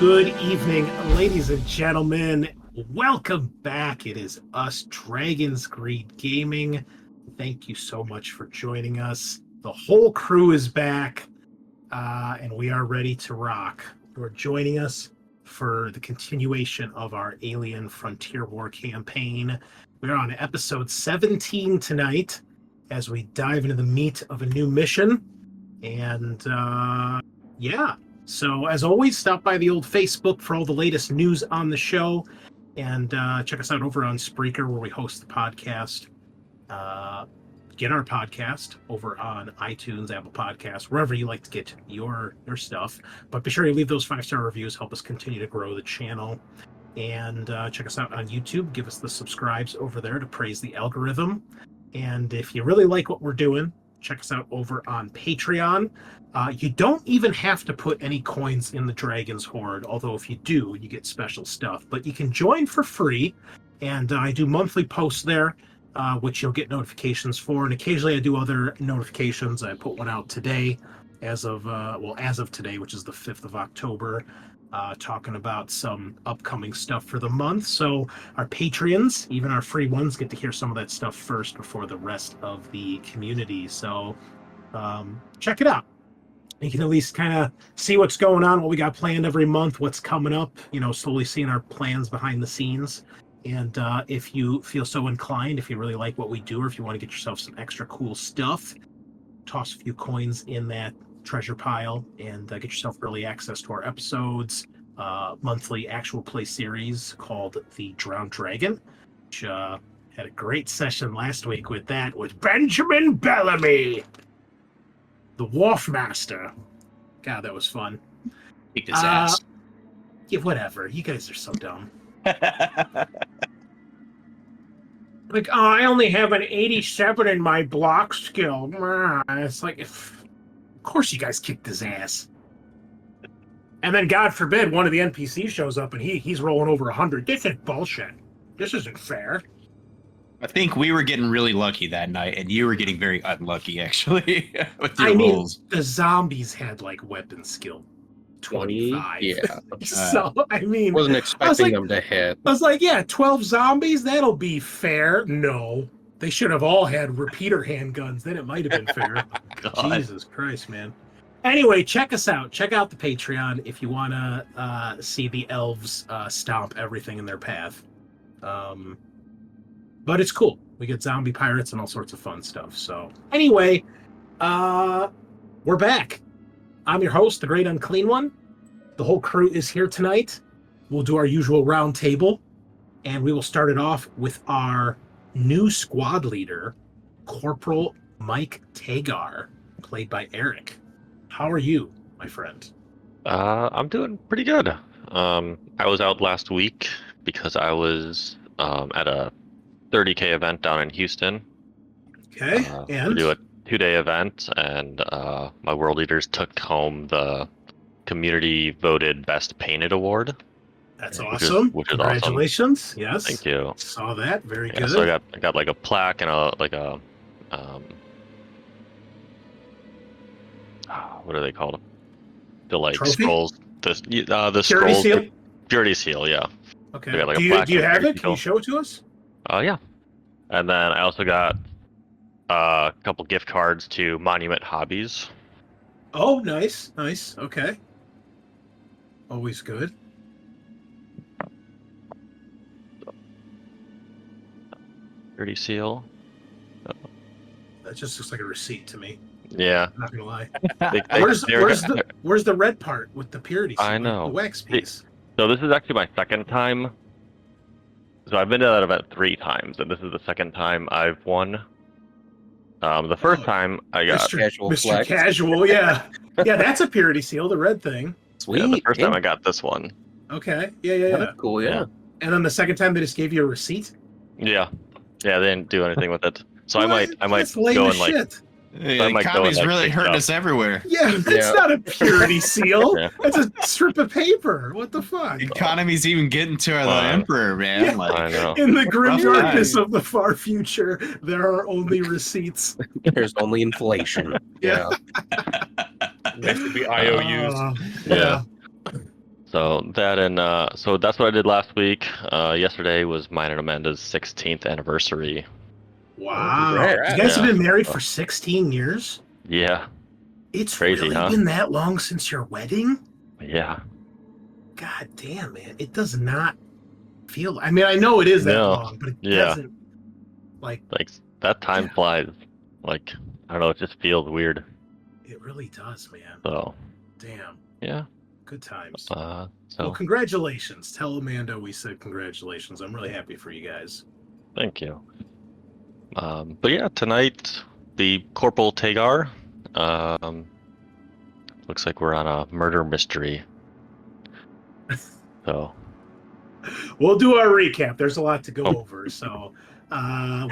Good evening, ladies and gentlemen. Welcome back. It is us, Dragon's Greed Gaming. Thank you so much for joining us. The whole crew is back, and we are ready to rock. You're joining us for the continuation of our Alien Frontier War campaign. We're on episode 17 tonight as we dive into the meat of a new mission. And, yeah. So, as always, stop by the old Facebook for all the latest news on the show, and check us out over on Spreaker, where we host the podcast. Get our podcast over on iTunes, Apple Podcasts, wherever you like to get your stuff. But be sure you leave those 5-star reviews, help us continue to grow the channel. And check us out on YouTube. Give us the subscribes over there to praise the algorithm. And if you really like what we're doing, check us out over on Patreon. You don't even have to put any coins in the Dragon's Hoard, although if you do, you get special stuff. But you can join for free, and I do monthly posts there, which you'll get notifications for. And occasionally I do other notifications. I put one out today, as of today, which is the 5th of October, talking about some upcoming stuff for the month. So our Patreons, even our free ones, get to hear some of that stuff first before the rest of the community. So check it out. You can at least kind of see what's going on, what we got planned every month, what's coming up, slowly seeing our plans behind the scenes. And if you feel so inclined, if you really like what we do, or if you want to get yourself some extra cool stuff, toss a few coins in that treasure pile and get yourself early access to our episodes, monthly actual play series called The Drowned Dragon, which had a great session last week with Benjamin Bellamy, the Wharf Master. God, that was fun. Kicked his ass. Yeah, whatever. You guys are so dumb. Like, I only have an 87 in my block skill. It's like, of course you guys kicked his ass. And then, God forbid, one of the NPCs shows up and he's rolling over 100. This is bullshit. This isn't fair. I think we were getting really lucky that night, and you were getting very unlucky, actually, with your rolls. The zombies had, weapon skill 25. Yeah. So, wasn't expecting them to hit. I was like, yeah, 12 zombies, that'll be fair. No. They should have all had repeater handguns. Then it might have been fair. Jesus Christ, man. Anyway, check us out. Check out the Patreon if you want to see the elves stomp everything in their path. But it's cool. We get zombie pirates and all sorts of fun stuff. So anyway, we're back. I'm your host, the Great Unclean One. The whole crew is here tonight. We'll do our usual round table, and we will start it off with our new squad leader, Corporal Mike Tagar, played by Eric. How are you, my friend? I'm doing pretty good. I was out last week because I was at a 30K event down in Houston. Okay, and? To do a 2-day event, and my world leaders took home the community voted Best Painted Award. That's awesome. Which is Congratulations. Awesome. Yes. Thank you. Saw that. Very good. So I got a plaque and what are they called? The Trophy? scrolls. The Purity scrolls. seal? Purity seal, yeah. Okay. Got, do you have it? Can you show it to us? Yeah. And then I also got a couple gift cards to Monument Hobbies. Oh, nice. Okay. Always good. Purity seal. That just looks like a receipt to me. Yeah. I'm not gonna lie. Where's the red part with the purity seal? I know. The wax piece. So this is actually my second time. So I've been to that event 3 times, and this is the second time I've won. The first time I got Mr. Casual, yeah. Yeah, that's a purity seal, the red thing. Sweet. Yeah, the first time I got this one. Okay. Yeah. That's cool, yeah. And then the second time they just gave you a receipt? Yeah. Yeah, they didn't do anything with it. So I might That's lame go as and shit. The economy's really hurting us everywhere. Yeah, that's not a purity seal. Yeah. That's a strip of paper. What the fuck? The economy's even getting to the emperor, man. Yeah. I know. In the grim Rough darkness time. of the far future, there are only receipts. There's only inflation. Yeah. Next would be IOUs. Yeah. So that and so that's what I did last week. Yesterday was mine and Amanda's 16th anniversary. Wow. congrats. You guys have Yeah. been married for 16 years? Yeah, It's Crazy, really huh? been that long since your wedding? yeah. God damn, man. It does not feel. I mean, I know it is that No. long, but it Yeah. doesn't. Like, Like that time Yeah. flies. Like I don't know, it just feels weird. it really does, man. So Damn. yeah. Good times. So Well, congratulations. Tell Amanda we said congratulations. I'm really happy for you guys. thank you. But yeah, tonight the Corporal Tagar. Looks like we're on a murder mystery. So We'll do our recap. There's a lot to go over. So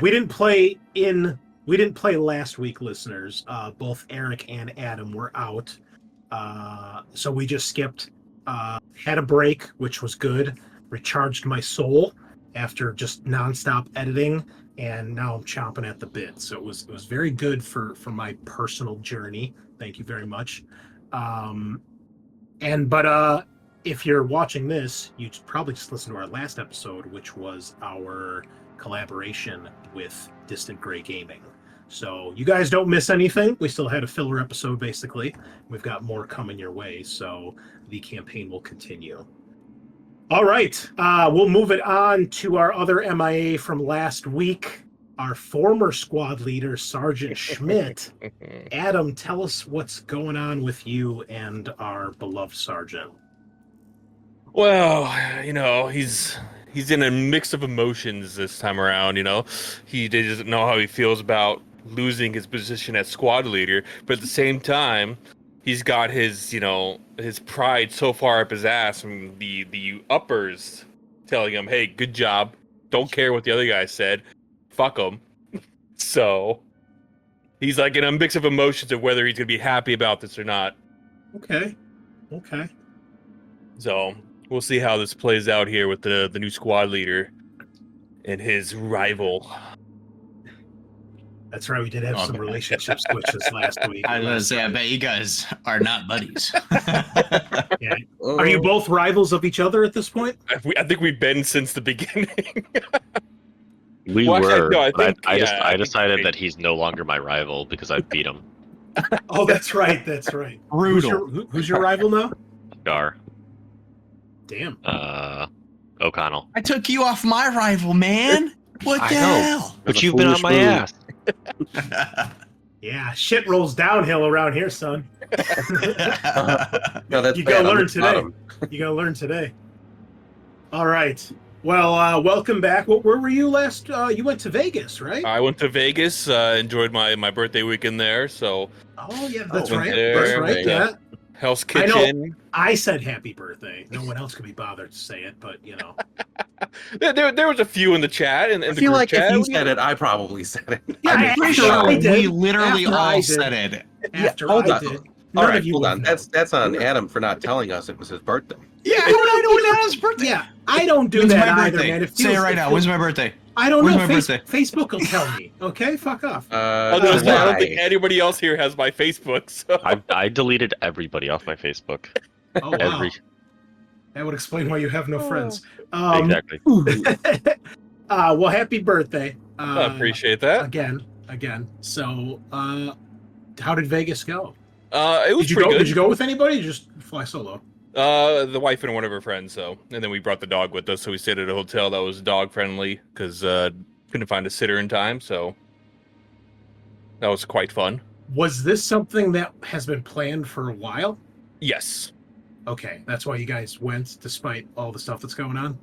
we didn't play last week, listeners. Both Eric and Adam were out. So we just skipped, had a break, which was good, recharged my soul after just nonstop editing, and now I'm chomping at the bit. So it was very good for my personal journey. Thank you very much. But if you're watching this, you probably just listened to our last episode, which was our collaboration with Distant Gray Gaming. So you guys don't miss anything. We still had a filler episode, basically. We've got more coming your way, so the campaign will continue. All right, we'll move it on to our other MIA from last week, our former squad leader, Sergeant Schmidt. Adam, tell us what's going on with you and our beloved sergeant. Well, he's in a mix of emotions this time around. He doesn't know how he feels about losing his position as squad leader, but at the same time, he's got his pride so far up his ass from the uppers telling him, "Hey, good job. Don't care what the other guy said. Fuck them." So he's like in a mix of emotions of whether he's gonna be happy about this or not. Okay. So we'll see how this plays out here with the new squad leader and his rival. That's right. We did have some Okay. relationship switches last week. I was gonna say, I bet you guys are not buddies. Yeah. Are you both rivals of each other at this point? I think we've been since the beginning. we Well, actually, were. no, I but think- I yeah, I think decided we- that he's no longer my rival because I beat him. Oh, that's right. That's right. Brutal. Who's your rival now? Scaarr. Damn. O'Connell. I took you off my rival, man. What I the know. hell? But That's a you've been on foolish my move. ass. Yeah, shit rolls downhill around here, son. No, that's You bad. gotta I'm learn the bottom. You gotta learn today. All right. Well, welcome back. Where were you last? You went to Vegas, right? I went to Vegas, enjoyed my birthday weekend there. So Oh, yeah, that's went right. there, That's right. went, Yeah. Hell's I know. Kitchen. I said happy birthday. No one else could be bothered to say it, but There was a few in the chat and I the feel group like chat. if you said it, I probably said it. Yeah, I'm after pretty sure I did. we literally After I all did. said it. After hold I on. did. All None right, of you hold would on. know. That's on Adam for not telling us it was his birthday. Yeah, How would I know when Adam's birthday? yeah. I don't do When's that my either, birthday? man. It Say it feels- right it now. feels- When's my birthday? I don't When's know. my birthday? Facebook will tell me. Okay, fuck off. I don't why? think anybody else here has my Facebook. So I deleted everybody off my Facebook. Oh, wow. Every That would explain why you have no friends. exactly. Well, happy birthday. I appreciate that. Again. So, how did Vegas go? It was Did you pretty go? good. Did you go with anybody? Or you just fly solo? The wife and one of her friends. And then we brought the dog with us, so we stayed at a hotel that was dog friendly because couldn't find a sitter in time. So that was quite fun. Was this something that has been planned for a while? Yes, Okay, that's why you guys went, despite all the stuff that's going on.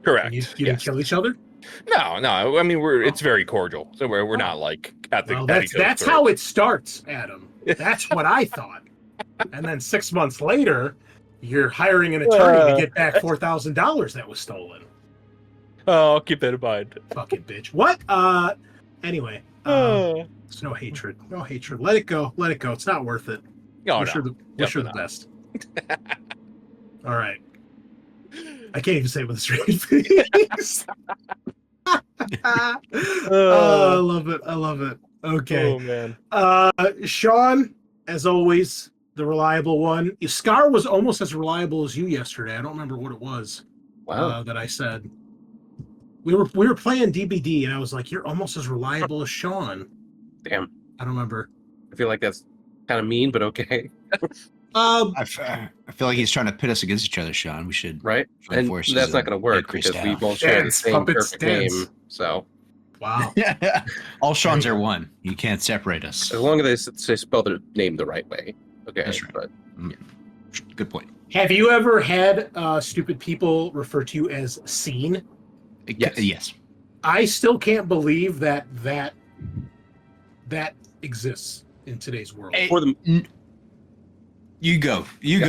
correct. And you didn't Yes. kill each other. No. I mean, it's very cordial, so we're not like at the. Well, at each other's that's throats. how it starts, Adam. That's what I thought. And then 6 months later, you're hiring an attorney to get back $4,000 that was stolen. Oh, I'll keep that in mind. Fucking bitch. What? Anyway, it's no hatred. No hatred. Let it go. Let it go. It's not worth it. Oh, Wish her no. the not. best. All right. I can't even say it with a straight face. I love it. I love it. Okay. Oh man. Sean, as always, the reliable one. Scaarr was almost as reliable as you yesterday. I don't remember what it was that I said. We were playing DBD, and I was like, "You're almost as reliable as Sean." Damn. I don't remember. I feel like that's kind of mean, but okay. I feel like he's trying to pit us against each other, Sean. We should Right? And forces that's not and going to work increase because we down. won't share the Dance, same puppets, perfect dance. name. So Wow. All Sean's are one. You can't separate us. as long as they spell their name the right way. Okay. That's right. But Good point. Have you ever had stupid people refer to you as seen? Yes. Yes. I still can't believe that exists in today's world. Hey, for the You go,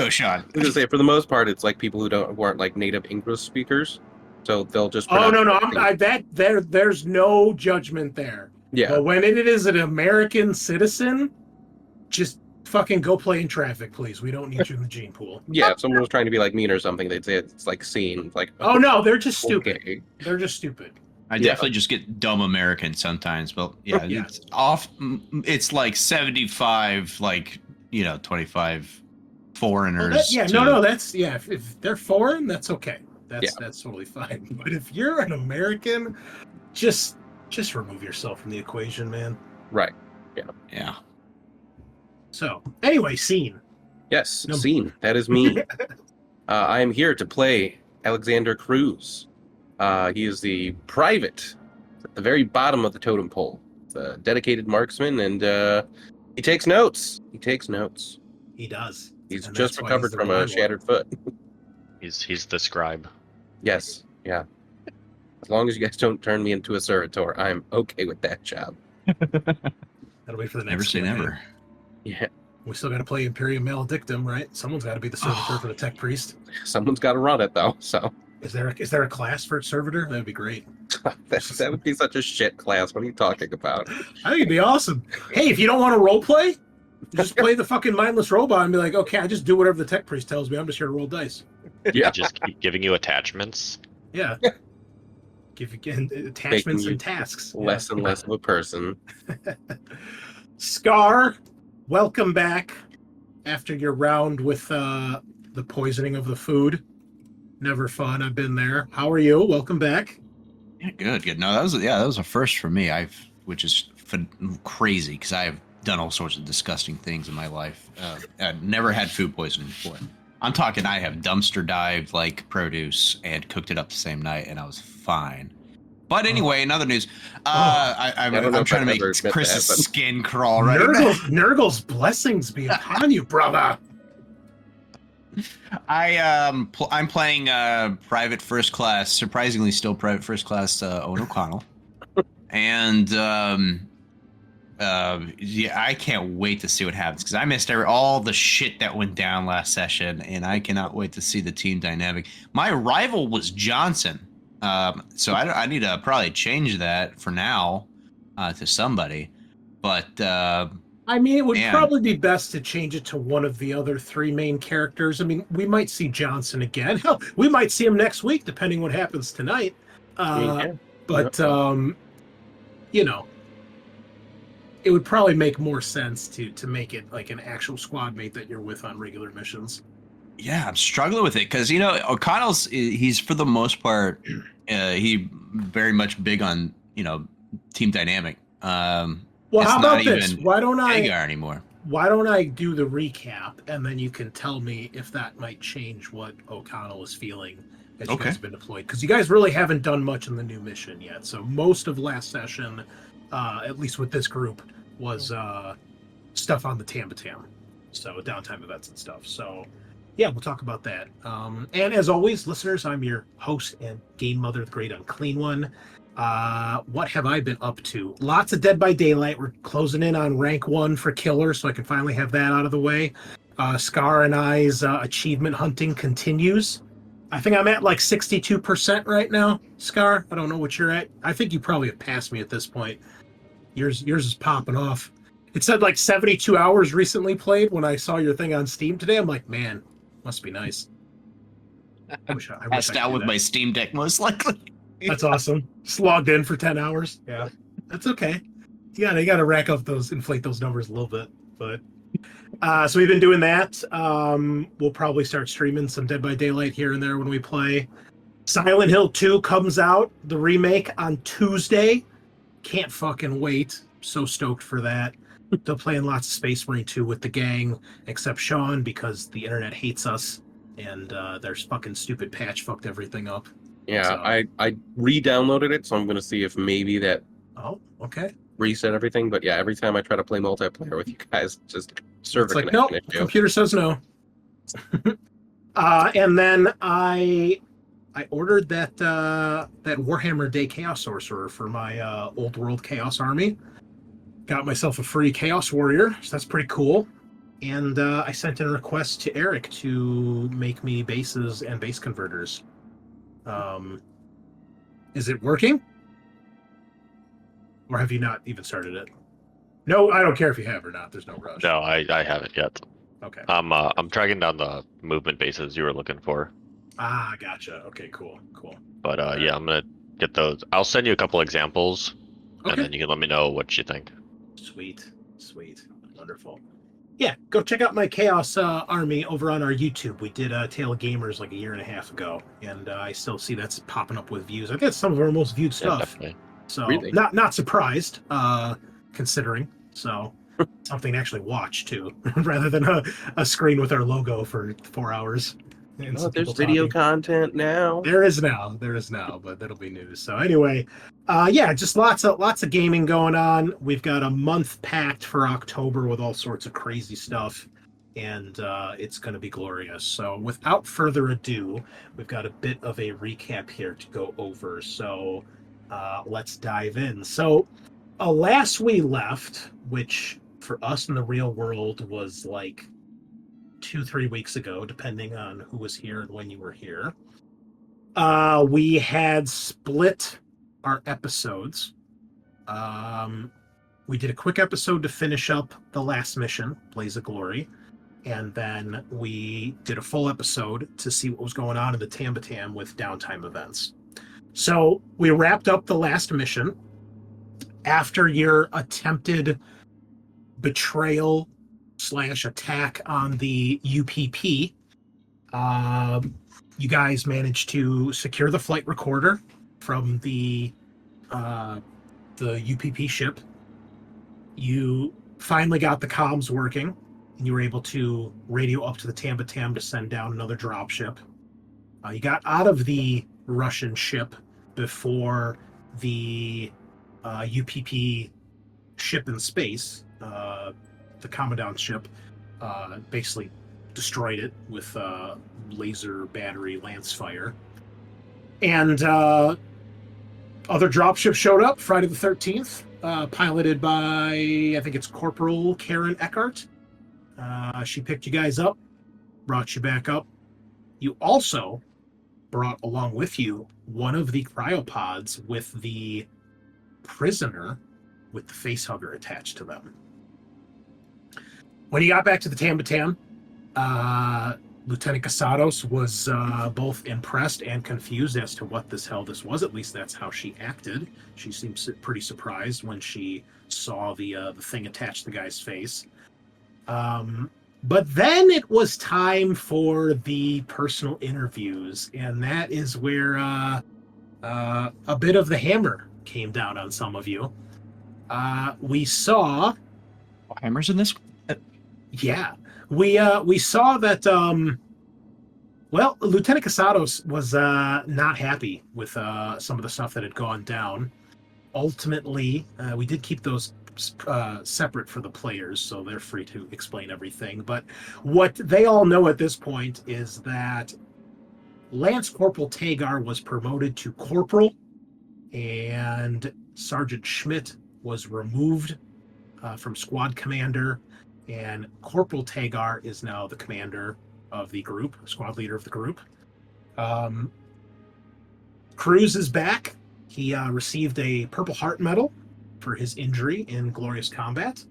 Sean. I was gonna say, for the most part, it's like people who aren't like native English speakers, so they'll just. Oh no, pronounce everything. there's no judgment there. Yeah, But when it is an American citizen, just fucking go play in traffic, please. We don't need you in the gene pool. yeah. If someone was trying to be like mean or something, they'd say it's like seen. Like, Oh no, they're just stupid. okay. They're just stupid. I Yeah. definitely just get dumb American sometimes, but yeah, Yeah. it's off. It's like 75, 25 foreigners. That's If they're foreign, that's okay. That's totally fine. But if you're an American, just remove yourself from the equation, man. Right. Yeah. So anyway, scene. Yes, No. seen. That is me. I am here to play Alexander Cruz. He is the private at the very bottom of the totem pole, the dedicated marksman, and he takes notes. He takes notes. He does. He's And just that's why recovered he's the from a reliable. shattered foot. He's the scribe. Yes, yeah. As long as you guys don't turn me into a servitor, I'm okay with that job. That'll be for the next Never say campaign. never. Yeah, We still got to play Imperium Maledictum, right? Someone's got to be the servitor for the tech priest. someone's got to run it though. So Is there a class for servitor? That'd be great. that would be such a shit class. What are you talking about? I think it'd be awesome. Hey, if you don't want to role play, just play the fucking mindless robot and be like, okay, I just do whatever the tech priest tells me. I'm just here to roll dice. Yeah, Just keep giving you attachments. Yeah. Give again attachments you and tasks. less and less of a person. Scaarr, welcome back after your round with the poisoning of the food. Never fun. I've been there. How are you? Welcome back. Yeah, good. No, that was a first for me. Which is crazy because I've done all sorts of disgusting things in my life. I've never had food poisoning before. I'm talking. I have dumpster dived like produce and cooked it up the same night, and I was fine. But anyway, in other news, I don't know I'm if trying to I've ever make admit Chris's that, but- skin crawl right now. Nurgle's blessings be upon you, brother. I'm playing private first class, surprisingly still private first class Owen O'Connell, and I can't wait to see what happens because I missed all the shit that went down last session, and I cannot wait to see the team dynamic. My rival was Johnson, so I need to probably change that for now to somebody, but. I mean, it would Man. probably be best to change it to one of the other three main characters. I mean, we might see Johnson again. Hell, we might see him next week, depending what happens tonight. But you know, it would probably make more sense to make it like an actual squad mate that you're with on regular missions. Yeah, I'm struggling with it because O'Connell's he's for the most part he very much big on team dynamic. Well, It's how not about this? even Why don't Tagar anymore. I do the recap and then you can tell me if that might change what O'Connell is feeling as you Okay. guys have been deployed? Because you guys really haven't done much in the new mission yet. So most of last session, at least with this group, was stuff on the Tam-Tam. So downtime events and stuff. So yeah, we'll talk about that. And as always, listeners, I'm your host and game mother, the great Unclean One. What have I been up to? Lots of Dead by Daylight. We're closing in on rank 1 for killer, so I can finally have that out of the way. Scaarr and I's achievement hunting continues. I think I'm at like 62% right now, Scaarr. I don't know what you're at. I think you probably have passed me at this point. Yours is popping off. It said like 72 hours recently played when I saw your thing on Steam today. I'm like, man, must be nice. I wish I Passed could out do with that. my Steam Deck most likely. That's awesome. Just logged in for 10 hours. Yeah. That's okay. You gotta inflate those numbers a little bit. But So we've been doing that. We'll probably start streaming some Dead by Daylight here and there when we play. Silent Hill 2 comes out, the remake, on Tuesday. Can't fucking wait. So stoked for that. Still playing lots of Space Marine 2 with the gang, except Sean, because the internet hates us, and their fucking stupid patch fucked everything up. Yeah, So- I re-downloaded it, so I'm going to see if maybe that Oh, okay. reset everything. But yeah, every time I try to play multiplayer with you guys, just server It's like, no, connection issue. computer says no. And then I ordered that Warhammer Day Chaos Sorcerer for my Old World Chaos Army. Got myself a free Chaos Warrior, so that's pretty cool. And I sent in a request to Eric to make me bases and base converters. Is it working? Or have you not even started it? No, I don't care if you have or not. There's no rush. No, I haven't yet. Okay. I'm tracking down the movement bases you were looking for. Ah, gotcha. Okay, cool. But yeah, I'm gonna get those. I'll send you a couple examples, Okay. and then you can let me know what you think. Sweet. Wonderful. Yeah, go check out my Chaos Army over on our YouTube. We did Tale of Gamers like a year and a half ago, and I still see that's popping up with views. I think it's some of our most viewed Yeah, stuff. definitely. So Really? not surprised, considering. So something to actually watch too, rather than a screen with our logo for 4 hours. And Oh, some there's people video talking. content now. There is now, but that'll be news. So anyway, yeah, just lots of gaming going on. We've got a month packed for October with all sorts of crazy stuff, and it's going to be glorious. So without further ado, we've got a bit of a recap here to go over. So let's dive in. So last we left, which for us in the real world was like 2-3 weeks ago, depending on who was here and when you were here. We had split our episodes. We did a quick episode to finish up the last mission, Blaze of Glory, and then we did a full episode to see what was going on in the Tambatam with downtime events. So we wrapped up the last mission after your attempted betrayal / attack on the UPP. You guys managed to secure the flight recorder from the UPP ship. You finally got the comms working, and you were able to radio up to the Tambatam to send down another dropship. You got out of the Russian ship before the UPP ship in space, the Commandant's ship, basically destroyed it with laser battery lance fire. And other dropships showed up Friday the 13th, piloted by, I think it's Corporal Karen Eckhart. She picked you guys up, brought you back up. You also brought along with you one of the cryopods with the prisoner with the facehugger attached to them. When you got back to the Tambatam, Lieutenant Casados was both impressed and confused as to what this hell this was. At least that's how she acted. She seemed pretty surprised when she saw the thing attached to the guy's face. But then it was time for the personal interviews, and that is where a bit of the hammer came down on some of you. We saw... Hammer's in this? Yeah. We saw that, well, Lieutenant Casados was not happy with some of the stuff that had gone down. Ultimately, we did keep those separate for the players, so they're free to explain everything. But what they all know at this point is that Lance Corporal Tagar was promoted to Corporal, and Sergeant Schmidt was removed from Squad Commander, and Corporal Tagar is now the commander of the group, squad leader of the group. Cruz is back. He received a Purple Heart Medal for his injury in glorious combat.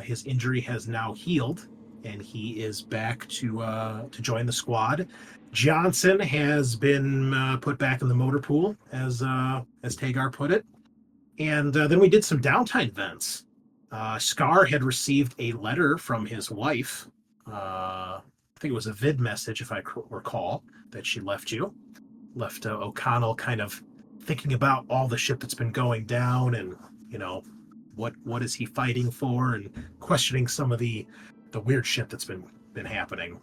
His injury has now healed, and he is back to join the squad. Johnson has been put back in the motor pool, as Tagar put it. And then we did some downtime events. Scaarr had received a letter from his wife. I think it was a vid message, if I recall, that she left you. Left O'Connell kind of thinking about all the shit that's been going down and, what is he fighting for, and questioning some of the weird shit that's been happening.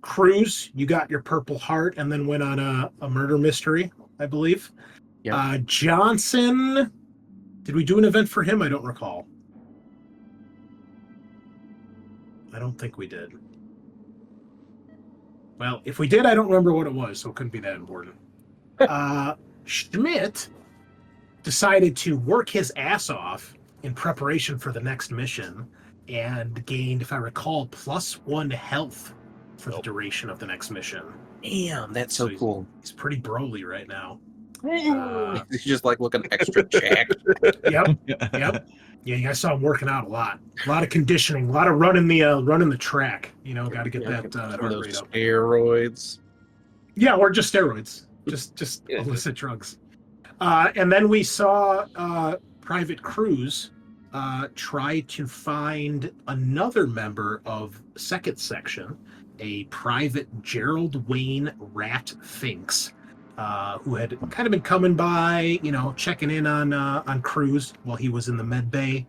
Cruz, you got your Purple Heart and then went on a murder mystery, I believe. Yep. Johnson, did we do an event for him? I don't recall. I don't think we did. Well, if we did, I don't remember what it was, so it couldn't be that important. Schmidt decided to work his ass off in preparation for the next mission and gained, if I recall, +1 health for the duration of the next mission. Damn, that's so cool. He's pretty Broly right now. He's just like looking extra jacked. Yep. Yeah, you guys saw him working out a lot of conditioning, a lot of running the track. Got to get that heart rate up. Steroids. Yeah, or just steroids, just illicit drugs. And then we saw Private Cruz try to find another member of Second Section, a Private Gerald Wayne Rat Finks, who had kind of been coming by, checking in on Cruz while he was in the med bay.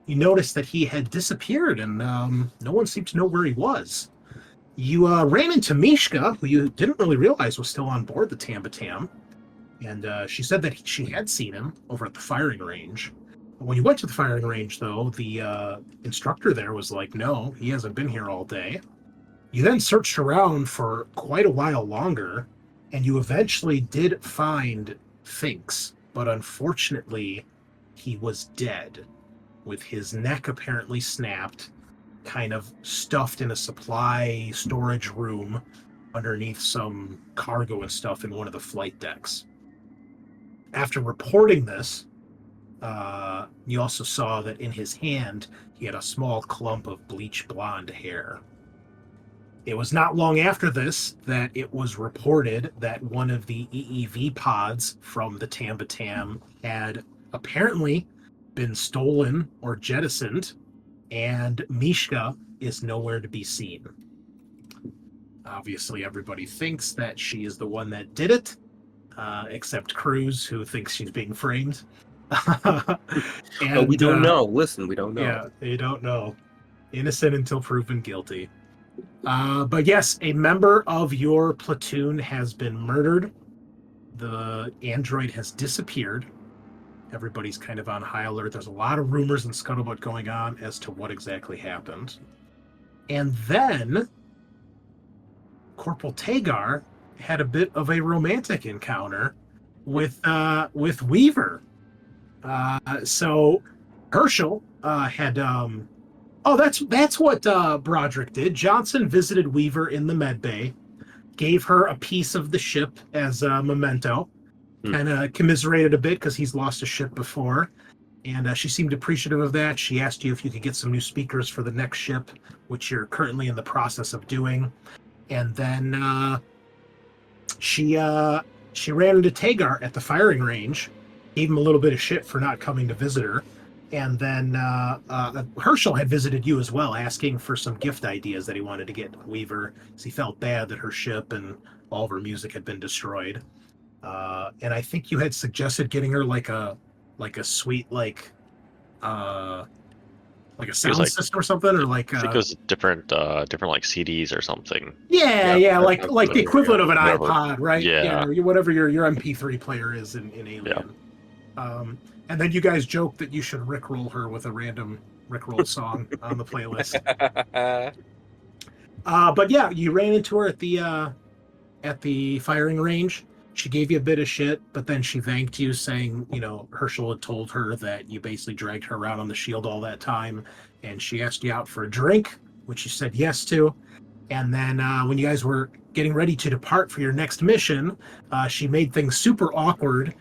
You noticed that he had disappeared, and no one seemed to know where he was. You ran into Mishka, who you didn't really realize was still on board the Tambatam, and she said that she had seen him over at the firing range. When you went to the firing range, though, the instructor there was like, no, he hasn't been here all day. You then searched around for quite a while longer, and you eventually did find Finks, but unfortunately, he was dead, with his neck apparently snapped, kind of stuffed in a supply storage room underneath some cargo and stuff in one of the flight decks. After reporting this, you also saw that in his hand, he had a small clump of bleach blonde hair. It was not long after this that it was reported that one of the EEV pods from the Tambatam had apparently been stolen or jettisoned, and Mishka is nowhere to be seen. Obviously, everybody thinks that she is the one that did it, except Cruz, who thinks she's being framed. And we don't know. Listen, we don't know. Yeah, you don't know. Innocent until proven guilty. But yes, a member of your platoon has been murdered. The android has disappeared. Everybody's kind of on high alert. There's a lot of rumors and scuttlebutt going on as to what exactly happened. And then Corporal Tagar had a bit of a romantic encounter with Weaver. So Herschel had that's what Broderick did. Johnson visited Weaver in the med bay, gave her a piece of the ship as a memento, kind of commiserated a bit because he's lost a ship before, and she seemed appreciative of that. She asked you if you could get some new speakers for the next ship, which you're currently in the process of doing. And then she ran into Tagar at the firing range, gave him a little bit of shit for not coming to visit her. And then Herschel had visited you as well, asking for some gift ideas that he wanted to get Weaver, because he felt bad that her ship and all of her music had been destroyed. And I think you had suggested getting her like a sweet like a sound system or something, or like I think it was different like CDs or something. Yeah, like the equivalent of an whatever. iPod, right? Yeah. Whatever your MP3 player is in Alien. Yeah. And then you guys joked that you should Rickroll her with a random Rickroll song on the playlist. But yeah, you ran into her at the firing range. She gave you a bit of shit, but then she thanked you, saying, Herschel had told her that you basically dragged her around on the shield all that time, and she asked you out for a drink, which you said yes to. And then when you guys were getting ready to depart for your next mission, she made things super awkward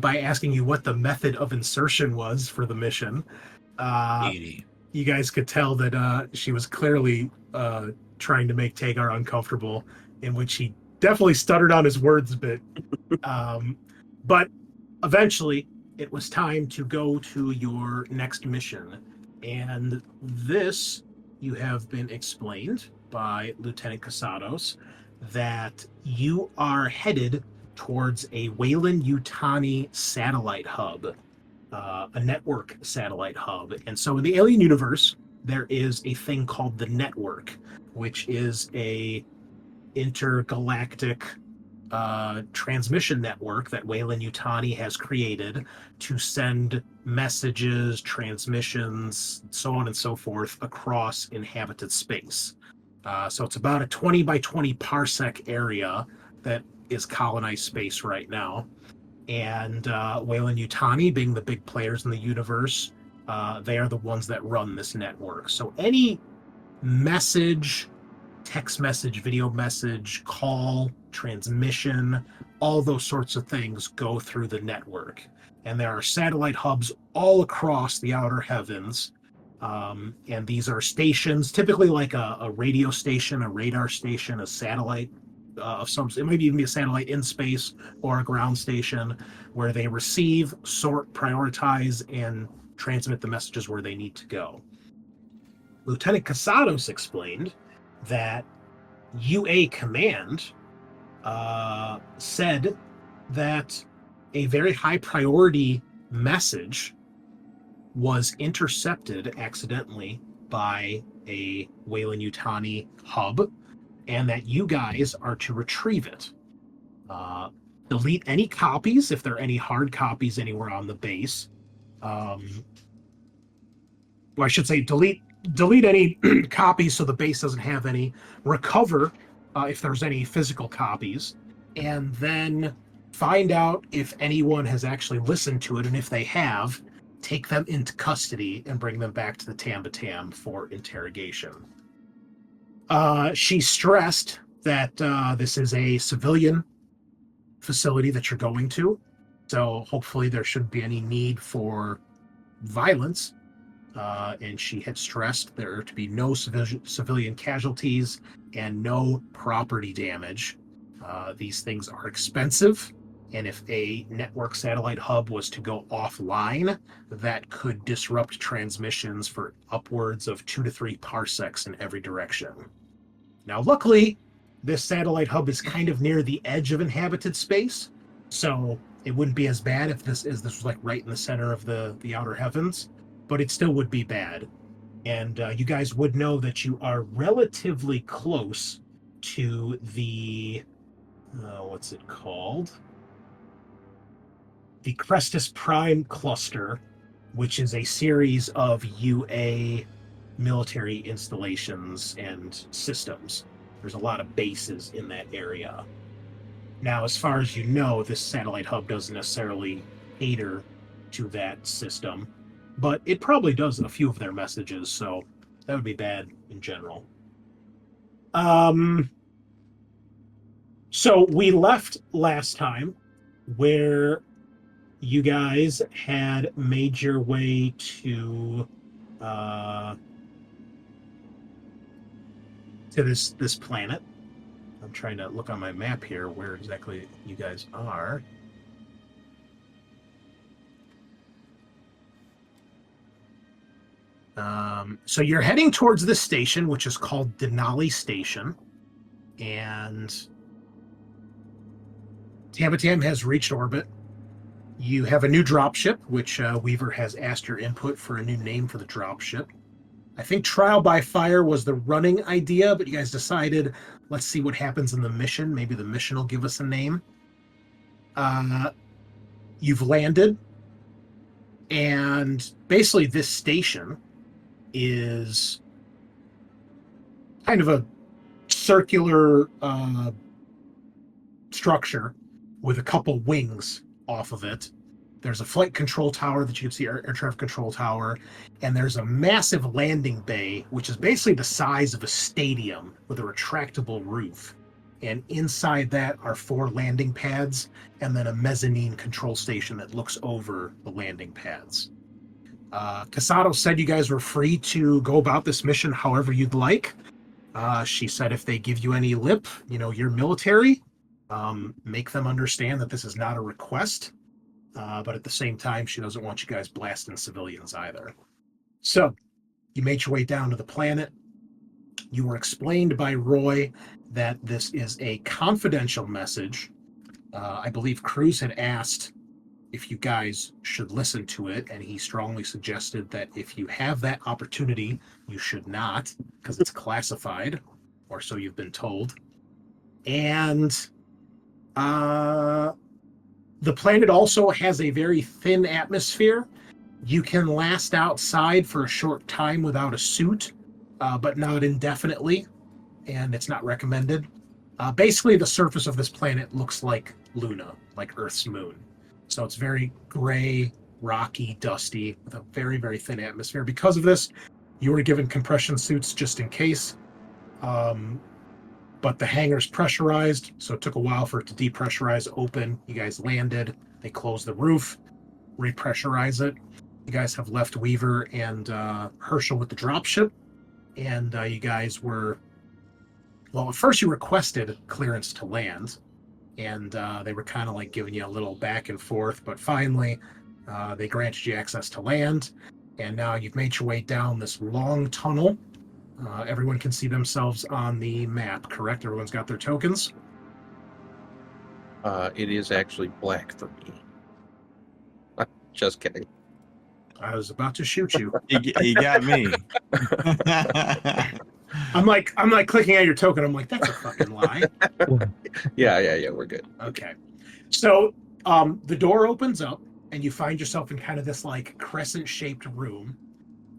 by asking you what the method of insertion was for the mission. You guys could tell that she was clearly trying to make Tagar uncomfortable, in which he definitely stuttered on his words a bit. But eventually, it was time to go to your next mission. And this, you have been explained by Lieutenant Casados, that you are headed towards a Weyland-Yutani satellite hub, a network satellite hub. And so in the alien universe, there is a thing called the network, which is a intergalactic transmission network that Weyland-Yutani has created to send messages, transmissions, so on and so forth across inhabited space. So it's about a 20 by 20 parsec area that is colonized space right now. And Weyland-Yutani, being the big players in the universe, they are the ones that run this network. So any message, text message, video message, call, transmission, all those sorts of things go through the network. And there are satellite hubs all across the outer heavens. And these are stations, typically like a radio station, a radar station, a satellite of some, it might even be a satellite in space or a ground station, where they receive, sort, prioritize, and transmit the messages where they need to go. Lieutenant Casados explained that UA Command said that a very high priority message was intercepted accidentally by a Weyland-Yutani hub, and that you guys are to retrieve it. Delete any copies, if there are any hard copies anywhere on the base. Well, I should say delete any copies so the base doesn't have any. Recover if there's any physical copies, and then find out if anyone has actually listened to it, and if they have, take them into custody and bring them back to the Tambatam for interrogation. She stressed that this is a civilian facility that you're going to, so hopefully there shouldn't be any need for violence. And she had stressed there to be no civilian casualties and no property damage. These things are expensive, and if a network satellite hub was to go offline, that could disrupt transmissions for upwards of 2 to 3 parsecs in every direction. Now, luckily, this satellite hub is kind of near the edge of inhabited space, so it wouldn't be as bad if this was like right in the center of the outer heavens, but it still would be bad. And you guys would know that you are relatively close to the, what's it called? The Crestus Prime Cluster, which is a series of UA military installations and systems. There's a lot of bases in that area. Now, as far as you know, this satellite hub doesn't necessarily cater to that system, but it probably does a few of their messages, so that would be bad in general. So we left last time where you guys had made your way to this planet. I'm trying to look on my map here where exactly you guys are. So you're heading towards this station, which is called Denali Station, and Tambatam has reached orbit. You have a new dropship, which Weaver has asked your input for a new name for the dropship. I think Trial by Fire was the running idea, but you guys decided, let's see what happens in the mission. Maybe the mission will give us a name. You've landed, and basically this station is kind of a circular structure with a couple wings off of it. There's a flight control tower that you can see, air traffic control tower, and there's a massive landing bay, which is basically the size of a stadium with a retractable roof. And inside that are 4 landing pads, and then a mezzanine control station that looks over the landing pads. Casado said you guys were free to go about this mission however you'd like. She said if they give you any lip, you're military, make them understand that this is not a request. but at the same time, she doesn't want you guys blasting civilians either. So, you made your way down to the planet. You were explained by Roy that this is a confidential message. I believe Cruz had asked if you guys should listen to it, and he strongly suggested that if you have that opportunity, you should not, because it's classified, or so you've been told. And the planet also has a very thin atmosphere. You can last outside for a short time without a suit, but not indefinitely, and it's not recommended. Basically, the surface of this planet looks like Luna, like Earth's moon. So it's very gray, rocky, dusty, with a very, very thin atmosphere. Because of this, you were given compression suits just in case. But the hangar's pressurized, so it took a while for it to depressurize, open. You guys landed. They closed the roof, repressurize it. You guys have left Weaver and Herschel with the dropship. And you guys were... Well, at first you requested clearance to land. And they were kind of like giving you a little back and forth, but finally they granted you access to land, and now you've made your way down this long tunnel. Everyone can see themselves on the map, correct? Everyone's got their tokens? It is actually black for me. Just kidding. I was about to shoot you. You got me. I'm like clicking at your token. I'm like, that's a fucking lie. Yeah, we're good. Okay. So the door opens up and you find yourself in kind of this like crescent-shaped room.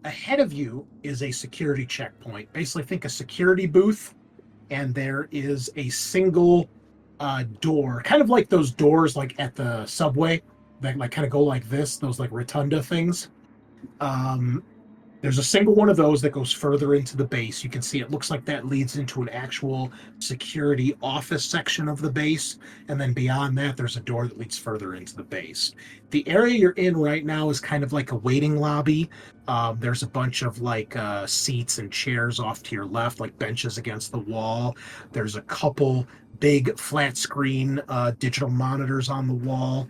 Ahead of you is a security checkpoint. Basically, think a security booth, and there is a single door, kind of like those doors like at the subway that like kind of go like this, those like rotunda things. There's a single one of those that goes further into the base. You can see it looks like that leads into an actual security office section of the base. And then beyond that, there's a door that leads further into the base. The area you're in right now is kind of like a waiting lobby. There's a bunch of like seats and chairs off to your left, like benches against the wall. There's a couple big flat screen digital monitors on the wall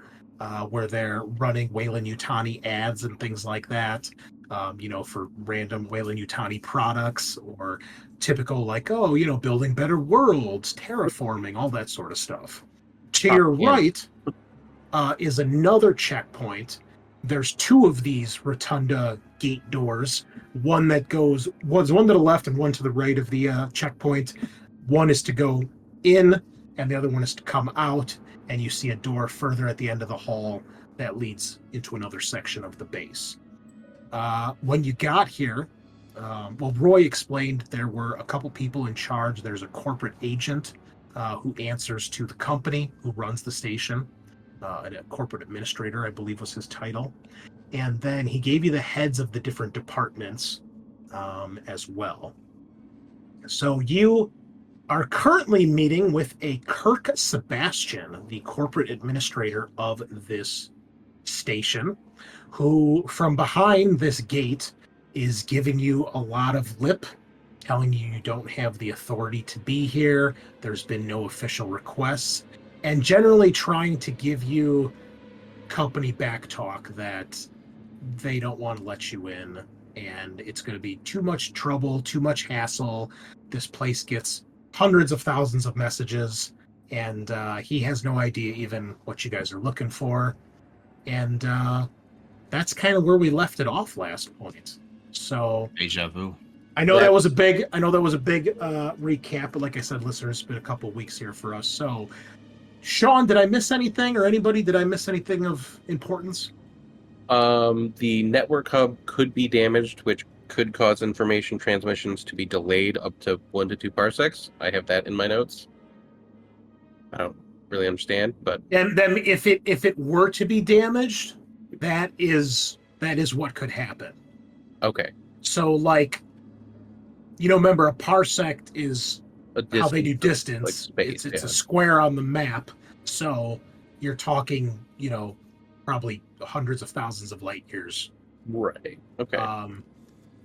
where they're running Weyland-Yutani ads and things like that. For random Weyland-Yutani products, or typical like, building better worlds, terraforming, all that sort of stuff. To your right is another checkpoint. There's two of these rotunda gate doors. One to the left and one to the right of the checkpoint. One is to go in, and the other one is to come out. And you see a door further at the end of the hall that leads into another section of the base. When you got here, Roy explained there were a couple people in charge. There's a corporate agent who answers to the company, who runs the station. A corporate administrator, I believe, was his title. And then he gave you the heads of the different departments as well. So you are currently meeting with a Kirk Sebastian, the corporate administrator of this station, who from behind this gate is giving you a lot of lip, telling you don't have the authority to be here, there's been no official requests, and generally trying to give you company back talk that they don't want to let you in, and it's going to be too much trouble, too much hassle. This place gets hundreds of thousands of messages, and he has no idea even what you guys are looking for. And that's kind of where we left it off last point. So Deja vu. I know that was a big recap, but like I said, listeners, it's been a couple weeks here for us. So Sean, did I miss anything, or anybody, did I miss anything of importance? The network hub could be damaged, which could cause information transmissions to be delayed up to 1 to 2 parsecs. I have that in my notes. I don't really understand, but and then if it were to be damaged, that is what could happen. Okay. So like, remember a parsec is how they do distance. Like space, it's a square on the map. So you're talking, probably hundreds of thousands of light years. Right. Okay.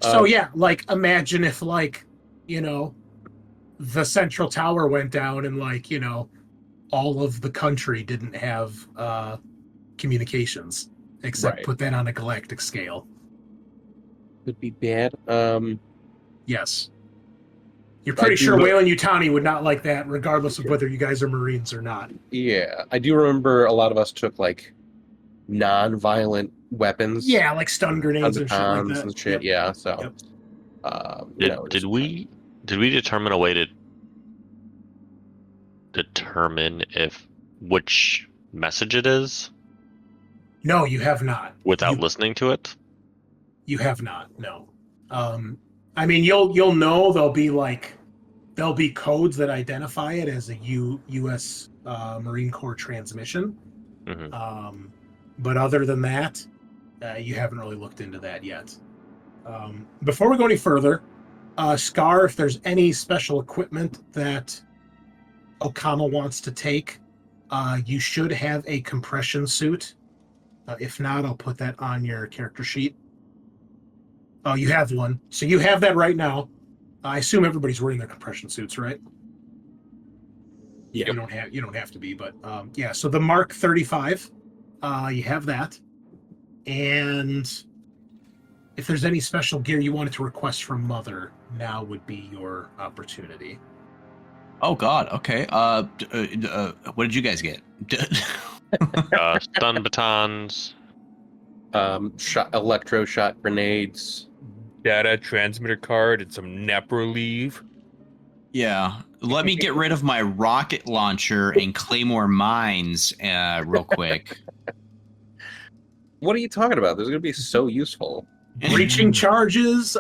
So yeah, like imagine if like, the central tower went down and like, all of the country didn't have communications, except Right. put that on a galactic scale. Could be bad. Yes. You're I pretty do sure know- Wayland Yutani would not like that, regardless of whether you guys are Marines or not. Yeah, I do remember a lot of us took like non-violent weapons. Yeah, like stun grenades and shit like Automatons that. and shit. Yep. Yeah, so Yep. Did we determine a way to determine which message it is No, you have not. without listening to it? You have not. No. I mean, you'll know there'll be codes that identify it as a U.S. Marine Corps transmission. Hmm. But other than that, you haven't really looked into that yet. Before we go any further, Scaarr, if there's any special equipment that Okama wants to take, you should have a compression suit. If not, I'll put that on your character sheet. Oh, you have one. So you have that right now. I assume everybody's wearing their compression suits, right? Yeah. You don't have to be, but yeah. So the Mark 35, you have that, and if there's any special gear you wanted to request from Mother, now would be your opportunity. Oh God. Okay. What did you guys get? Stun batons. Electro shot grenades. Data transmitter card and some nap relief. Yeah. Let me get rid of my rocket launcher and claymore mines real quick. What are you talking about? This is gonna be so useful. Breaching charges,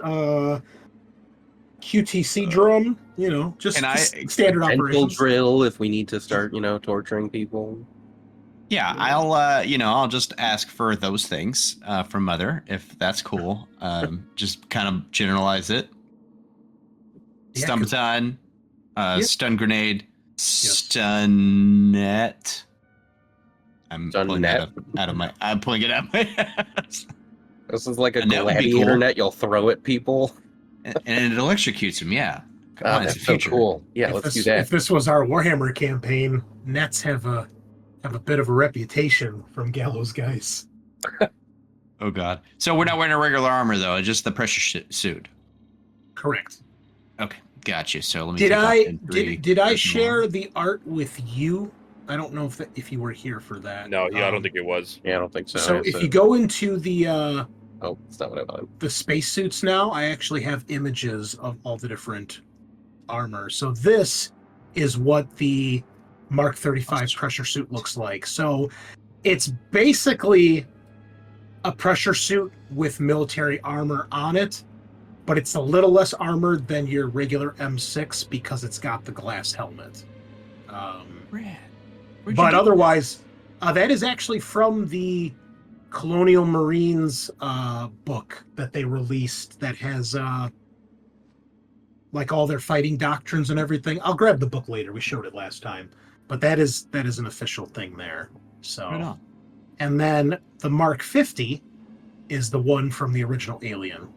QTC drum, just standard Dental operations. drill if we need to start, torturing people. Yeah, I'll just ask for those things from Mother, if that's cool. Just kind of generalize it. Yeah, Stun 'cause- baton, stun grenade, Stun I'm pulling net? it out of my ass. This is like a And that would be gladiator cool. net you'll throw at people. and it electrocutes them, yeah. Come on, it's the That's so future. cool. Yeah, If let's this, do that. If this was our Warhammer campaign, Nets have a bit of a reputation from Gallows guys. Oh God. So we're not wearing a regular armor though, it's just the pressure suit. Correct. Okay, gotcha. So let me. Did take off I then three. did I There's share more. the art with you? I don't know if you were here for that. No, yeah, I don't think it was. Yeah, I don't think so. So It's if you go into the oh, that's not what I wanted. the spacesuits now, I actually have images of all the different armor. So this is what the Mark 35 pressure suit looks like. So it's basically a pressure suit with military armor on it, but it's a little less armored than your regular M6 because it's got the glass helmet. Rad. But otherwise, that is actually from the Colonial Marines book that they released that has like all their fighting doctrines and everything. I'll grab the book later. We showed it last time. But that is an official thing there. So, Right on. and then the Mark 50 is the one from the original Alien,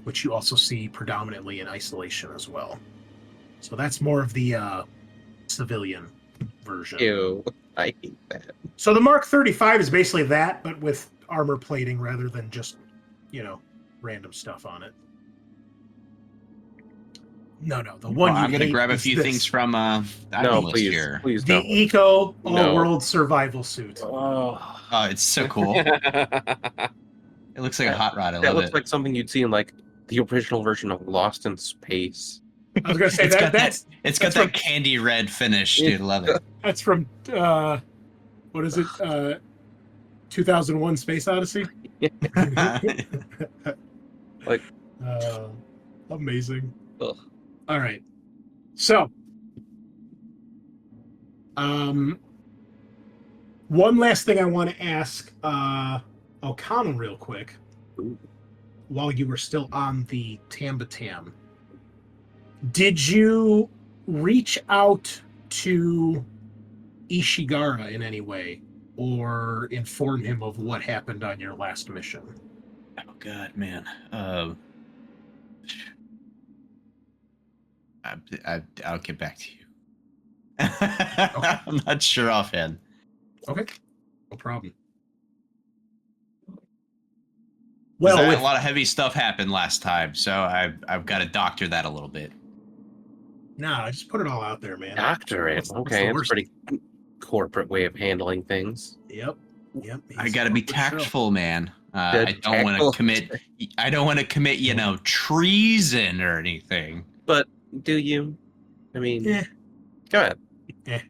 which you also see predominantly in Isolation as well. So that's more of the civilian version. Ew, I hate that. So the Mark 35 is basically that, but with armor plating rather than just, random stuff on it. No, the one Well, I'm you gonna hate grab a is few this. things from No, Outpost please, here. please The don't. Eco No. All-World Survival Suit. Oh, Oh, it's so cool. It looks like a hot rod. I that love looks it. like something you'd see in like the original version of Lost in Space. I was going to say It's got that's It's got that's that candy red finish, dude. Love it. that's from what is it? 2001: Space Odyssey. Like- amazing. Ugh. All right. So, one last thing I want to ask Okama real quick. Ooh. While you were still on the Tambatam, did you reach out to Ishigara in any way or inform him of what happened on your last mission? Oh God, man. I'll get back to you. I'm not sure offhand. Okay. No problem. Well, Well, a lot of heavy stuff happened last time, so I've got to doctor that a little bit. I just put it all out there, man. Doctorate. What's the Okay, it's a worst? pretty corporate way of handling things. Yep. I got to be tactful, man. Good I don't want tactful. to commit. I don't want to commit, treason or anything. But do you? I mean, Yeah. go ahead. Yeah.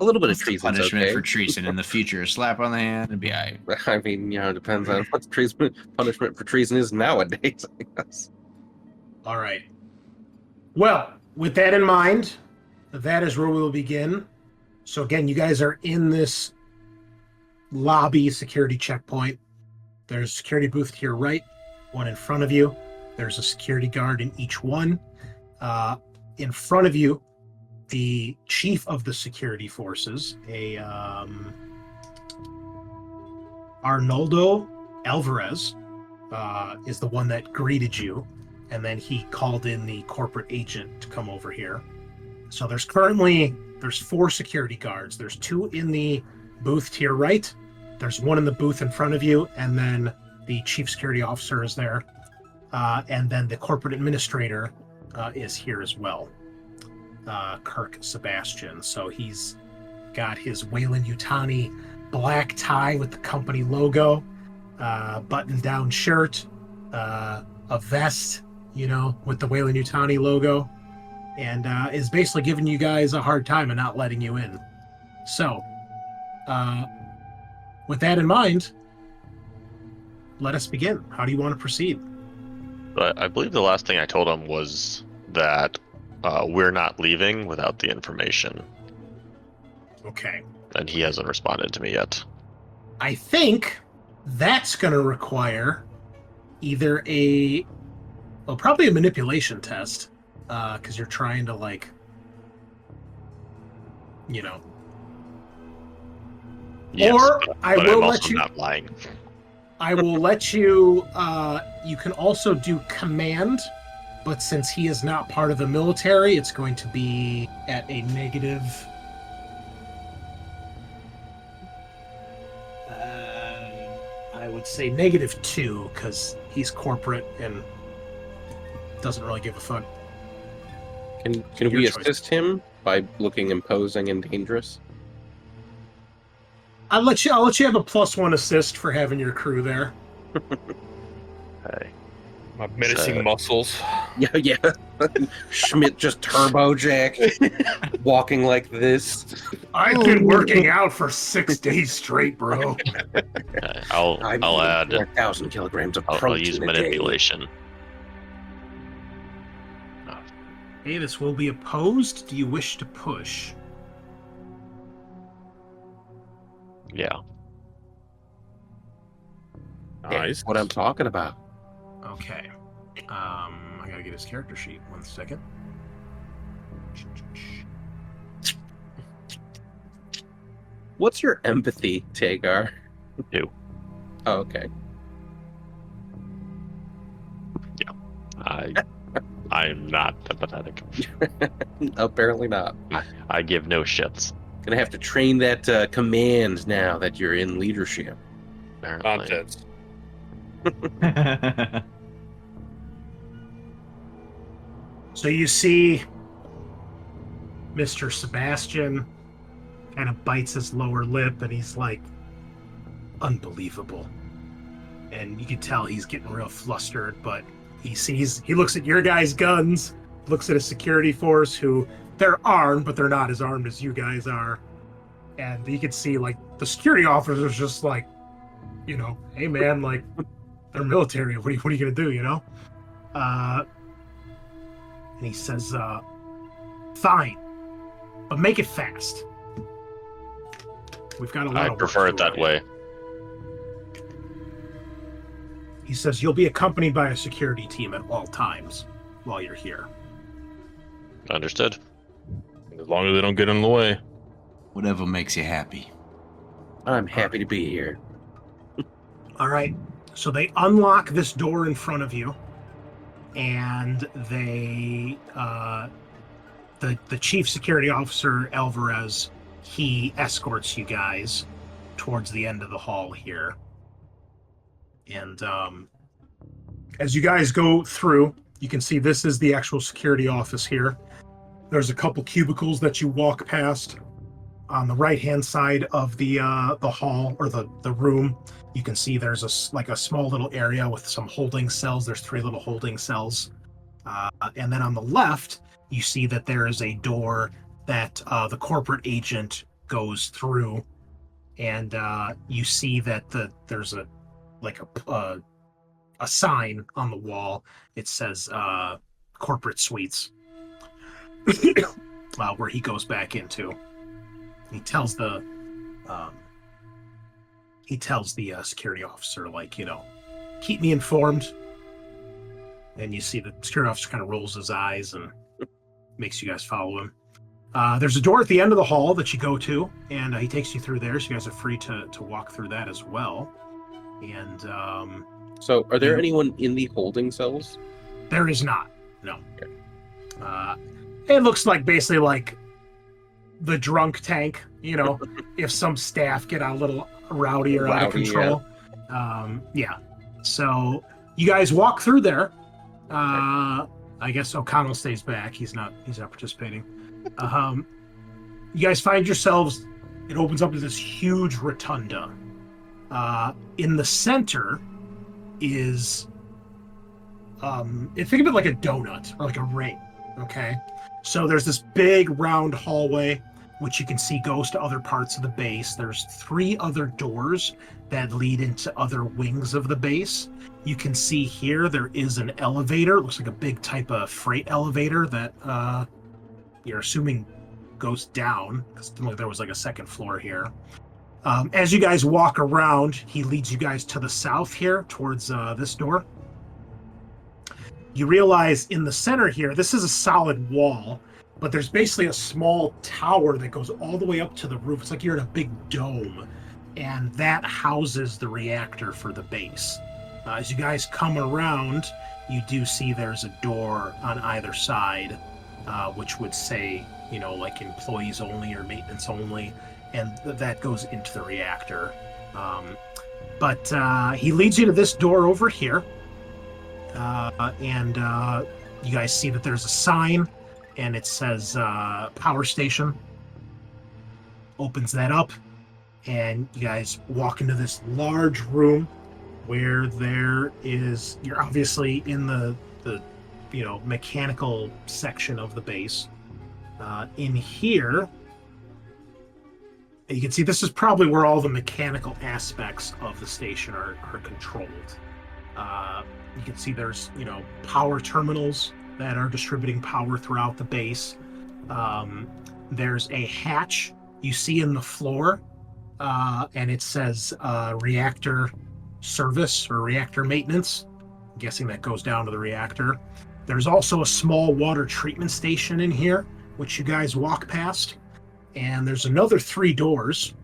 A little bit What's of the treason's punishment okay. for treason in the future? A slap on the hand and be all right. I mean, it depends on what the punishment for treason is nowadays, I guess. All right. Well, with that in mind, that is where we'll begin. So again, you guys are in this lobby security checkpoint. There's a security booth to your right, one in front of you. There's a security guard in each one. In front of you, the chief of the security forces, Arnoldo Alvarez, is the one that greeted you, and then he called in the corporate agent to come over here. So there's 4 security guards. There's 2 in the booth to your right. There's 1 in the booth in front of you, and then the chief security officer is there. And then the corporate administrator is here as well, Kirk Sebastian. So he's got his Weyland-Yutani black tie with the company logo, button-down shirt, a vest, with the Weyland-Yutani logo, and is basically giving you guys a hard time and not letting you in. So, with that in mind, let us begin. How do you want to proceed? But I believe the last thing I told him was that we're not leaving without the information, Okay. and he hasn't responded to me yet. I think that's going to require either probably a manipulation test, because you're trying to, Yes, Or but I I'm will also let you. not lying. I will let you. You can also do command, but since he is not part of the military, it's going to be at a negative. I would say -2 because he's corporate and doesn't really give a fuck. Can Your we choice. assist him by looking imposing and dangerous? I'll let you have a +1 assist for having your crew there. Hey. My menacing So- muscles. Yeah. Schmidt just turbojack, walking like this. I've been working out for 6 days straight, bro. I'll add. 4,000 kilograms of I'll protein use a day. manipulation. Hey, this will be opposed. Do you wish to push? Yeah. Nice. That's what I'm talking about. Okay. I gotta get his character sheet. 1 second. What's your empathy, Tagar? 2. Oh, okay. I'm not empathetic. Apparently not. I give no shits. Gonna have to train that command now that you're in leadership. Apparently. Nonsense. So you see Mr. Sebastian kind of bites his lower lip and he's like, unbelievable. And you can tell he's getting real flustered, but he looks at your guys' guns, looks at a security force who they're armed, but they're not as armed as you guys are. And you can see the security officer's just like, hey man, they're military. What are you gonna do, And he says, fine, but make it fast. We've got a lot I of work prefer to it that do. way. He says you'll be accompanied by a security team at all times while you're here. Understood. As long as they don't get in the way. Whatever makes you happy. I'm happy to be here. All right. So they unlock this door in front of you, and they, the chief security officer Alvarez, he escorts you guys towards the end of the hall here. And as you guys go through, you can see this is the actual security office here. There's a couple cubicles that you walk past. On the right-hand side of the hall, or the room, you can see there's a small little area with some holding cells. There's 3 little holding cells. And then on the left, you see that there is a door that the corporate agent goes through. And you see that there's a sign on the wall. It says corporate suites, where he goes back into. He tells the security officer, keep me informed. And you see the security officer kind of rolls his eyes and makes you guys follow him. There's a door at the end of the hall that you go to, and he takes you through there, so you guys are free to walk through that as well. And so, are there anyone in the holding cells? There is not. No. Okay. It looks like basically like the drunk tank, if some staff get a little rowdy or out of control. Yeah. So you guys walk through there. I guess O'Connell stays back. He's not participating. You guys find yourselves, it opens up to this huge rotunda. In the center is think of it like a donut or like a ring. Okay. So there's this big round hallway, which you can see goes to other parts of the base. There's 3 other doors that lead into other wings of the base. You can see here there is an elevator. It looks like a big type of freight elevator that you're assuming goes down, because there was like a second floor here. As you guys walk around, he leads you guys to the south here towards this door. You realize in the center here, this is a solid wall, but there's basically a small tower that goes all the way up to the roof. It's like you're in a big dome, and that houses the reactor for the base. As you guys come around, you do see there's a door on either side, which would say, like employees only or maintenance only, and that goes into the reactor. But he leads you to this door over here. And you guys see that there's a sign, and it says power station. Opens that up, and you guys walk into this large room where you're obviously in the mechanical section of the base. In here, you can see this is probably where all the mechanical aspects of the station are controlled. You can see there's, power terminals that are distributing power throughout the base. There's a hatch you see in the floor, and it says reactor service or reactor maintenance. I'm guessing that goes down to the reactor. There's also a small water treatment station in here, which you guys walk past. And there's another 3 doors.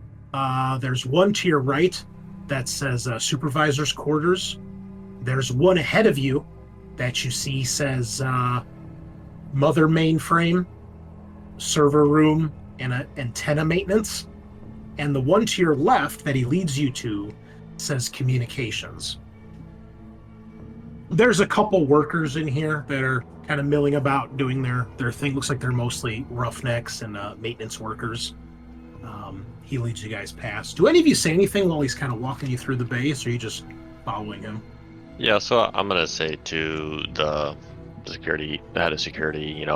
There's one to your right that says supervisor's quarters. There's one ahead of you that you see says mother mainframe, server room, and antenna maintenance. And the one to your left that he leads you to says communications. There's a couple workers in here that are kind of milling about doing their thing. Looks like they're mostly roughnecks and maintenance workers. He leads you guys past. Do any of you say anything while he's kind of walking you through the base, or are you just following him? Yeah, so I'm gonna say to the head of security,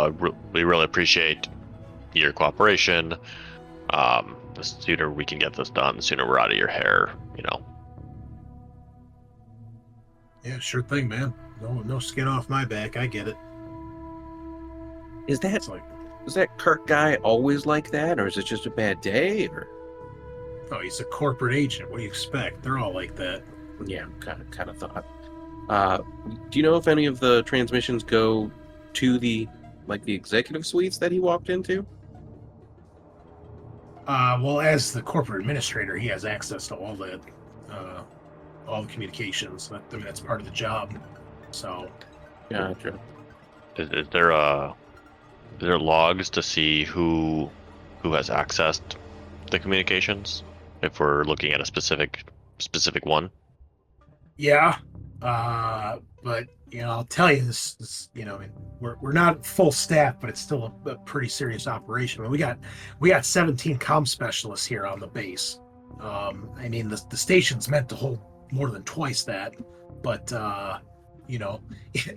we really appreciate your cooperation. The sooner we can get this done, the sooner we're out of your hair. Yeah, sure thing, man. No skin off my back. I get it. Is that Kirk guy always like that, or is it just a bad day? Or he's a corporate agent. What do you expect? They're all like that. Yeah, kind of thought. Do you know if any of the transmissions go to the executive suites that he walked into? Well, as the corporate administrator, he has access to all the communications. That's part of the job. So, yeah, true. Is there logs to see who has accessed the communications? if we're looking at a specific one. Yeah, but I'll tell you this we're not full staff, but it's still a pretty serious operation. I mean, we got 17 comm specialists here on the base. I mean, the station's meant to hold more than twice that, but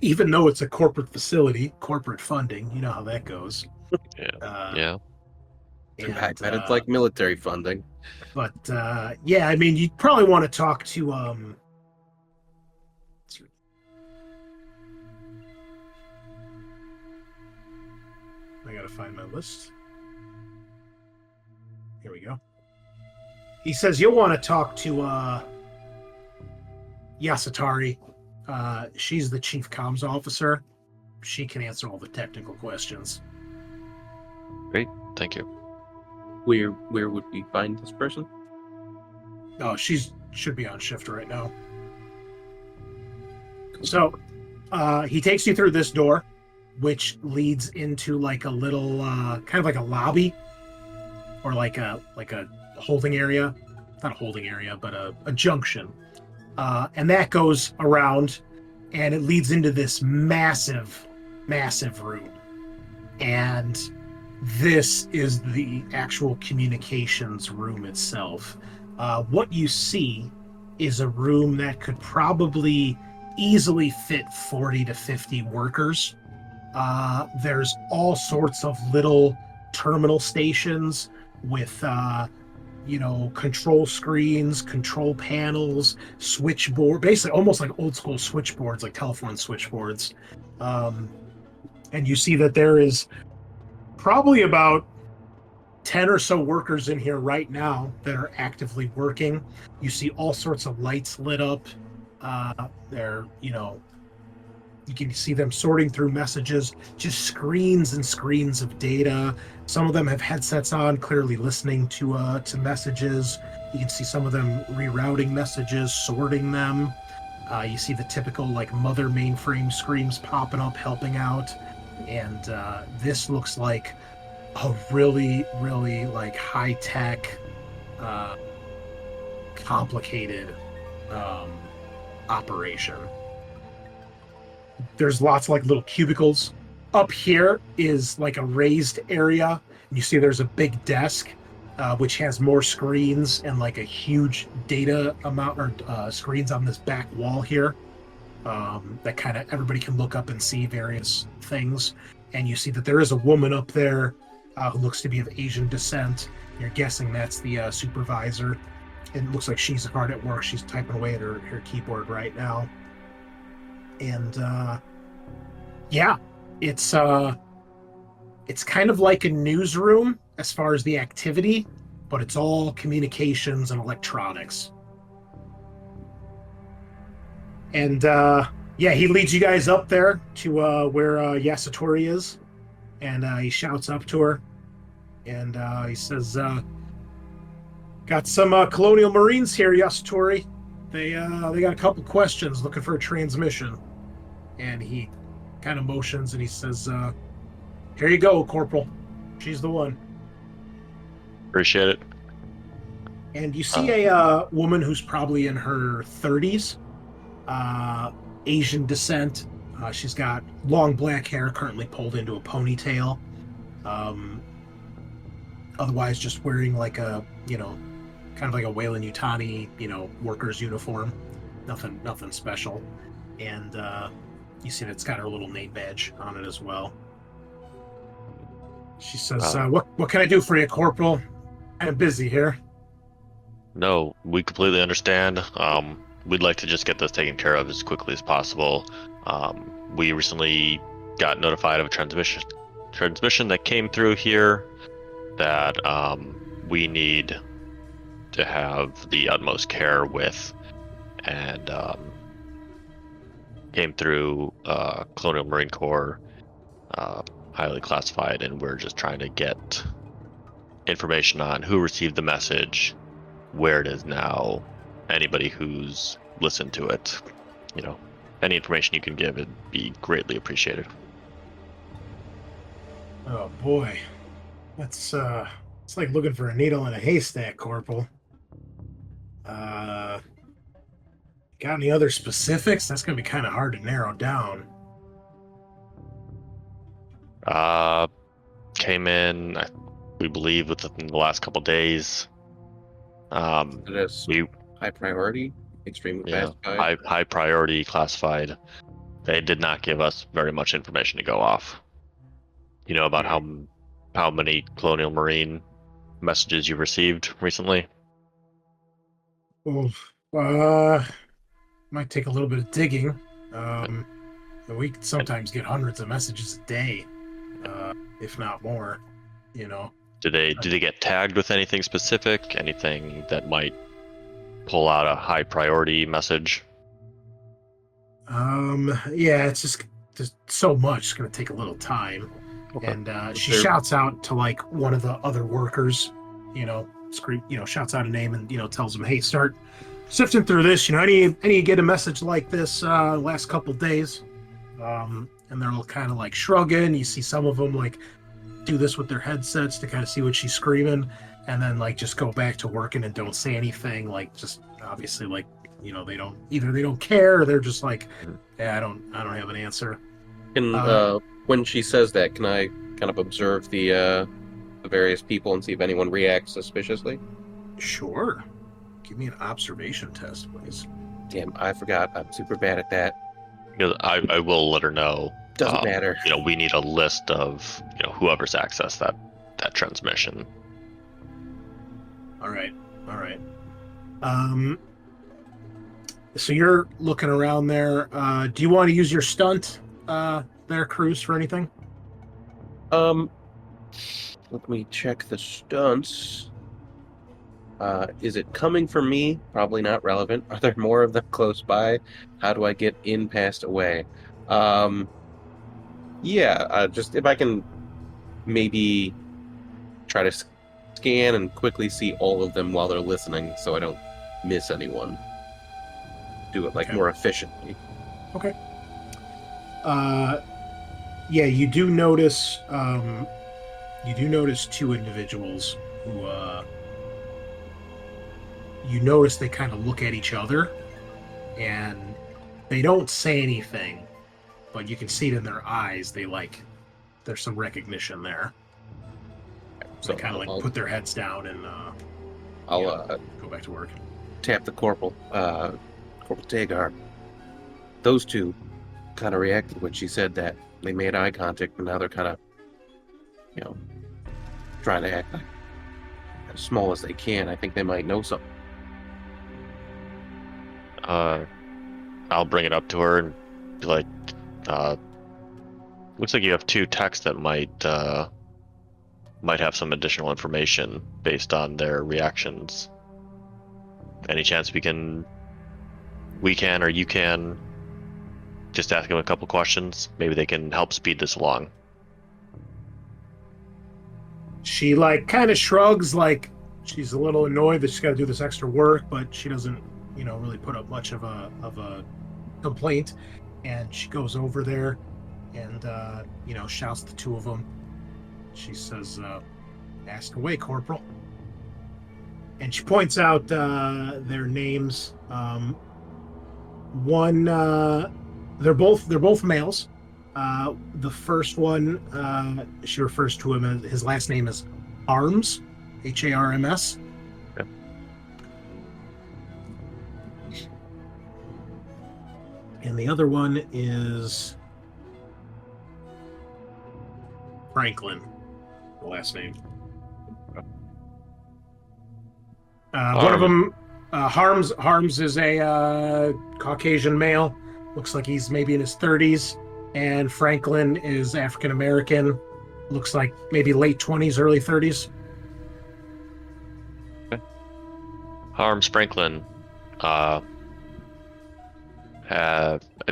even though it's a corporate facility, corporate funding, you know how that goes. Yeah. I bet it's like military funding. But yeah, I mean, you'd probably want to talk to I gotta find my list. Here we go. He says you'll want to talk to Yasutari. She's the chief comms officer. She can answer all the technical questions. Great, thank you. Where would we find this person? Oh, should be on shift right now. So, he takes you through this door, which leads into like a little, kind of like a lobby, or like a holding area. Not a holding area, but a junction. And that goes around, and it leads into this massive, massive room. And this is the actual communications room itself. What you see is a room that could probably easily fit 40 to 50 workers. There's all sorts of little terminal stations with, control screens, control panels, switchboard, basically almost like old school switchboards, like telephone switchboards. And you see that there is probably about 10 or so workers in here right now that are actively working. You see all sorts of lights lit up. You can see them sorting through messages, just screens and screens of data. Some of them have headsets on, clearly listening to messages. You can see some of them rerouting messages, sorting them. You see the typical mother mainframe screens popping up, helping out. And this looks like a really, really high-tech, complicated operation. There's lots of little cubicles. Up here is a raised area. You see there's a big desk, which has more screens and a huge data amount or screens on this back wall here. That kind of everybody can look up and see various things. And you see that there is a woman up there who looks to be of Asian descent. You're guessing that's the supervisor. It looks like she's hard at work. She's typing away at her keyboard right now. And yeah, it's kind of like a newsroom as far as the activity, but it's all communications and electronics. And yeah, he leads you guys up there to where Yasutari is, and he shouts up to her, and he says, "Got some Colonial Marines here, Yasutari. They got a couple questions, looking for a transmission." And he kind of motions and he says, "Here you go, Corporal. She's the one." Appreciate it. And you see a woman who's probably in her 30s, Asian descent. She's got long black hair, currently pulled into a ponytail. Otherwise, just wearing kind of like a Weyland-Yutani, worker's uniform. Nothing special. And you see that it's got her little name badge on it as well. She says, what can I do for you, Corporal? I'm busy here. No, we completely understand. We'd like to just get this taken care of as quickly as possible. We recently got notified of a transmission that came through here that we need to have the utmost care with, and came through Colonial Marine Corps, highly classified, and we're just trying to get information on who received the message, where it is now, anybody who's listened to it. Any information you can give, it'd be greatly appreciated. Oh boy, that's it's like looking for a needle in a haystack, Corporal. Got any other specifics? That's going to be kind of hard to narrow down. Came in, we believe, within the last couple days. It is We high priority, extremely yeah, classified. high priority classified. They did not give us very much information to go off. You know about how many Colonial Marine messages you received recently? Well, might take a little bit of digging. We could sometimes get hundreds of messages a day, if not more. You know. Did they get tagged with anything specific? Anything that might pull out a high priority message? Yeah, it's just so much. It's going to take a little time. Okay. And she shouts out to like one of the other workers, shouts out a name and tells them, hey, start sifting through this. I need to get a message like this last couple days. And they're all kind of like shrugging. You see some of them like do this with their headsets to kind of see what she's screaming, and then like just go back to working and don't say anything. Like just obviously like they don't care, or they're just like, yeah, I don't have an answer. And when she says that, can I kind of observe the various people and see if anyone reacts suspiciously? Sure. Give me an observation test, please. Damn, I forgot. I'm super bad at that. Because I will let her know. Doesn't matter. We need a list of whoever's accessed that transmission. All right. So you're looking around there. Do you want to use your stunt there, Cruz, for anything? Let me check the stunts. Is it coming from me? Probably not relevant. Are there more of them close by? How do I get in, past, away? Just if I can maybe try to scan and quickly see all of them while they're listening so I don't miss anyone. Do it more efficiently. Okay. You do notice two individuals who you notice they kind of look at each other and they don't say anything, but you can see it in their eyes. There's some recognition there. So they kind of put their heads down and I'll go back to work. Tap the Corporal, Corporal Tagar. Those two kind of reacted when she said that. They made eye contact, and now they're kind of, trying to act like as small as they can. I think they might know something. I'll bring it up to her and be like, looks like you have two techs that might have some additional information based on their reactions. Any chance we can or you can just ask them a couple questions? Maybe they can help speed this along. She kind of shrugs, like she's a little annoyed that she's got to do this extra work, but she doesn't really put up much of a complaint. And she goes over there and shouts the two of them. She says, ask away, Corporal. And she points out their names. One, they're both males. The first one, she refers to him as, his last name is Arms, Harms. Okay. And the other one is Franklin, the last name. One of them, Harms is a Caucasian male. Looks like he's maybe in his 30s. And Franklin is African American. Looks like maybe late 20s, early 30s. Okay. Harms, Franklin. Have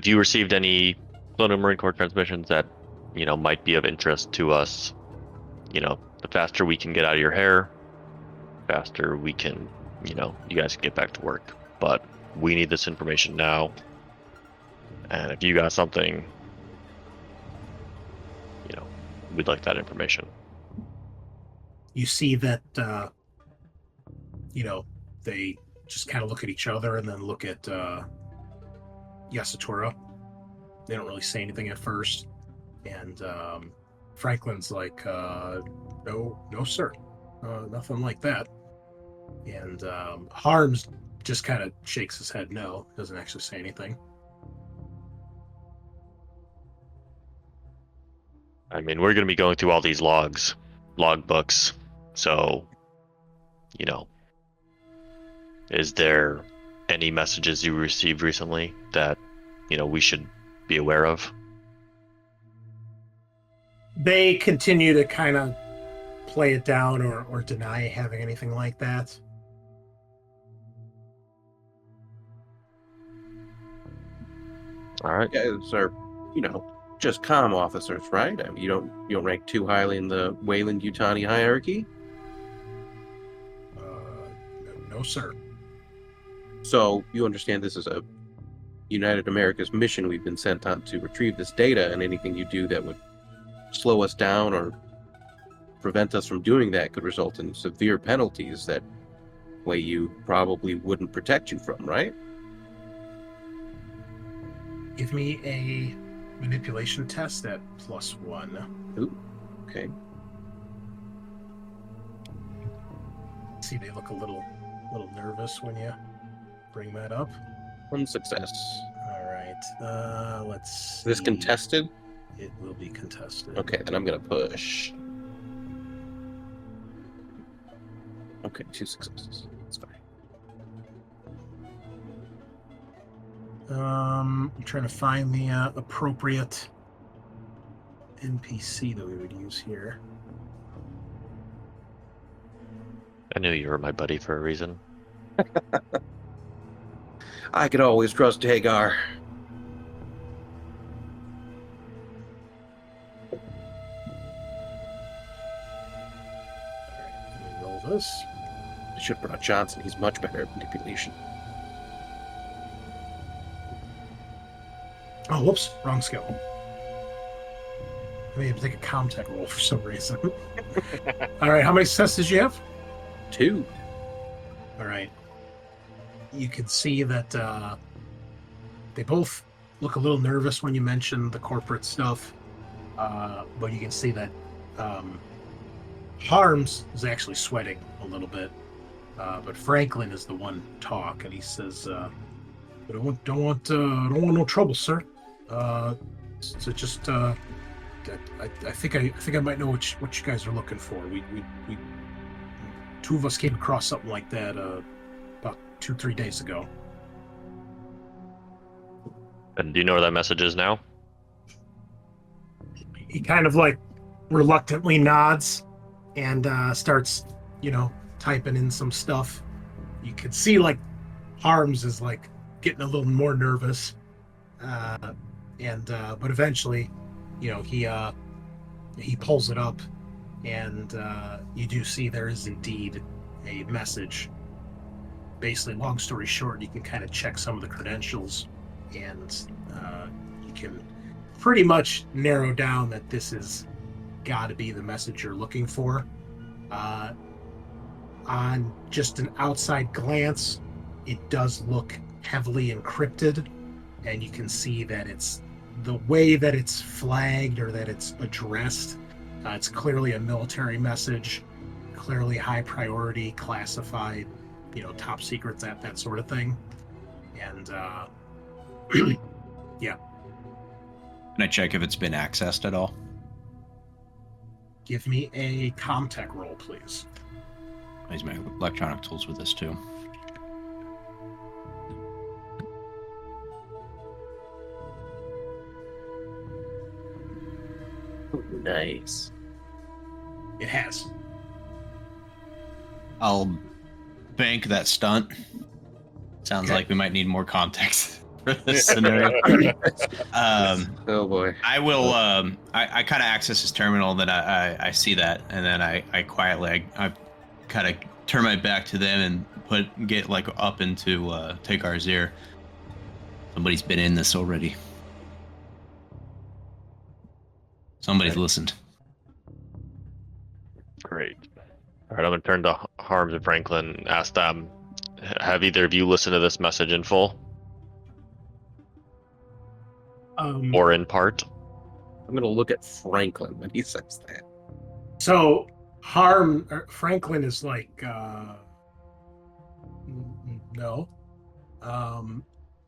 you received any Colonial Marine Corps transmissions that might be of interest to us? The faster we can get out of your hair, faster we can, you guys can get back to work. But we need this information now. And if you got something, we'd like that information. You see that, they just kind of look at each other and then look at Yasutura. They don't really say anything at first. And Franklin's like, no, sir. Nothing like that. And Harms just kind of shakes his head no, doesn't actually say anything. I mean, we're going to be going through all these log books. So, is there any messages you received recently that, we should be aware of? They continue to kind of play it down or deny having anything like that. All right. Yeah, are, just comm officers, right? I mean, you don't rank too highly in the Wayland-Yutani hierarchy. No, sir. So you understand this is a United America's mission we've been sent on to retrieve this data, and anything you do that would slow us down or prevent us from doing that could result in severe penalties that way you probably wouldn't protect you from, right? Give me a manipulation test at +1. Ooh, okay. See, they look a little nervous when you bring that up. One success. All right. Let's see. Is this contested? It will be contested. Okay, then I'm gonna push. Okay, 2 successes. That's fine. I'm trying to find the appropriate NPC that we would use here. I knew you were my buddy for a reason. I could always trust Tagar. Let me roll this. I should have brought Johnson. He's much better at manipulation. Oh, whoops, wrong skill. I may have to take a Comtech roll for some reason. All right, how many successes did you have? 2. All right. You can see that they both look a little nervous when you mention the corporate stuff, but you can see that Harms is actually sweating a little bit, but Franklin is the one to talk, and he says, "Don't want no trouble, sir. So just I think I might know what you guys are looking for. We two of us came across something like that about 2-3 days ago." And do you know where that message is now? He kind of like reluctantly nods and starts, typing in some stuff. You can see like Harms is like getting a little more nervous, but eventually, he pulls it up, and you do see there is indeed a message. Basically, long story short, you can kind of check some of the credentials, and you can pretty much narrow down that this has got to be the message you're looking for. On just an outside glance, it does look heavily encrypted, and you can see that it's the way that it's flagged or that it's addressed. It's clearly a military message, clearly high priority, classified, top secrets, that sort of thing. And yeah. Can I check if it's been accessed at all? Give me a Comtech roll, please. I use my electronic tools with this too. Nice. It has. I'll bank that stunt. Sounds Okay. like we might need more context for this scenario. Oh boy. I will. I kind of access his terminal. Then I see that, and then I quietly I kind of turn my back to them and get like up into Tagar's ear. Somebody's been in this already. Somebody's listened. Great. All right, I'm going to turn to Harms and Franklin and ask them, Have either of you listened to this message in full or in part? I'm gonna look at Franklin when he says that. So Franklin is like, no.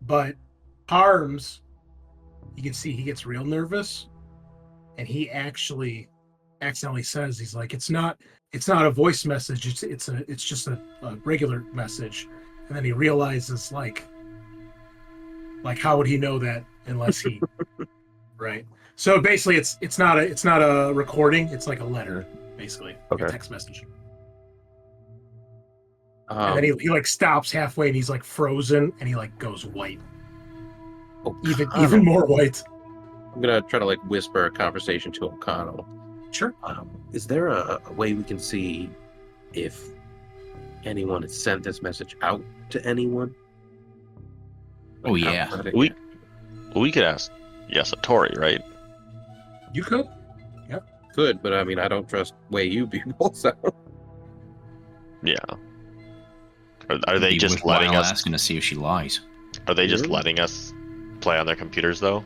But Harms, you can see he gets real nervous, and he actually accidentally says, he's like, it's not a voice message, it's just a regular message. And then he realizes, like how would he know that unless he right? So basically it's not a recording, it's like a letter, basically. Okay. A text message. Um, And then he like stops halfway and he's like frozen and he like goes white. Even more white. I'm gonna try to like whisper a conversation to O'Connell. Sure. Is there a way we can see if anyone has sent this message out to anyone? Oh, yeah. We could ask Yasatori, right? You could. Could, but I mean, I don't trust way you people. So Yeah. Are they Be just worthwhile letting us? asking to see if she lies. Are they just Yeah. letting us play on their computers though?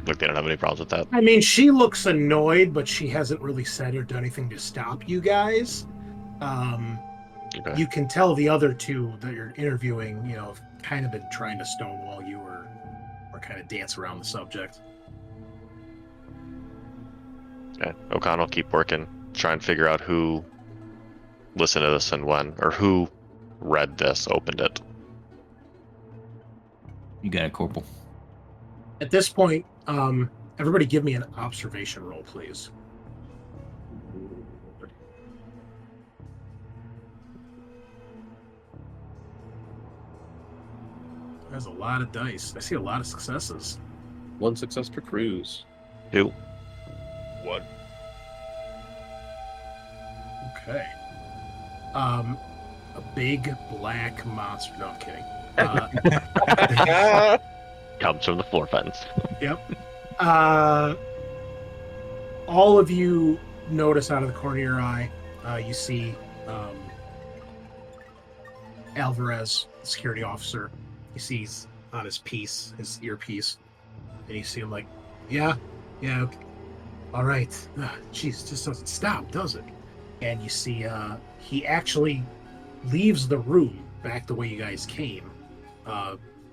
Like they don't have any problems with that. I mean, she looks annoyed, but she hasn't really said or done anything to stop you guys. Okay. You can tell the other two that you're interviewing, have kind of been trying to stonewall you or kind of dance around the subject. Okay. O'Connell, keep working. Try and figure out who listened to this and when, or who read this, opened it. You got it, Corporal. At this point, everybody give me an observation roll, please. There's a lot of dice. I see a lot of successes. 1 success for Cruz. 2. What? Okay. A big black monster. No, I'm kidding. Comes from the floor fence. All of you notice out of the corner of your eye, you see Alvarez, the security officer. He sees on his earpiece, and you see him like, yeah, okay. All right. Jeez, just doesn't stop, does it? And you see he actually leaves the room back the way you guys came.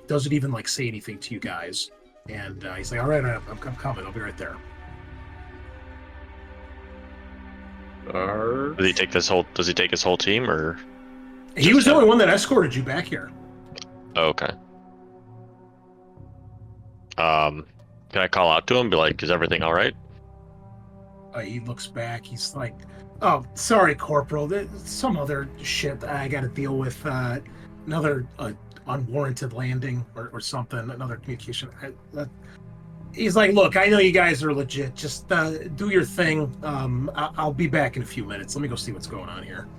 Doesn't even like say anything to you guys. And he's like, all right, I'm coming. I'll be right there. Does he take his whole team or? He was the only one that escorted you back here. Oh, okay. Can I call out to him? Be like, is everything all right? He looks back. He's like, oh, sorry, Corporal. There's some other shit I got to deal with. Another unwarranted landing or something. Another communication. He's like, look, I know you guys are legit. Just do your thing. I'll be back in a few minutes. Let me go see what's going on here.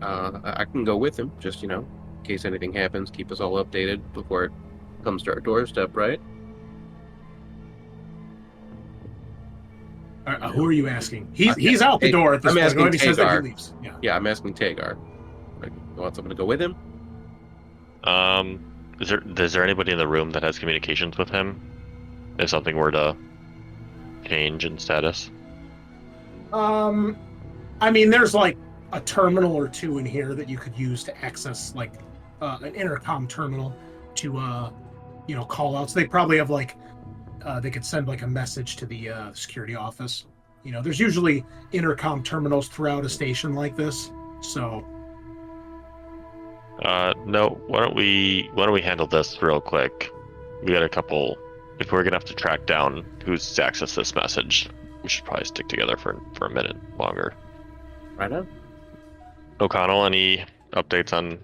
I can go with him, just in case anything happens. Keep us all updated before it comes to our doorstep, right? Who are you asking? He's out the door at this I'm point. asking Nobody says that he Tagar. leaves. Yeah. Yeah, I'm asking Tagar. Like, you want someone to go with him? Is there anybody in the room that has communications with him? If something were to change in status? I mean, there's like a terminal or two in here that you could use to access like an intercom terminal to call outs. They probably have like they could send like a message to the security office. There's usually intercom terminals throughout a station like this. So no. Why don't we handle this real quick? We got a couple. If we're gonna have to track down who's accessed this message, we should probably stick together for a minute longer. Right on. O'Connell, any updates on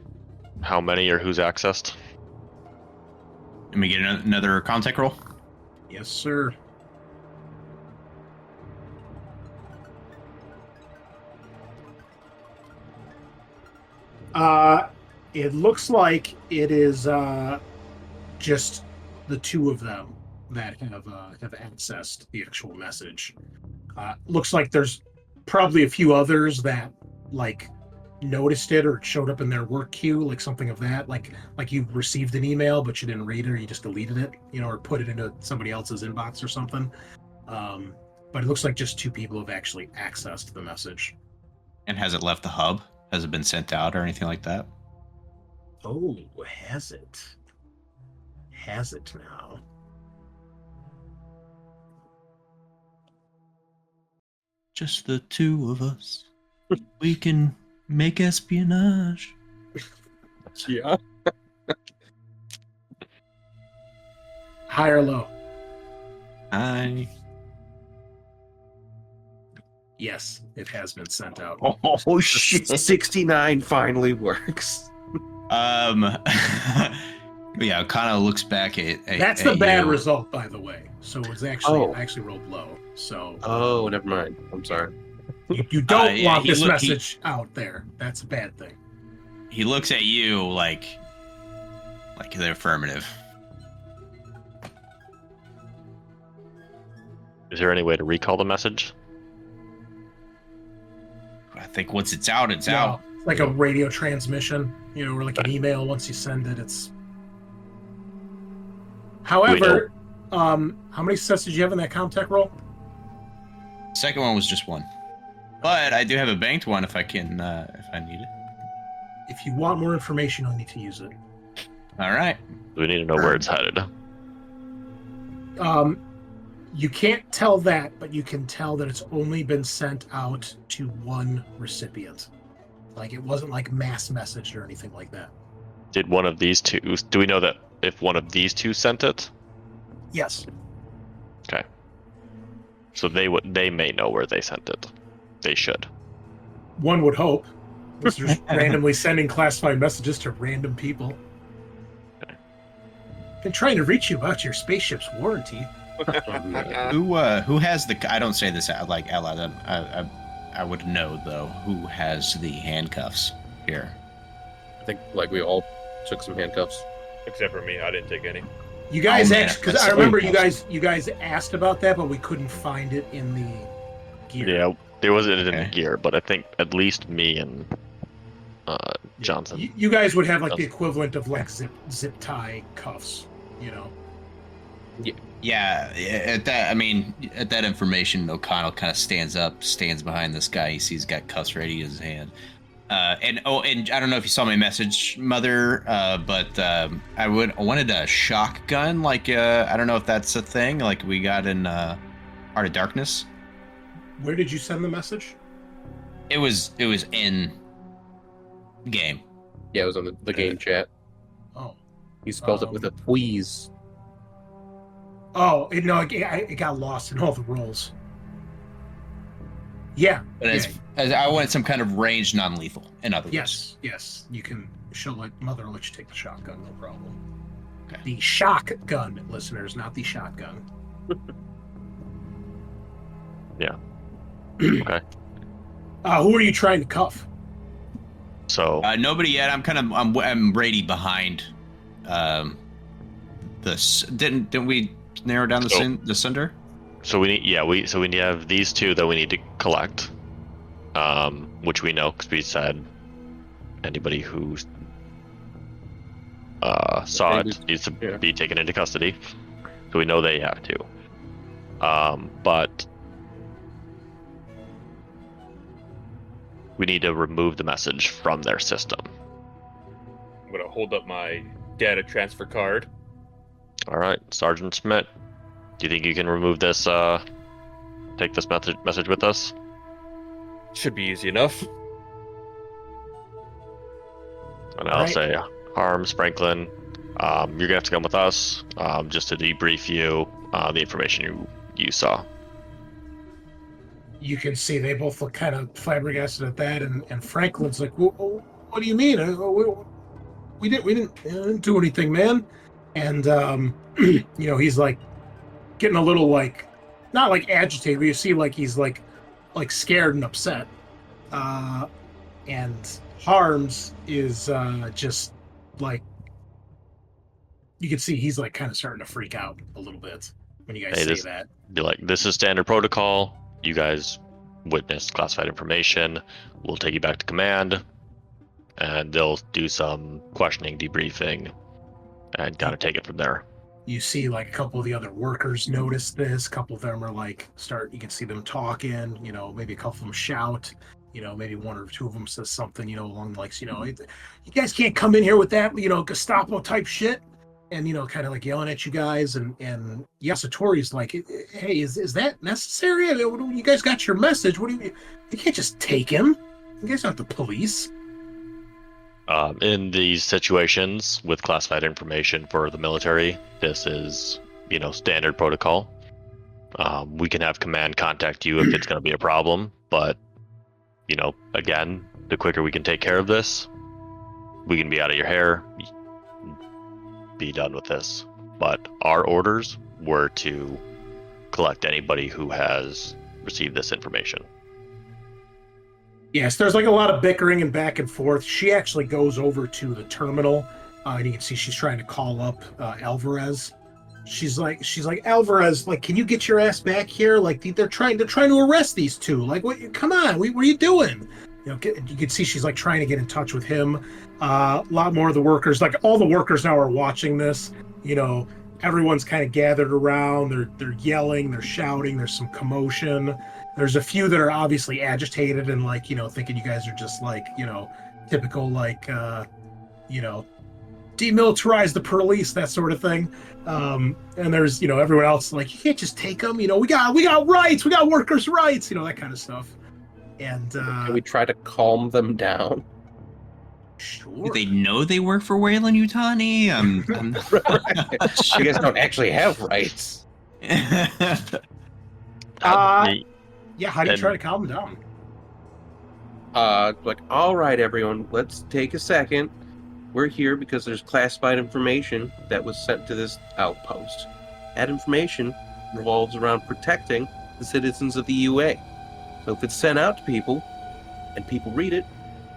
how many or who's accessed? Let me get another contact roll. yes, sir. It looks like it is just the two of them that have accessed the actual message. Looks like there's probably a few others that noticed it or it showed up in their work queue, like something of that, like you received an email but you didn't read it, or you just deleted it, or put it into somebody else's inbox or something. But it looks like just 2 people have actually accessed the message. And has it left the hub? Has it been sent out or anything like that? Oh, has it? Has it now? Just the 2 of us. We can make espionage. Yeah. High or low? Yes, it has been sent out. Oh shit! 69 finally works. Yeah, kind of looks back at. That's the bad result, by the way. So it was actually I actually rolled low. So. Oh, never mind. I'm sorry. You don't want this he message out there. That's a bad thing. He looks at you like the affirmative. Is there any way to recall the message? I think once it's out, it's No, out. it's like a radio transmission, or like an email. Once you send it, it's. However, how many sets did you have in that Comtech roll? Second one was just 1, but I do have a banked one if I can, if I need it. If you want more information, you'll need to use it. All right. We need to know where it's headed. You can't tell that, but you can tell that it's only been sent out to 1 recipient. Like, it wasn't like mass messaged or anything like that. Did one of these 2? Do we know that if one of these 2 sent it? Yes. Okay. So they may know where they sent it. They should. One would hope. Unless they're just randomly sending classified messages to random people. Okay. Been trying to reach you about your spaceship's warranty. Who has the? I don't say this out loud. I would know though. Who has the handcuffs here? I think we all took some handcuffs. Except for me, I didn't take any. You guys man, actually, because that's I remember handcuffs. you guys asked about that, but we couldn't find it in the gear. Yeah, there wasn't in the Okay. gear, but I think at least me and Johnson. You guys would have like the equivalent of like zip tie cuffs, Yeah, at that information, O'Connell kind of stands behind this guy. He sees he's got cuffs ready in his hand. And I don't know if you saw my message, Mother, but I wanted a shotgun. Like, I don't know if that's a thing. Like we got in Art of Darkness. Where did you send the message? It was in game. Yeah, it was on the game chat. Oh. He spelled it with a wheeze. Oh, it got lost in all the rolls. Yeah. But as I wanted some kind of ranged non-lethal. In other words. Yes. You can. Mother will let you take the shotgun, no problem. Okay. The shotgun, listeners, not the shotgun. Yeah. Okay. Who are you trying to cuff? So Nobody yet. I'm Brady behind. This didn't we narrow down the sender? So we need we need to have these 2 that we need to collect, which we know because we said anybody who saw it needs to be taken into custody, so we know they have to. But we need to remove the message from their system. I'm gonna hold up my data transfer card. All right, Sergeant Schmidt, do you think you can remove this? Take this message with us? Should be easy enough. And I'll say, Harms, Franklin, you're gonna have to come with us, just to debrief you the information you saw. You can see they both look kind of flabbergasted at that, and Franklin's like, "What do you mean? We didn't do anything, man." And he's like getting a little like, not like agitated, but you see like he's like scared and upset. And Harms is just like, you can see he's like kind of starting to freak out a little bit when you guys say that. Be like, this is standard protocol. You guys witnessed classified information. We'll take you back to command. and they'll do some questioning, debriefing, and kind of take it from there. You see, like, a couple of the other workers notice this. A couple of them are like, you can see them talking, maybe a couple of them shout, maybe one or two of them says something, along the likes, you guys can't come in here with that, Gestapo type shit. And, kind of like yelling at you guys. And Yasatori's like, hey, is that necessary? I mean, you guys got your message. You can't just take him. You guys aren't the police. In these situations with classified information for the military, this is, standard protocol. We can have command contact you if it's going to be a problem, but, again, the quicker we can take care of this, we can be out of your hair, be done with this. But our orders were to collect anybody who has received this information. Yes, there's like a lot of bickering and back and forth. She actually goes over to the terminal, and you can see she's trying to call up Alvarez. She's like Alvarez, like, can you get your ass back here? Like, they're trying to arrest these two. Like, what? Come on, what are you doing? You can see she's like trying to get in touch with him. A lot more of the workers, like all the workers now are watching this. Everyone's kind of gathered around. They're yelling, they're shouting. There's some commotion. There's a few that are obviously agitated and like, thinking you guys are just like, typical like, demilitarize the police, that sort of thing. And there's, everyone else like, you can't just take them. We got rights. We got workers' rights. That kind of stuff. And can we try to calm them down? Sure. Do they know they work for Wayland Yutani? You guys don't actually have rights. Yeah, how do you try to calm them down? Like, all right, everyone, let's take a second. We're here because there's classified information that was sent to this outpost. That information revolves around protecting the citizens of the UA. So if it's sent out to people, and people read it,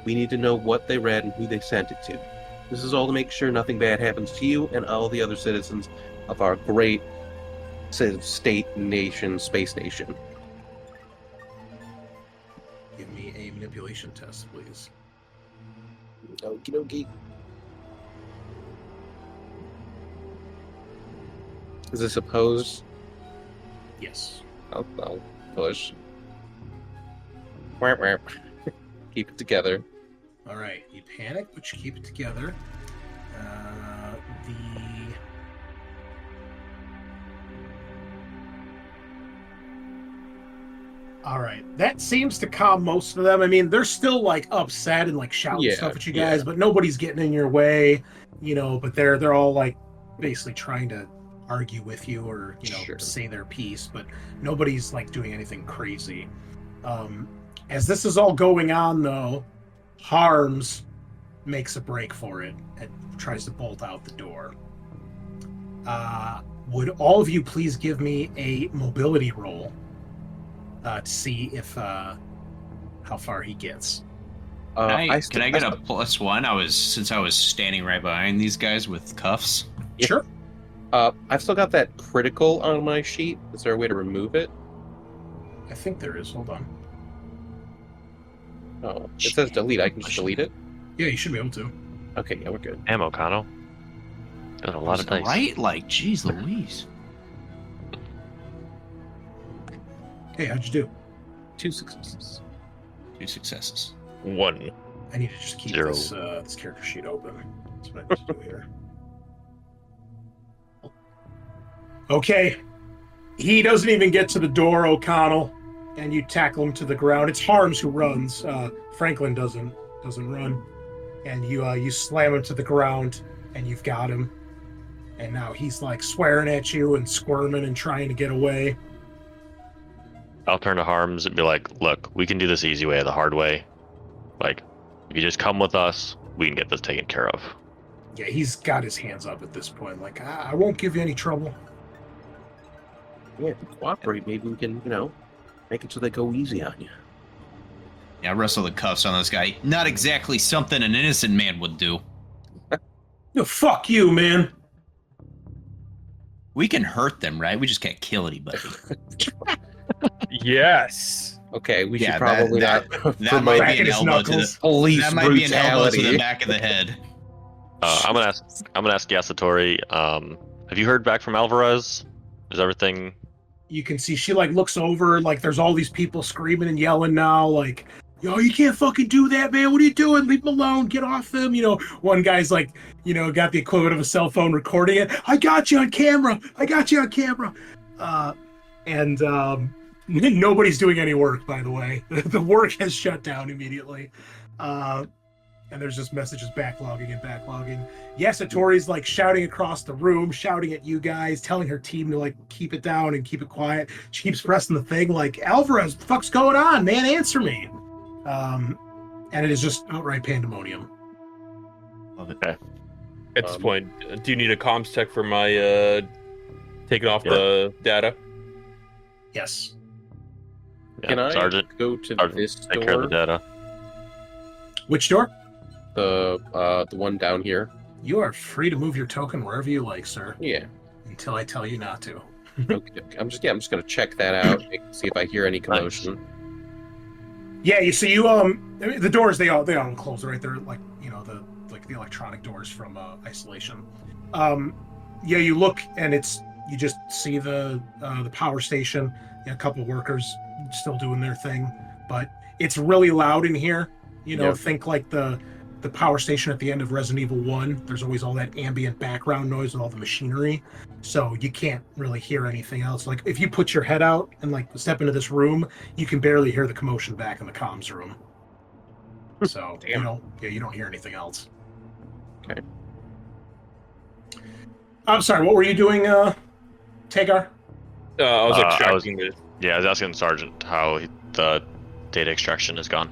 we need to know what they read and who they sent it to. This is all to make sure nothing bad happens to you and all the other citizens of our great state, nation, space nation. Give me a manipulation test, please. Okie dokie. Is this opposed? Yes. I'll push. Keep it together. All right. You panic, but you keep it together. All right. That seems to calm most of them. I mean, they're still like upset and like shouting stuff at you guys, but nobody's getting in your way, but they're all like basically trying to argue with you or, say their piece, but nobody's like doing anything crazy. As this is all going on, though, Harms makes a break for it and tries to bolt out the door. Would all of you please give me a mobility roll to see if how far he gets? Can I get a +1? Since I was standing right behind these guys with cuffs. Yeah. Sure. I've still got that critical on my sheet. Is there a way to remove it? I think there is. Hold on. Oh, it says delete. I can just delete it? Yeah, you should be able to. Okay, yeah, we're good. Ammo, Kano. There's a lot of dice. Right? Like, geez Louise. Hey, how'd you do? 2 successes. 2 successes. 1. I need to just keep 0. this character sheet open. That's what I need to do here. Okay. He doesn't even get to the door, O'Connell, and you tackle him to the ground. It's Harms who runs. Franklin doesn't run. And you slam him to the ground, and you've got him. And now he's like swearing at you and squirming and trying to get away. I'll turn to Harms and be like, look, we can do this easy way or the hard way. Like, if you just come with us, we can get this taken care of. Yeah, he's got his hands up at this point. Like, I won't give you any trouble. Yeah, if you cooperate, maybe we can, make it so they go easy on you. Yeah, wrestle the cuffs on this guy. Not exactly something an innocent man would do. No, fuck you, man. We can hurt them, right? We just can't kill anybody. Yes. Okay, we should Yeah, probably that not that might be Cracking an his elbow to knuckles. the police that might be an elbow to brutality. the back of the head. I'm gonna ask Yasatori. Have you heard back from Alvarez? Is everything? You can see she like looks over, like there's all these people screaming and yelling now, like, yo, you can't fucking do that, man. What are you doing? Leave him alone. Get off him. You know, one guy's like, you know, got the equivalent of a cell phone recording it. I got you on camera. I got you on camera. And nobody's doing any work, by the way. The work has shut down immediately. And there's just messages backlogging. Yasatori's like shouting across the room, shouting at you guys, telling her team to like keep it down and keep it quiet. She keeps pressing the thing like, Alvarez, what the fuck's going on, man? Answer me. And it is just outright pandemonium. Love it. Okay. At this point, do you need a comms tech for my taking off the data? Yes. Yeah, Can I Sergeant, go to Sergeant, this take care of the door? data. Which door? The one down here. You are free to move your token wherever you like, sir, Yeah. until I tell you not to. Okay. I'm just gonna check that out. See if I hear any commotion. Yeah, you see, the doors they all close, right? They're like, you know, the electronic doors from isolation. Yeah, you look and you just see the power station. A couple workers still doing their thing, but it's really loud in here. You know, Yeah. think like the power station at the end of Resident Evil 1. There's always all that ambient background noise with all the machinery, so you can't really hear anything else. Like if you put your head out and like step into this room, you can barely hear the commotion back in the comms room. So Damn. you don't hear anything else. Okay. I'm sorry, what were you doing, Tagar? I was I extracting Yeah, I was asking Sergeant how the data extraction has gone.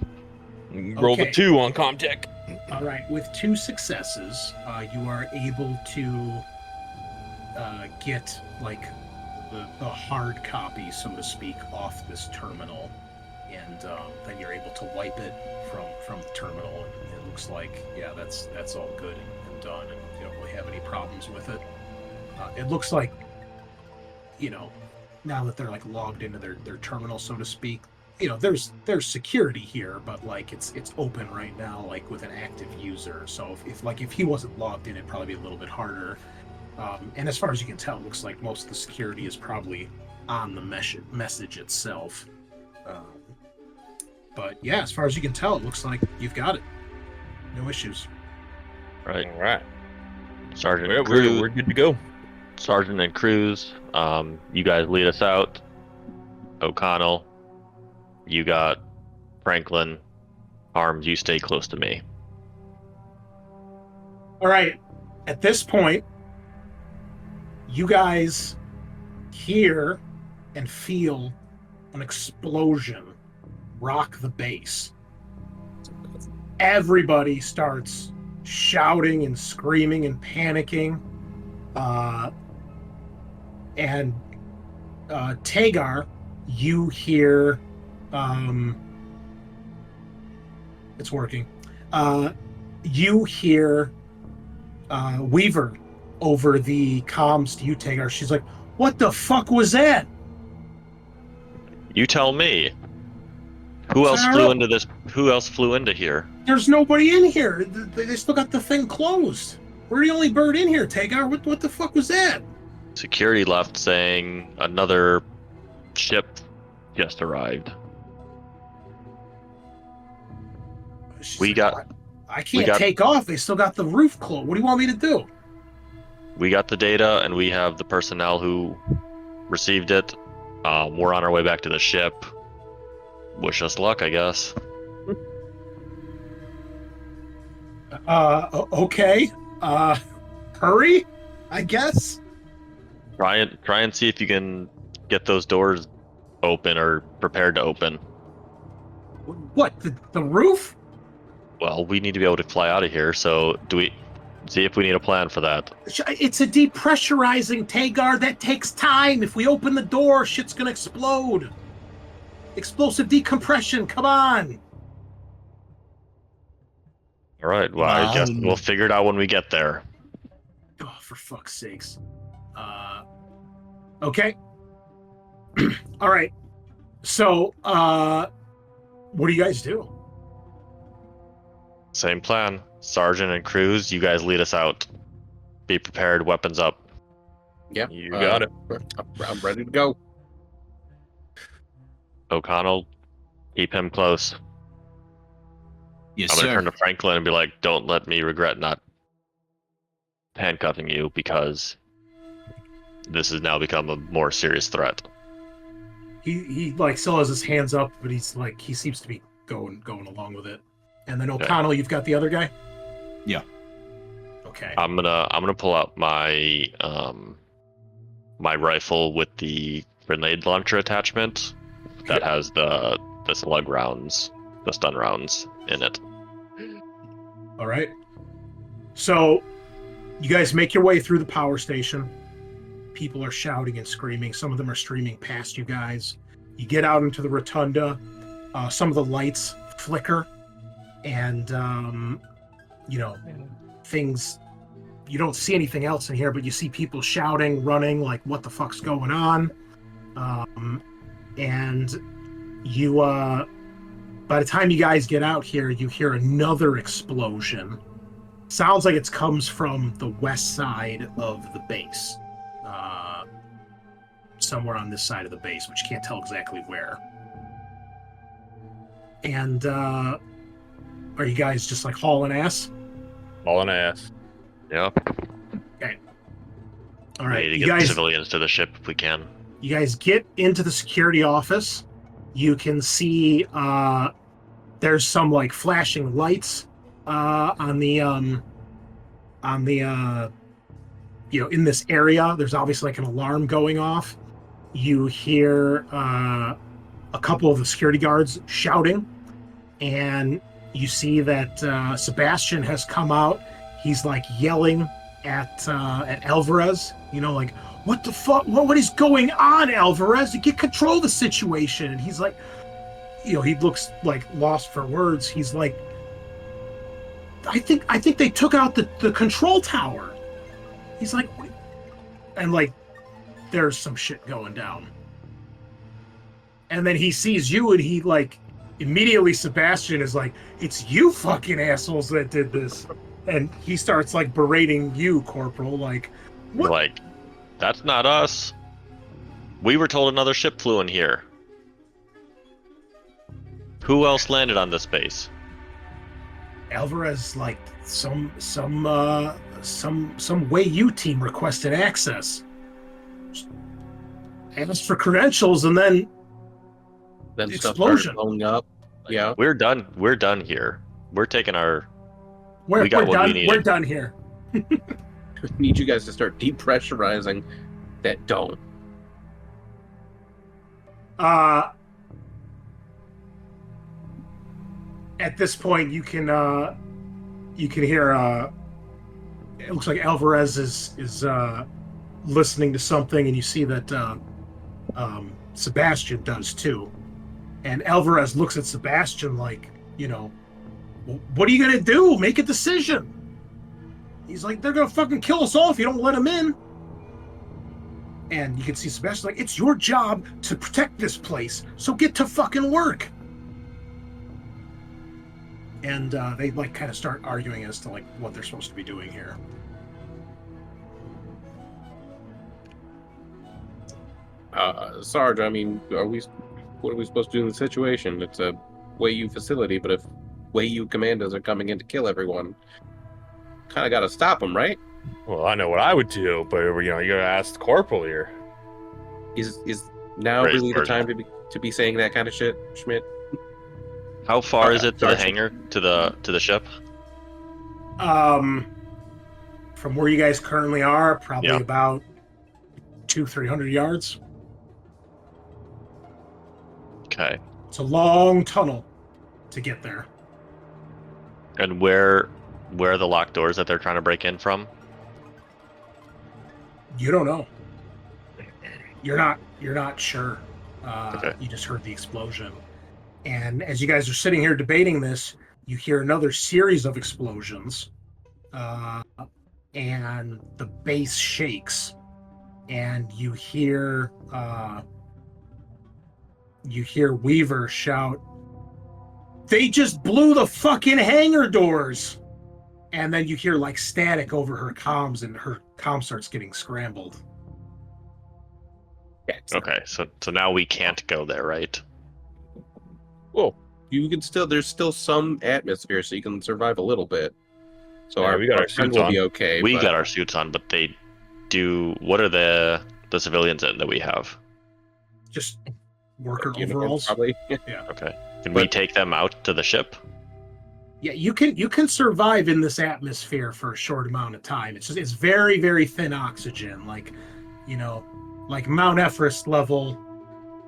roll the Okay. 2 on CommTech. All right, with 2 successes, you are able to get like the hard copy, so to speak, off this terminal, and then you're able to wipe it from the terminal. And it looks like, yeah, that's all good and done, and you don't really have any problems with it. It looks like, you know, now that they're like logged into their terminal, so to speak, you know, there's security here, but like it's open right now, like with an active user. So if he wasn't logged in, it'd probably be a little bit harder. And as far as you can tell, it looks like most of the security is probably on the message itself. But yeah, as far as you can tell, it looks like you've got it. No issues. Right, All right. Sergeant. We're, and Cruz, we're good to go. Sergeant and Cruz, you guys lead us out. O'Connell, you got Franklin. Harms, you stay close to me. All right. At this point, you guys hear and feel an explosion rock the base. Everybody starts shouting and screaming and panicking. And Tagar, you hear it's working. You hear Weaver over the comms to you, Tagar. She's like, "What the fuck was that?" You tell me. Who else Sarah? Who else flew into here? There's nobody in here. They still got the thing closed. We're the only bird in here, Tagar. What the fuck was that? Security left saying another ship just arrived. She's We like, got- I can't got- take off. They still got the roof closed. What do you want me to do? We got the data and we have the personnel who received it. We're on our way back to the ship. Wish us luck, I guess. Okay. Hurry, I guess. Try and see if you can get those doors open or prepared to open. What, the roof? Well, we need to be able to fly out of here, so do we see if we need a plan for that? It's a depressurizing, Tagar. That takes time. If we open the door, shit's gonna explode. Explosive decompression, come on. All right, well, I guess we'll figure it out when we get there. Oh, for fuck's sakes. Okay. All right. So, what do you guys do? Same plan. Sergeant and Cruz, you guys lead us out. Be prepared, weapons up. Yep. You got it. I'm ready to go. O'Connell, keep him close. Yes, I'm gonna sir. turn to Franklin and be like, "Don't let me regret not handcuffing you because this has now become a more serious threat." He like still has his hands up, but he's like he seems to be going along with it. And then Okay. O'Connell, you've got the other guy. Yeah. Okay. I'm gonna pull out my my rifle with the grenade launcher attachment that has the slug rounds, the stun rounds in it. All right. So, you guys make your way through the power station. People are shouting and screaming. Some of them are streaming past you guys. You get out into the rotunda. Some of the lights flicker, and things. You don't see anything else in here, but you see people shouting, running, like, what the fuck's going on? And you, by the time you guys get out here, you hear another explosion. Sounds like it comes from the west side of the base. Somewhere on this side of the base, which you can't tell exactly where. And, are you guys just, like, hauling ass? Hauling ass. Yep. All We right, need to you get the guys... civilians to the ship if we can. You guys get into the security office. You can see there's some like flashing lights on the in this area. There's obviously like an alarm going off. You hear a couple of the security guards shouting, and you see that Sebastian has come out. He's like yelling at Alvarez, like, what the fuck? What is going on, Alvarez? You get control of the situation. And he's like, he looks like lost for words. He's like, I think they took out the control tower. He's like, and like, there's some shit going down. And then he sees you, and he like, immediately Sebastian is like, it's you fucking assholes that did this. And he starts like berating you, Corporal, like, what? Like, that's not us. We were told another ship flew in here. Who else landed on this base? Alvarez, like, some way you team requested access. Asked for credentials, and then Then stuff explosion. started blowing up. Yeah. We're done here. We're taking our... we're we got what done. we needed. We're done here. Need you guys to start depressurizing that dome. At this point, you can hear. It looks like Alvarez is listening to something, and you see that Sebastian does too. And Alvarez looks at Sebastian like, well, what are you gonna do? Make a decision. He's like, they're gonna fucking kill us all if you don't let them in. And you can see Sebastian like, it's your job to protect this place, so get to fucking work. And they like kind of start arguing as to like what they're supposed to be doing here. Sarge, I mean, what are we supposed to do in the situation? It's a Wayu facility, but if Wayu commandos are coming in to kill everyone, kind of got to stop them, right? Well, I know what I would do, but you gotta ask the corporal here. Is now Great really the version. time to be saying that kind of shit, Schmidt? How far is it to the Sergeant. hangar, to the ship? From where you guys currently are, probably Yeah. about 200-300 yards. Okay. It's a long tunnel to get there. And where are the locked doors that they're trying to break in from? You don't know. You're not sure. Okay. You just heard the explosion. And as you guys are sitting here debating this, you hear another series of explosions. And the base shakes. And you hear you hear Weaver shout, "They just blew the fucking hangar doors!" And then you hear like static over her comms, and her comm starts getting scrambled. Okay, so now we can't go there, right? Well, you can still. There's still some atmosphere, so you can survive a little bit. So Yeah, we got our friend suits will be on. okay. We but- got our suits on, but they do. What are the civilians in that we have? Just worker uniforms, overalls. probably. Okay, can we take them out to the ship? Yeah, you can survive in this atmosphere for a short amount of time. It's very, very thin oxygen, like, you know, like Mount Everest level,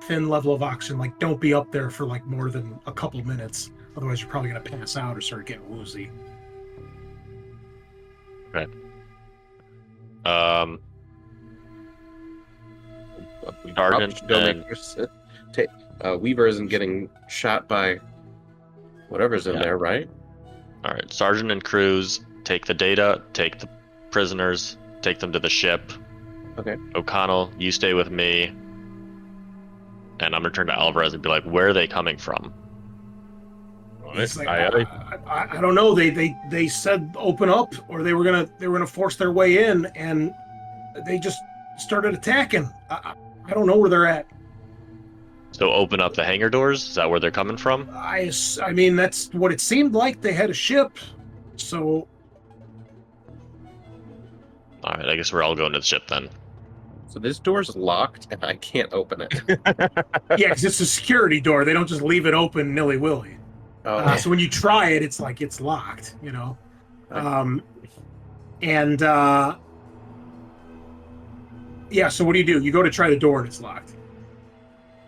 thin level of oxygen. Like, don't be up there for like more than a couple minutes, otherwise you're probably gonna pass out or start getting woozy. We Sergeant probably should go and- make sure Weaver isn't getting shot by whatever's in Yeah. there, right? All right, Sergeant and Cruz, take the data, take the prisoners, take them to the ship. Okay. O'Connell, you stay with me, and I'm gonna turn to Alvarez and be like, "Where are they coming from?" It's like, Aye, aye. I don't know. They said open up, or they were gonna force their way in, and they just started attacking. I don't know where they're at. So open up the hangar doors. Is that where they're coming from? I mean, that's what it seemed like. They had a ship, so All right, I guess we're all going to the ship then. So this door's locked, and I can't open it. yeah, because it's a security door. They don't just leave it open nilly willy. Oh, So when you try it, it's like it's locked, you know. Yeah. So what do? You go to try the door, and it's locked.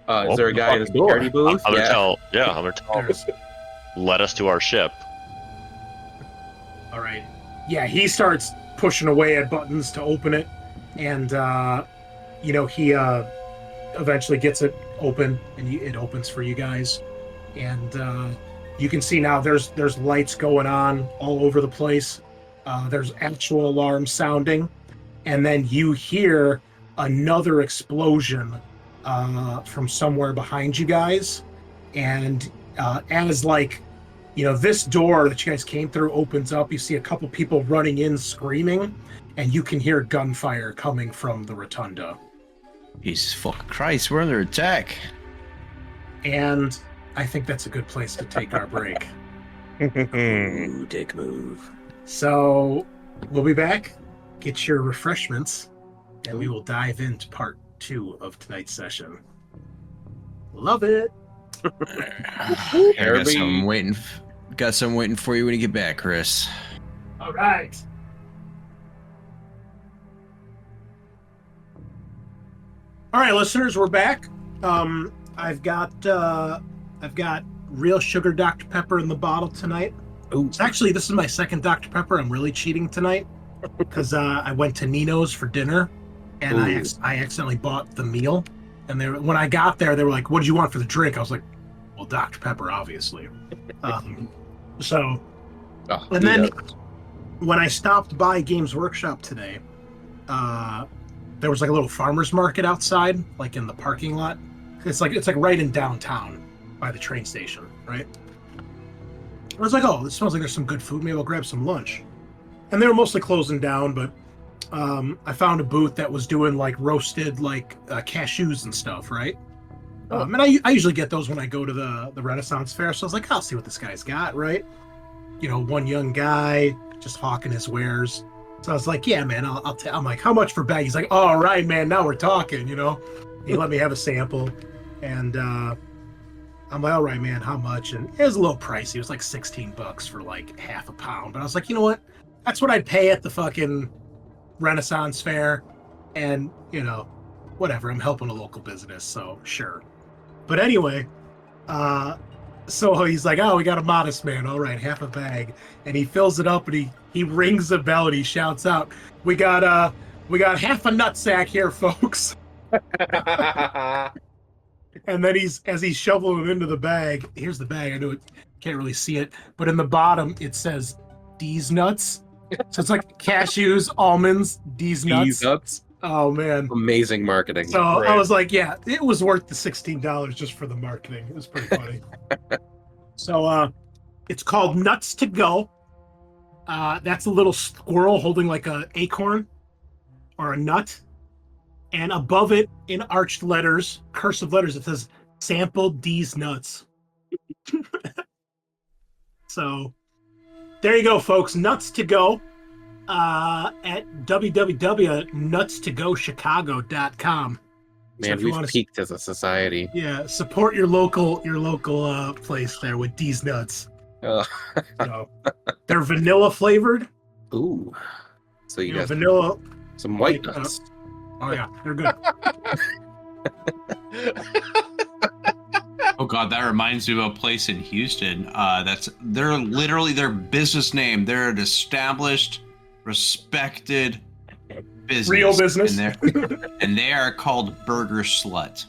is there a guy in the fucking door. security booth? I'm gonna tell. There's, Let us to our ship. all right. Yeah, he starts pushing away at buttons to open it, and he eventually gets it open, and it opens for you guys, and you can see now there's lights going on all over the place. There's actual alarms sounding, and then you hear another explosion from somewhere behind you guys, and as this door that you guys came through opens up, you see a couple people running in screaming, and you can hear gunfire coming from the rotunda. Jesus fucking Christ, we're under attack. And I think that's a good place to take our break. Ooh, dick move. So we'll be back, get your refreshments, and we will dive into part 2 of tonight's session. Love it. I got something waiting. Got something waiting for you when you get back, Chris. All right. All right, listeners, we're back. I've got real sugar Dr. Pepper in the bottle tonight. Ooh. Actually, this is my second Dr. Pepper. I'm really cheating tonight because I went to Nino's for dinner, and I accidentally bought the meal. And when I got there, they were like, "What did you want for the drink?" I was like, "Well, Dr. Pepper, obviously." And then when I stopped by Games Workshop today, there was like a little farmer's market outside, like in the parking lot. It's like right in downtown by the train station, right? I was like, "Oh, this smells like there's some good food. Maybe I'll grab some lunch." And they were mostly closing down, but I found a booth that was doing like roasted cashews and stuff, right? And I usually get those when I go to the Renaissance Fair, so I was like, I'll see what this guy's got, right? One young guy just hawking his wares. So I was like, yeah, man, I'm like, how much for bag? He's like, all right, man, now we're talking, He let me have a sample, and I'm like, all right, man, how much? And it was a little pricey. It was like $16 for like half a pound. But I was like, you know what? That's what I'd pay at the fucking Renaissance Fair, and whatever. I'm helping a local business, so sure. But anyway, so he's like, "Oh, we got a modest man. All right, half a bag," and he fills it up, and he rings the bell, and he shouts out, "We got half a nutsack here, folks." And then as he's shoveling it into the bag, here's the bag. I know it can't really see it, but in the bottom it says D's nuts. So it's like cashews, almonds, D's nuts. Oh man. Amazing marketing. So I Right. was like, yeah, it was worth the $16 just for the marketing. It was pretty funny. So it's called Nuts to Go. That's a little squirrel holding like a acorn or a nut. And above it, in arched letters, cursive letters, it says, "Sample these nuts." So there you go, folks. Nuts to Go at www.nutstogochicago.com. Man, if you we've wanna- peaked as a society. Yeah, support your local place there with these nuts. Uh, So, they're vanilla flavored. ooh. So you guys Vanilla. some white like, nuts. Oh yeah, they're good. Oh god, that reminds me of a place in Houston. They're literally their business name. They're an established, respected business. Real business. And they are called Burger Slut.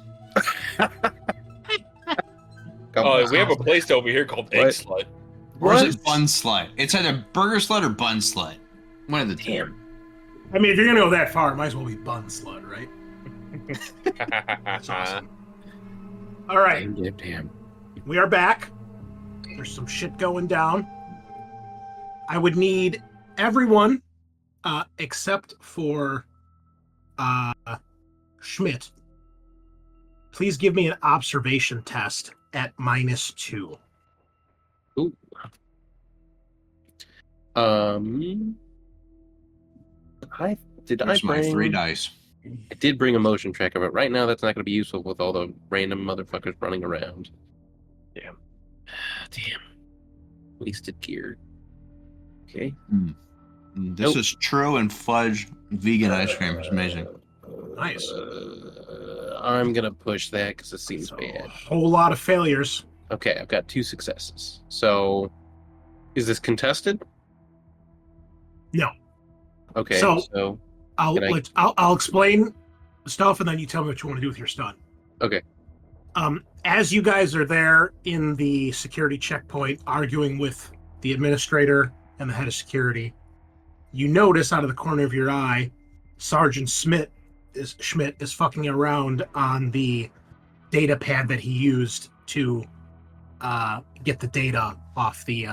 Oh, we have a place over here called Egg What? Slut. Or is What? it Bun Slut? It's either Burger Slut or Bun Slut. One of the two. Damn. I mean, if you're gonna go that far, it might as well be bun slut, right? That's awesome. All right, Damn. we are back. There's some shit going down. I would need everyone, except for Schmidt. Please give me an observation test at -2. Ooh. There's my 3 dice. I did bring a motion tracker, but right now that's not going to be useful with all the random motherfuckers running around. Damn. Damn. Wasted gear. Okay. This Nope. is true and fudge vegan ice cream. It's amazing. Nice. I'm going to push that because it seems So, a bad. whole lot of failures. Okay, I've got 2 successes. So, is this contested? No. Okay, So- so I'll Can I- I'll explain stuff, and then you tell me what you want to do with your stun. Okay. As you guys are there in the security checkpoint, arguing with the administrator and the head of security, you notice out of the corner of your eye, Sergeant Schmidt is fucking around on the data pad that he used to get the data off the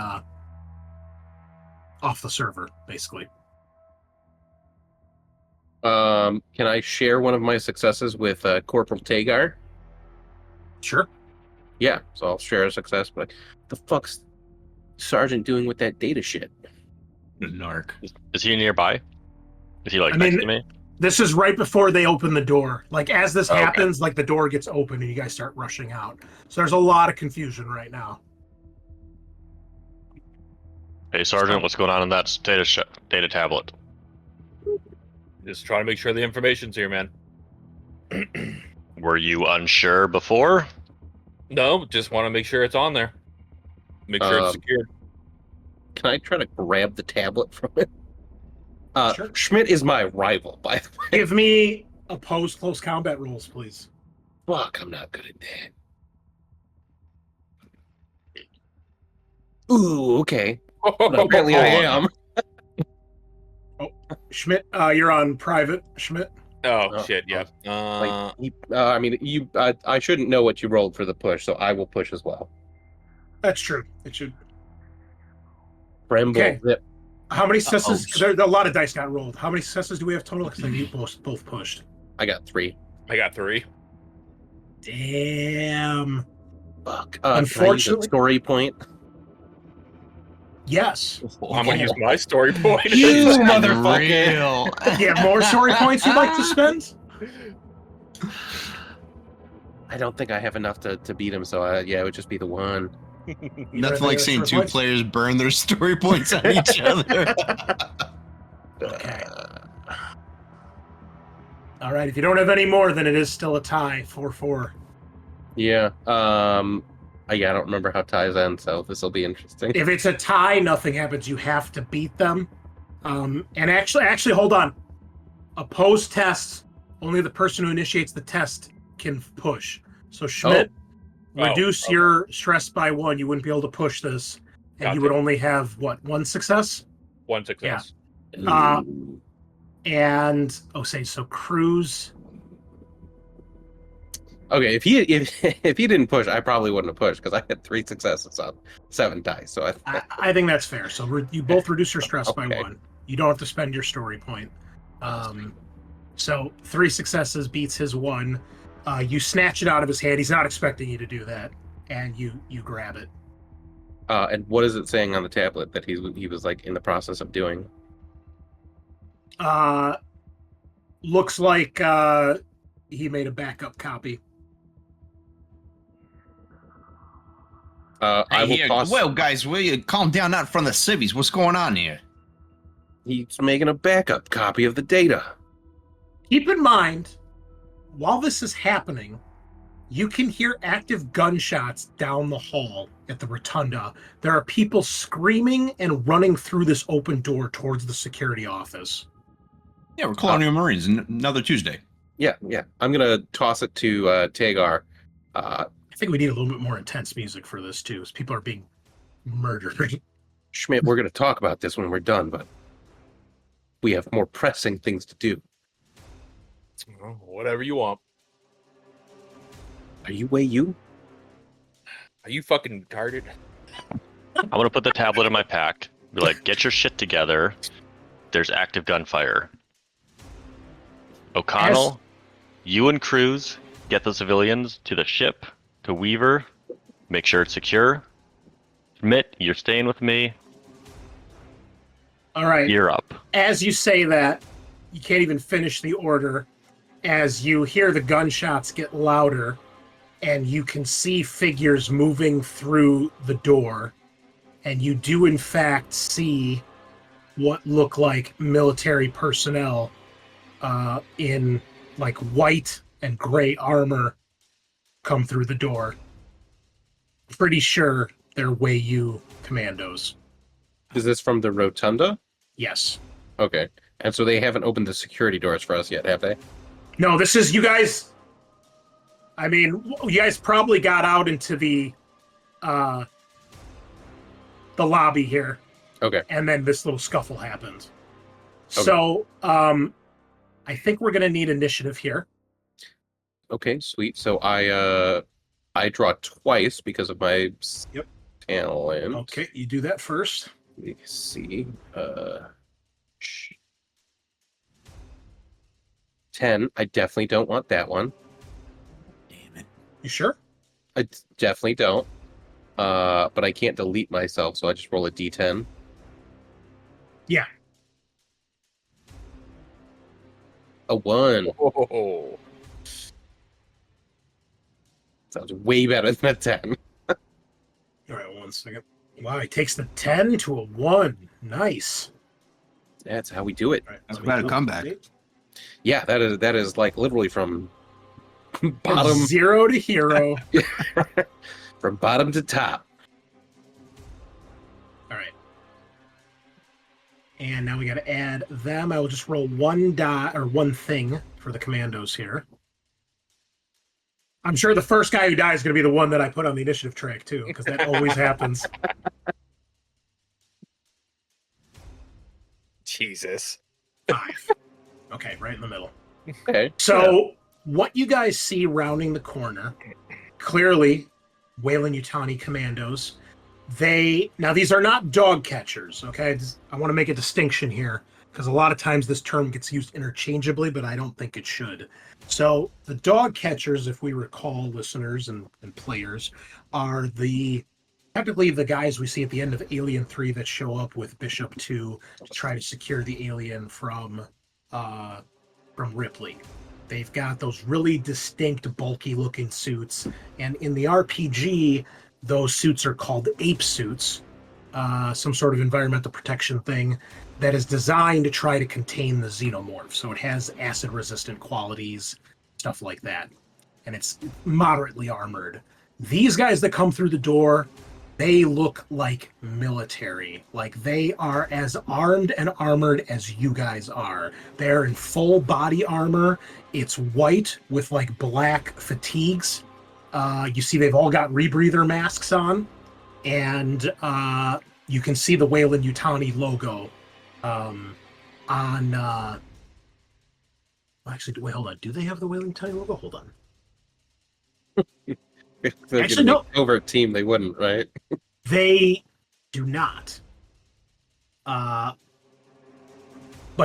server, basically. can I share one of my successes with Corporal Tagar? Sure. Yeah, so I'll share a success. But like, the fuck's Sergeant doing with that data shit? The narc. Is he nearby? Is he like I next mean- to me? This is right before they open the door. Like, as this Okay. happens, like, the door gets open and you guys start rushing out. So there's a lot of confusion right now. Hey, Sergeant, what's going on in that data tablet? Just trying to make sure the information's here, man. Were you unsure before? No, just want to make sure it's on there. Make sure it's secured. Can I try to grab the tablet from it? Sure. Schmidt is my rival, by the way. Give me opposed close combat rolls, please. Fuck, I'm not good at that. Ooh, okay. But apparently I am. Schmidt, you're on private, Schmidt. Oh shit! Yeah. I shouldn't know what you rolled for the push, so I will push as well. That's true. It should. Bremble Okay. zip. How many successes? There a lot of dice got rolled. How many successes do we have total? Because you both pushed. I got 3. I got 3. Damn. Fuck. Unfortunately- Story point. Yes. I'm gonna use my story point. You It's motherfucker. unreal. Yeah, more story points you'd like to spend? I don't think I have enough to beat him, so it would just be the 1. Nothing like seeing Story 2 points? players burn their story points on each other. Okay. All right. If you don't have any more, then it is still a tie, 4-4. Yeah. I don't remember how ties end, so this will be interesting. If it's a tie, nothing happens. You have to beat them. And actually, hold on. Opposed tests, only the person who initiates the test can push. So Schmidt, reduce your stress by 1. You wouldn't be able to push this, and Gotcha. you would only have what, 1 success? 1 success. Uh, And so Cruz. Okay, if he didn't push, I probably wouldn't have pushed because I had 3 successes on 7 dice. So I think that's fair. So you both reduce your stress by Okay. 1. You don't have to spend your story point. So 3 successes beats his 1. You snatch it out of his hand. He's not expecting you to do that, and you grab it. And what is it saying on the tablet that he was like in the process of doing? Looks like he made a backup copy. I will toss. Well, guys, will you calm down out in front of the civvies? What's going on here? He's making a backup copy of the data. Keep in mind, while this is happening, you can hear active gunshots down the hall at the rotunda. There are people screaming and running through this open door towards the security office. Yeah, we're Colonial Marines. Another Tuesday. Yeah. I'm gonna toss it to Tagar. I think we need a little bit more intense music for this too, as people are being murdered. Schmidt, we're gonna talk about this when we're done, but we have more pressing things to do. Well, whatever you want. Are you? Are you fucking retarded? I'm gonna put the tablet in my pack. Be like, get your shit together. There's active gunfire. O'Connell, you and Cruz get the civilians to the ship, to Weaver. Make sure it's secure. Schmidt, you're staying with me. All right. You're up. As you say that, you can't even finish the order as you hear the gunshots get louder and you can see figures moving through the door. And you do, in fact, see what look like military personnel in like white and gray armor come through the door. Pretty sure they're Wei-Yu commandos. Is this from the rotunda? Yes. Okay. And so they haven't opened the security doors for us yet, have they? No, this is you guys. I mean, you guys probably got out into the lobby here. Okay. And then this little scuffle happened. Okay. So, I think we're going to need initiative here. Okay, sweet. So I draw twice because of my Yep. talent. Okay, you do that first. Let's see. 10. I definitely don't want that one. Damn it. You sure? I definitely don't. But I can't delete myself, so I just roll a d10. Yeah. A 1. Oh. Sounds way better than a 10. All right, 1 second. Wow, he takes the 10 to a 1. Nice. That's how we do it. All right, That's let me quite a do comeback. it. Yeah, that is like literally from From bottom 0 to hero. from bottom to top. All right. And now we got to add them. I will just roll 1 die or 1 thing for the commandos here. I'm sure the first guy who dies is going to be the one that I put on the initiative track too, because that always happens. Jesus. 5. Okay, right in the middle. Okay. So what you guys see rounding the corner, clearly Weyland-Yutani commandos. Now these are not dog catchers, okay? I want to make a distinction here because a lot of times this term gets used interchangeably, but I don't think it should. So the dog catchers, if we recall, listeners and players, are technically the guys we see at the end of Alien 3 that show up with Bishop 2 to try to secure the alien from Ripley. They've got those really distinct, bulky-looking suits, and in the RPG, those suits are called ape suits, some sort of environmental protection thing that is designed to try to contain the xenomorph. So it has acid-resistant qualities, stuff like that, and it's moderately armored. These guys that come through the door, they look like military. Like they are as armed and armored as you guys are. They're in full body armor. It's white with like black fatigues. You see they've all got rebreather masks on. And you can see the Weyland-Yutani logo on Actually, wait, hold on. Do they have the Wailing Tide logo? Hold on. Actually, Actually, no. Covert team, they wouldn't, right? They do not. But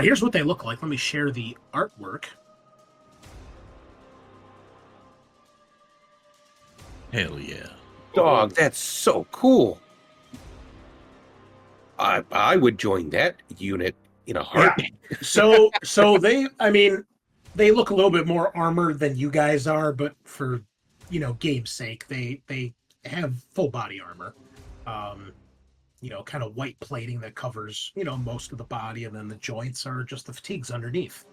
here's what they look like. Let me share the artwork. Hell yeah. Dog, that's so cool. I would join that unit in a heartbeat. So they, I mean, they look a little bit more armored than you guys are, but for, game's sake, they have full body armor. Kind of white plating that covers, most of the body, and then the joints are just the fatigues underneath.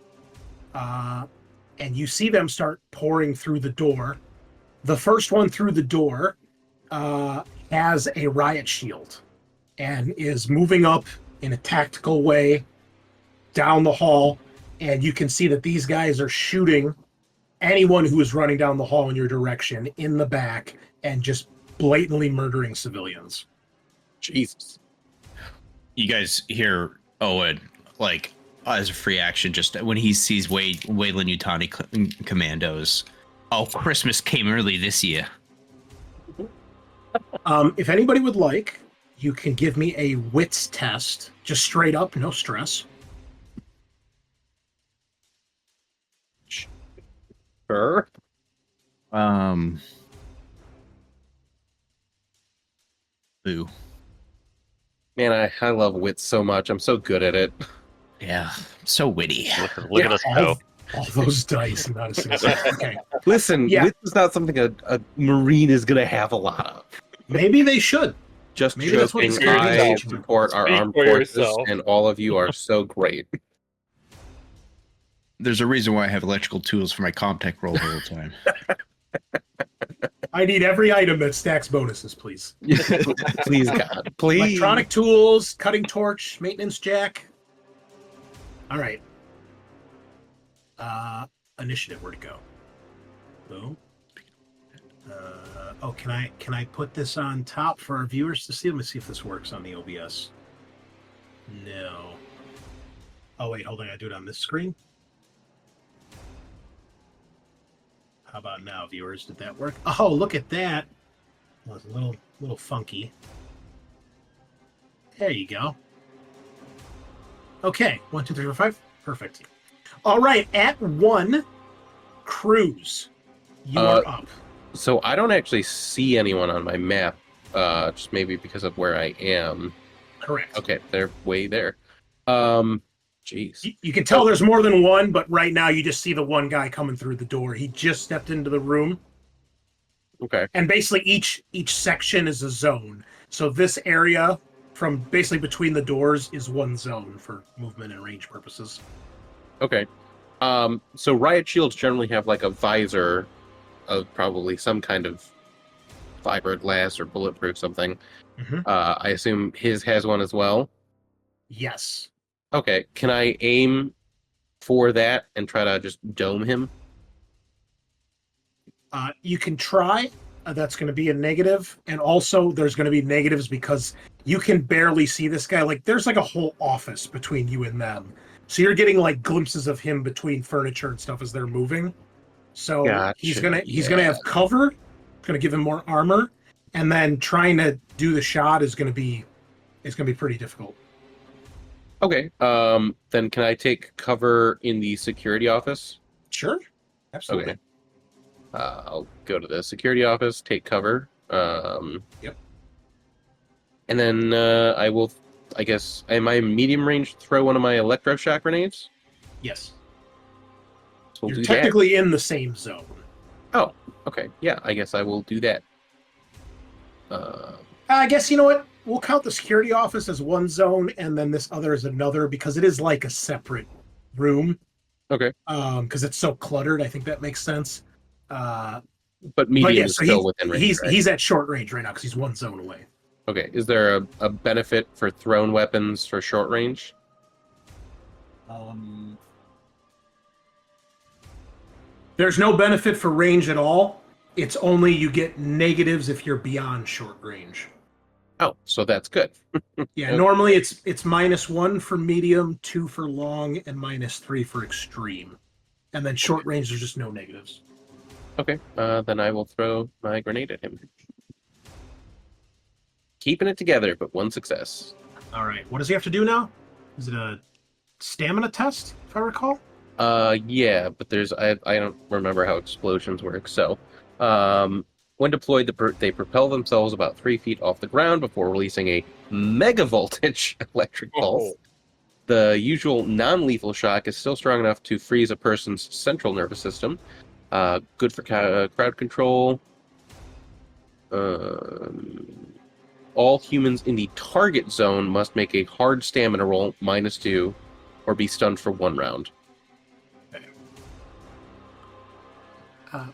And you see them start pouring through the door. The first one through the door has a riot shield and is moving up in a tactical way down the hall. And you can see that these guys are shooting anyone who is running down the hall in your direction in the back and just blatantly murdering civilians. Jesus. You guys hear Owen, like, as a free action, just when he sees Wayland Yutani commandos. Oh, Christmas came early this year. If anybody would like, you can give me a wits test, just straight up, no stress. Sure. Ooh. Man, I love wits so much. I'm so good at it. Yeah, so witty. Look at us go. All those dice, not a single second. Okay. Listen, Yeah. wits is not something a Marine is going to have a lot of. Maybe they should. Just Maybe that's what joking, the security I is. support our Speak armed for forces, yourself. and all of you are so great. There's a reason why I have electrical tools for my Comtech roll all the time. I need every item that stacks bonuses, please. Please, God. Please. Electronic tools, cutting torch, maintenance jack. All right. Initiative, where'd it go? Boom. Can I put this on top for our viewers to see? Let me see if this works on the OBS. No. Oh wait, hold on. I gotta do it on this screen. How about now, viewers? Did that work? Oh, look at that. That was a little funky. There you go. Okay, 1, 2, 3, 4, 5. Perfect. All right, at 1, Cruz, you are up. So I don't actually see anyone on my map, just maybe because of where I am. Correct. Okay, they're way there. Jeez. You can tell there's more than one, but right now you just see the one guy coming through the door. He just stepped into the room. Okay. And basically each section is a zone. So this area from basically between the doors is one zone for movement and range purposes. Okay. So riot shields generally have like a visor of probably some kind of fiberglass or bulletproof something. Mm-hmm. I assume his has one as well. Yes. Okay. Can I aim for that and try to just dome him? You can try. That's going to be a negative. And also there's going to be negatives because you can barely see this guy. Like there's like a whole office between you and them. So you're getting like glimpses of him between furniture and stuff as they're moving. So Gotcha, he's gonna have cover, gonna give him more armor, and then trying to do the shot is gonna be pretty difficult. Okay. Then can I take cover in the security office? Sure. Absolutely. Okay. I'll go to the security office, take cover. Yep. And then I will, I guess, am I medium range to throw one of my electroshock grenades? Yes. So we'll You're do technically in the same zone. that. Oh, okay. Yeah, I guess I will do that. I guess you know what? We'll count the security office as one zone, and then this other is another because it is like a separate room. Okay. Because it's so cluttered. I think that makes sense. But medium yeah, is so still within range. he's at short range right now because he's one zone away. Okay. Is there a benefit for thrown weapons for short range? There's no benefit for range at all. It's only you get negatives if you're beyond short range. Oh, so that's good. Yeah, Okay. normally it's -1 for medium, 2 for long, and -3 for extreme. And then short range, there's just no negatives. Okay, then I will throw my grenade at him. Keeping it together, but one success. All right. What does he have to do now? Is it a stamina test, if I recall? Yeah, but I don't remember how explosions work. So, when deployed, they propel themselves about 3 feet off the ground before releasing a mega voltage electric pulse. The usual non-lethal shock is still strong enough to freeze a person's central nervous system. Good for crowd control. All humans in the target zone must make a hard stamina roll, -2, or be stunned for 1 round.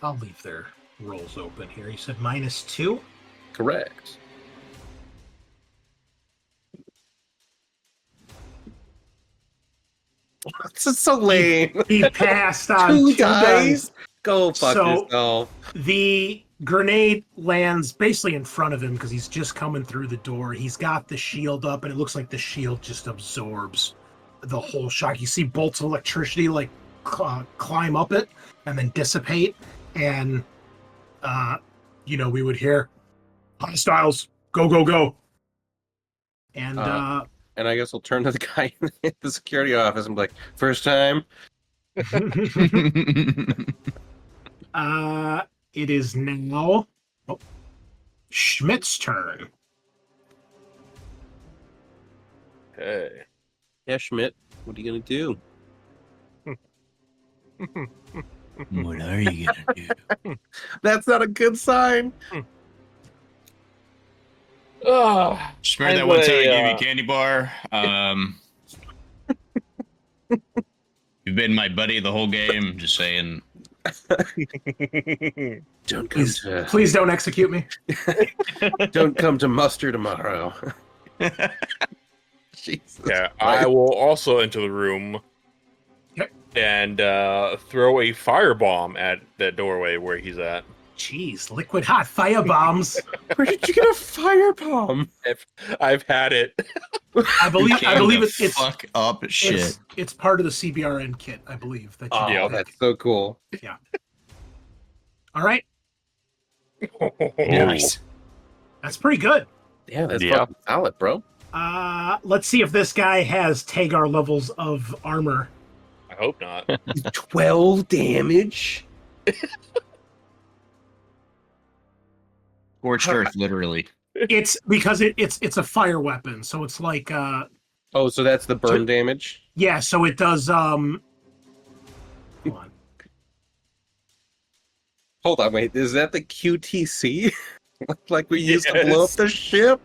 I'll leave their rolls open here. You said -2? Correct. This is so lame. He passed on 2 2 guys. Go fuck So- yourself. The grenade lands basically in front of him because he's just coming through the door. He's got the shield up, and it looks like the shield just absorbs the whole shock. You see bolts of electricity like climb up it and then dissipate, and we would hear hostiles, go, go, go. And And I guess I'll turn to the guy in the security office and be like, first time? it is now Schmidt's turn. Hey. Yeah, Schmidt, what are you going to do? What are you gonna do? That's not a good sign. Schmidt, I that one time I would, gave you a candy bar. You've been my buddy the whole game. Just saying. Don't come to Please don't execute me. don't come to muster tomorrow. Jesus. Yeah, I will also enter the room Yep. and throw a firebomb at that doorway where he's at. Jeez, liquid hot fire bombs. Where did you get a firebomb? I've had it. I believe it's fuck up shit. it's part of the CBRN kit, I believe. That you Oh, Yeah. that's so cool. All right, Nice. that's pretty good. Yeah, that's Yeah. fucking solid, bro. Let's see if this guy has Tagar levels of armor. I hope not. 12 damage. Scorched earth, literally. It's because it's a fire weapon, so it's like Oh, so that's the burn damage? yeah, so it does hold on. Hold on, wait. Is that the QTC? Like we used to blow up Yes. the ship?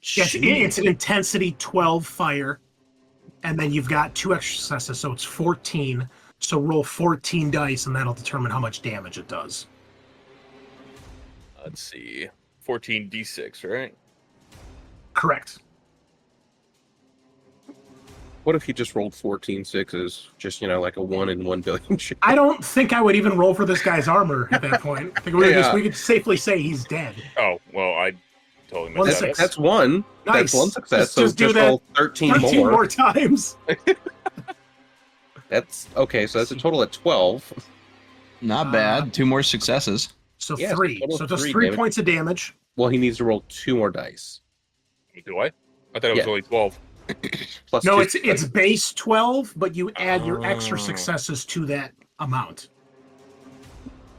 Yes, it's an intensity 12 fire, and then you've got 2 extra successes, so it's 14. So roll 14 dice, and that'll determine how much damage it does. Let's see. 14d6, right? Correct. What if you just rolled 14 sixes? Just, like a 1 in 1 billion shit. I don't think I would even roll for this guy's armor at that point. I think we could safely say he's dead. Oh, well, I totally One missed six. that. That's 1. Nice. That's 1 success. Just So do just that roll 13 13 more. more times. That's okay. So that's a total of 12. Not bad. 2 more successes. So Yeah, 3. total So it does 3 3 damage. points of damage. Well, he needs to roll 2 more dice. Do I? I thought it was Yeah. only 12. Plus No, 2 it's base 12, but you add your extra Oh. successes to that amount.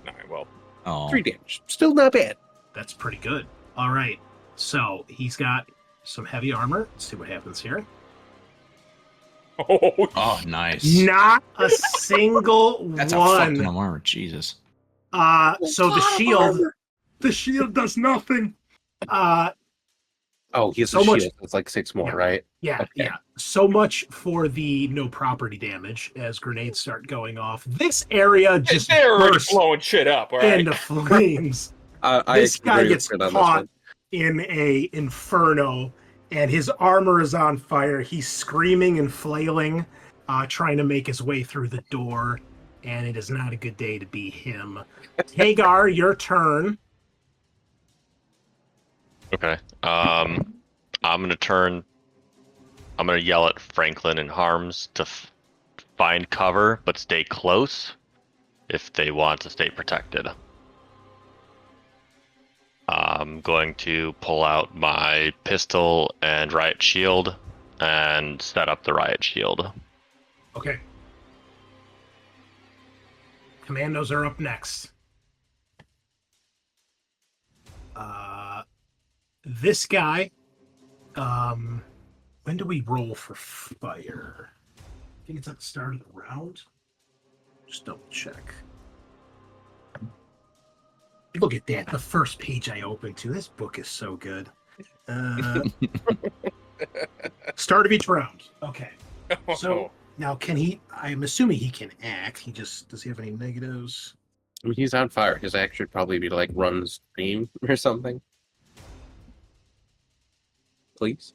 All right, well. Oh. 3 damage. Still not bad. That's pretty good. All right. So he's got some heavy armor. Let's see what happens here. Oh, Oh, nice. Not a single That's a fucking one. armor. Jesus. So the shield does nothing. Oh, he has So a much- shield. It's like 6 more, Yeah. right? Yeah, Okay. yeah. So much for the no property damage as grenades start going off. This area just they're already bursts blowing shit up, all right? into flames. I This guy agree with gets Fred on this caught one. in a inferno, and his armor is on fire. He's screaming and flailing, trying to make his way through the door, and it is not a good day to be him. Tagar, your turn. Okay. I'm gonna yell at Franklin and Harms to find cover but stay close if they want to stay protected. I'm going to pull out my pistol and riot shield and set up the riot shield. Okay. Commandos are up next. This guy, when do we roll for fire? I think it's at the start of the round. Just double check. Look at that, the first page I opened to. This book is so good. Start of each round. Okay. So now can he, I'm assuming he can act. Does he have any negatives? I mean, he's on fire. His act should probably be to like run stream or something. Please.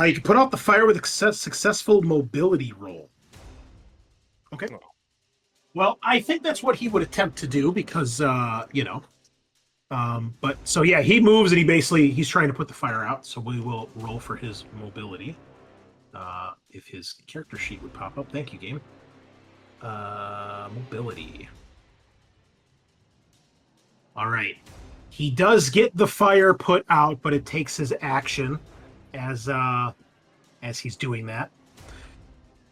You can put out the fire with a successful mobility roll. Okay. Well, I think that's what he would attempt to do because, but so yeah, he moves and he's trying to put the fire out. So we will roll for his mobility. If his character sheet would pop up. Thank you, game. Mobility. All right. He does get the fire put out, but it takes his action as he's doing that.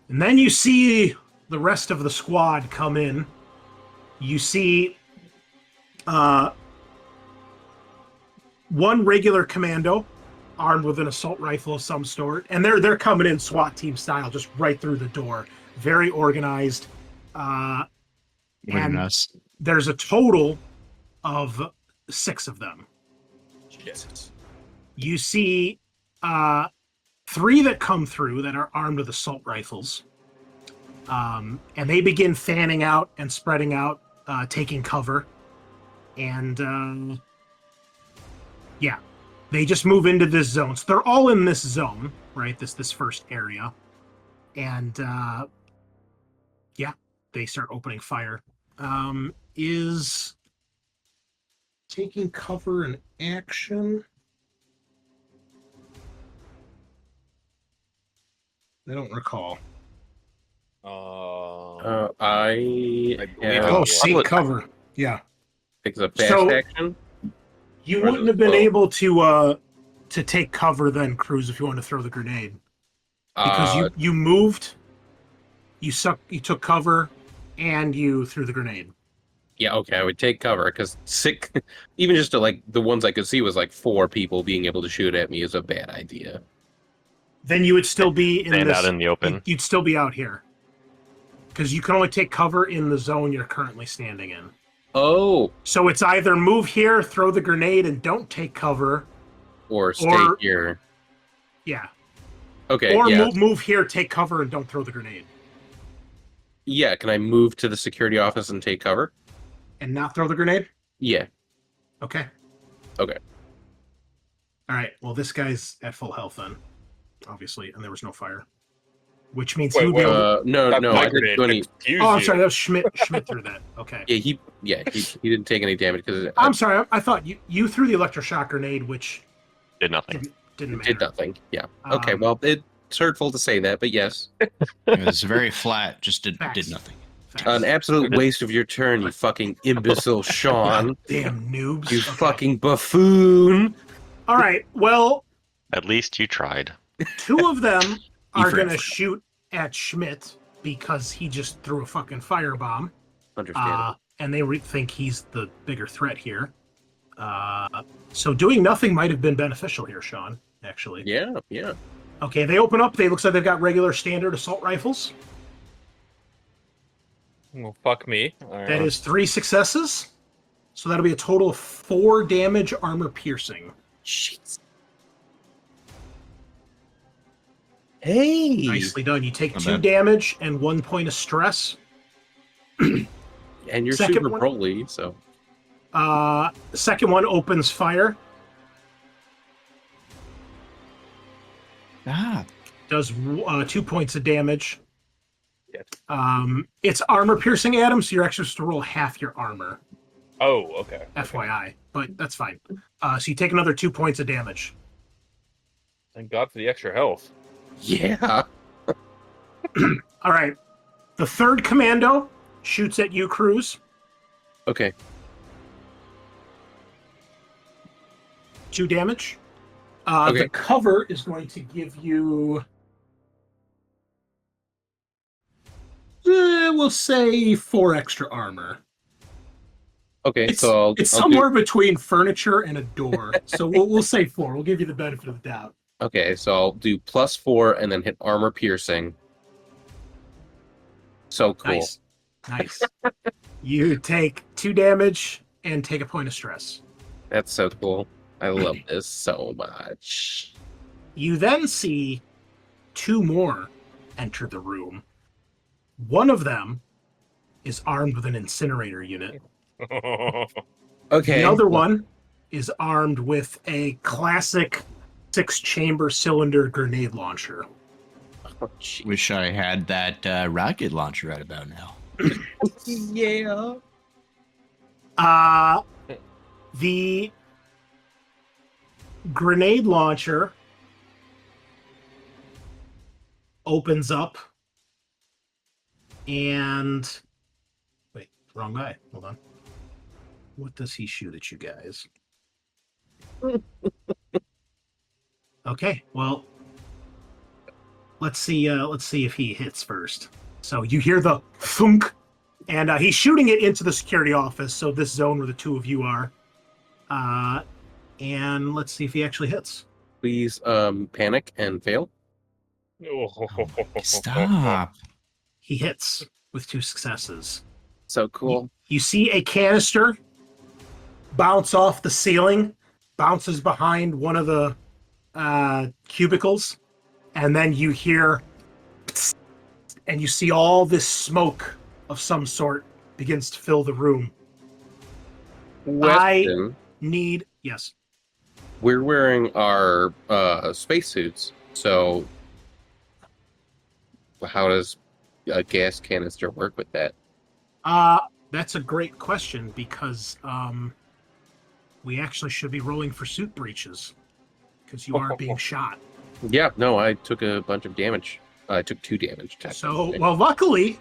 And then you see the rest of the squad come in. You see one regular commando armed with an assault rifle of some sort, and they're coming in SWAT team style, just right through the door. Very organized. And there's a total of 6 of them. Jesus. You see 3 that come through that are armed with assault rifles. And they begin fanning out and spreading out, taking cover. And they just move into this zone. So they're all in this zone, right? This first area. And they start opening fire. Is taking cover an action? I don't recall. I Seek cover. Yeah. It's a fast action. You wouldn't have been able to take cover then, Cruz, if you wanted to throw the grenade. Because you moved, you took cover, and you threw the grenade. Yeah, okay, I would take cover because even just to like the ones I could see was like 4 people being able to shoot at me is a bad idea. Then you would still be out in the open. You'd still be out here because you can only take cover in the zone you're currently standing in. Oh, so it's either move here, throw the grenade, and don't take cover, or stay here. Yeah. Okay. Or move here, take cover, and don't throw the grenade. Yeah. Can I move to the security office and take cover? And not throw the grenade? Yeah. Okay. Okay. All right. Well, this guy's at full health then, obviously, and there was no fire, which means no, I didn't do any. Oh, I'm sorry. That was Schmidt. Schmidt threw that. Okay. Yeah, he didn't take any damage because. I'm sorry. I thought you threw the electroshock grenade, which did nothing. Didn't matter. Did nothing. Yeah. Okay. Well, it's hurtful to say that, but yes. It was very flat. Just did nothing. An absolute waste of your turn, you fucking imbecile, Sean. Damn noobs. You fucking buffoon. All right, well... At least you tried. 2 of them are going to shoot at Schmidt because he just threw a fucking firebomb. Understandable. And they think he's the bigger threat here. So doing nothing might have been beneficial here, Sean, actually. Yeah. Okay, they open up. Looks like they've got regular standard assault rifles. Well, fuck me. That is 3 successes. So that'll be a total of 4 damage armor piercing. Shit. Hey. Nicely done. You take 2 damage and 1 point of stress. And you're super broly, so. The second one opens fire. Does 2 points of damage. Yes. It's armor piercing, Adam, so you're actually supposed to roll half your armor. Oh, okay. FYI, but that's fine. So you take another 2 points of damage. Thank God for the extra health. Yeah. All right. The third commando shoots at you, Cruz. Okay. 2 damage. Okay. The cover is going to give you, we'll say 4 extra armor. Okay, It's, so it's I'll somewhere between furniture and a door. So we'll say 4. We'll give you the benefit of the doubt. Okay, so I'll do +4 and then hit armor piercing. So cool. Nice. Nice. You take 2 damage and take a point of stress. That's so cool. I love this so much. You then see 2 more enter the room. One of them is armed with an incinerator unit. Okay. The other one is armed with a classic 6-chamber cylinder grenade launcher. Oh, gee. Wish I had that rocket launcher right about now. Yeah. The grenade launcher opens up and wait, wrong guy. Hold on. What does he shoot at you guys? Okay, well, let's see if he hits first. So you hear the thunk, and he's shooting it into the security office, so this zone where the 2 of you are. And let's see if he actually hits. Please panic and fail. Stop. He hits with 2 successes. So cool. You see a canister bounce off the ceiling, bounces behind one of the cubicles, and then you hear psst, and you see all this smoke of some sort begins to fill the room. Question. Yes. We're wearing our spacesuits, so how does a gas canister work with that? That's a great question because we actually should be rolling for suit breaches because you are being shot. Yeah, no, I took a bunch of damage. I took 2 damage. So, technically. well, luckily,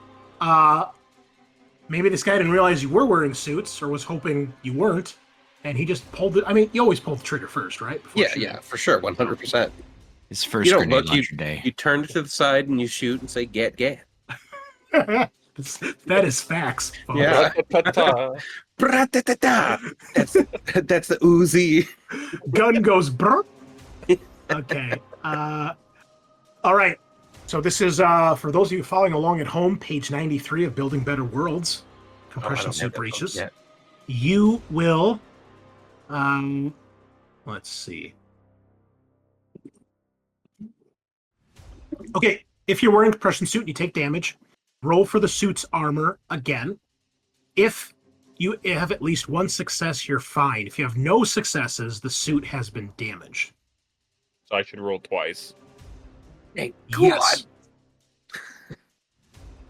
maybe this guy didn't realize you were wearing suits or was hoping you weren't, and he just pulled it. I mean, you always pull the trigger first, right? Before Yeah, shooting. yeah, for sure, 100%. His first You don't grenade look, launcher day. You turn it to the side and you shoot and say, get. That is facts. Folks. Yeah. Bra-ta-ta-ta. That's the Uzi. Gun goes brr. Okay. All right. So this is for those of you following along at home, page 93 of Building Better Worlds, compression suit breaches. You will. Let's see. Okay, if you're wearing a compression suit and you take damage, roll for the suit's armor again. If you have at least 1 success, you're fine. If you have no successes, the suit has been damaged. So I should roll twice. Hey, Yes.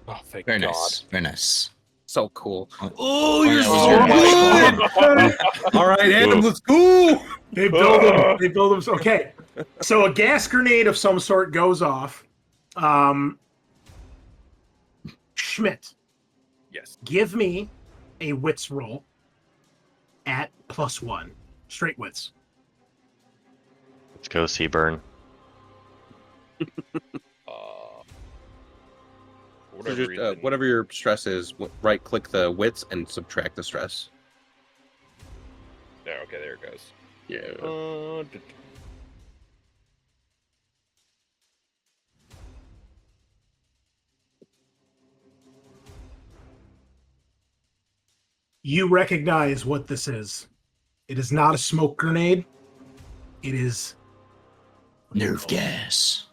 Oh, thank Very God. nice. Very nice. So cool. Oh, you're All right, Adam, let's go. They build them. They build them. Okay, so a gas grenade of some sort goes off. Schmidt, Yes. give me a wits roll at +1. Straight wits. Let's go, Seaburn. So just, whatever your stress is, right-click the wits and subtract the stress. There, okay, there it goes. Yeah. You recognize what this is. It is not a smoke grenade. It is Nerve gas.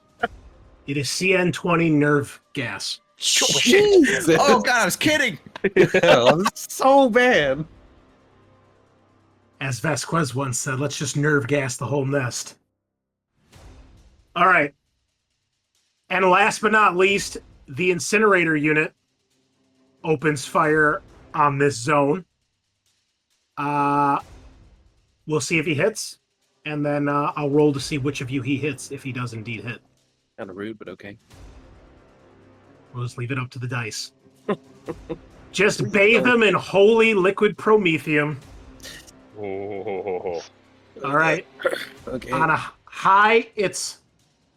It is CN20 nerve gas. Jesus. Oh God, I was kidding. Yeah, so bad. As Vasquez once said, let's just nerve gas the whole nest. All right. And last but not least, the incinerator unit opens fire on this zone. We'll see if he hits, and then I'll roll to see which of you he hits if he does indeed hit. Kind of rude, but okay. We'll just leave it up to the dice. Just bathe them in holy liquid promethium. Oh. All right. Okay. On a high, it's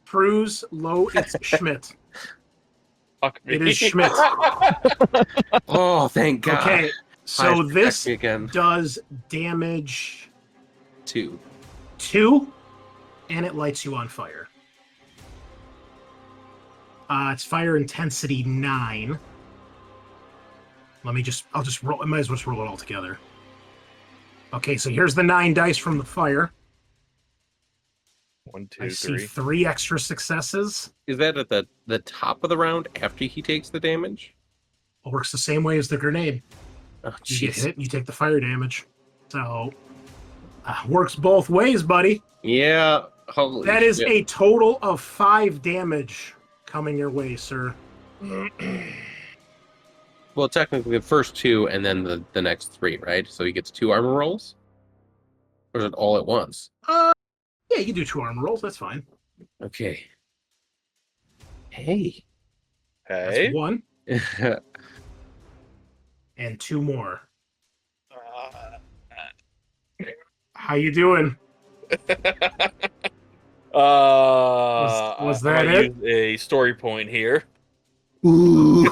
Cruz. Low, it's Schmidt. Fuck me. It is Schmidt. Oh, thank God. Okay, so Eyes this protect me again. does damage 2. 2, and it lights you on fire. It's fire intensity 9. I'll just roll. I might as well just roll it all together. Okay, so here's the 9 dice from the fire. 1, 2, I see 3. 3 extra successes. Is that at the top of the round after he takes the damage? It works the same way as the grenade. Oh, You get jeez. hit, and you take the fire damage. So, works both ways, buddy. Yeah. Holy That is shit. a total of 5 damage coming your way, sir. Well, technically the first 2 and then the next 3, right? So he gets 2 armor rolls? Or is it all at once? Yeah, you can do 2 armor rolls. That's fine. Okay. Hey. That's Hey. 1 and 2 more. How you doing? Was that I might it? use a story point here. Ooh,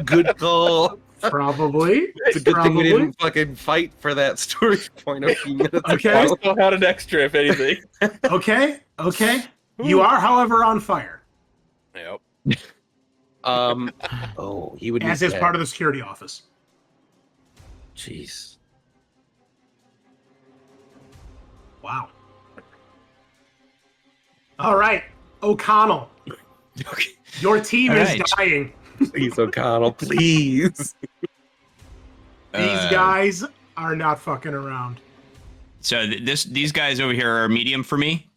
good call. Probably. It's a good thing we Probably. didn't fucking fight for that story point a few minutes Okay. I ago. still had an extra, if anything. Okay. You are, however, on fire, Yep. Oh, he would as is part of the security office. Jeez. Wow. All right, O'Connell. Okay. Your team All is right. dying. Please, O'Connell, please. These guys are not fucking around. So these guys over here are medium for me.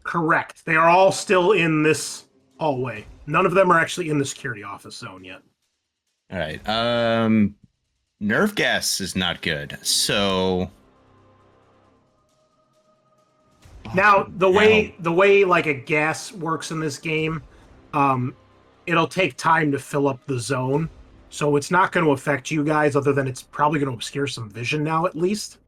Correct. They are all still in this hallway. None of them are actually in the security office zone yet. All right. Nerve gas is not good. So Now, the way like a gas works in this game, it'll take time to fill up the zone. So it's not going to affect you guys, other than it's probably going to obscure some vision now, at least.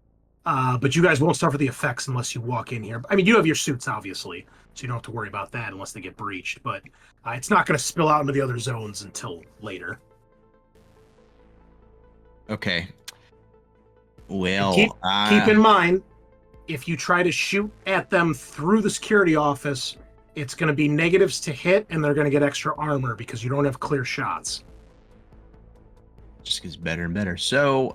But you guys won't suffer the effects unless you walk in here. I mean, you have your suits, obviously, so you don't have to worry about that unless they get breached. But it's not going to spill out into the other zones until later. okay. Well, Keep in mind, if you try to shoot at them through the security office, it's going to be negatives to hit, and they're going to get extra armor because you don't have clear shots. just gets better and better. So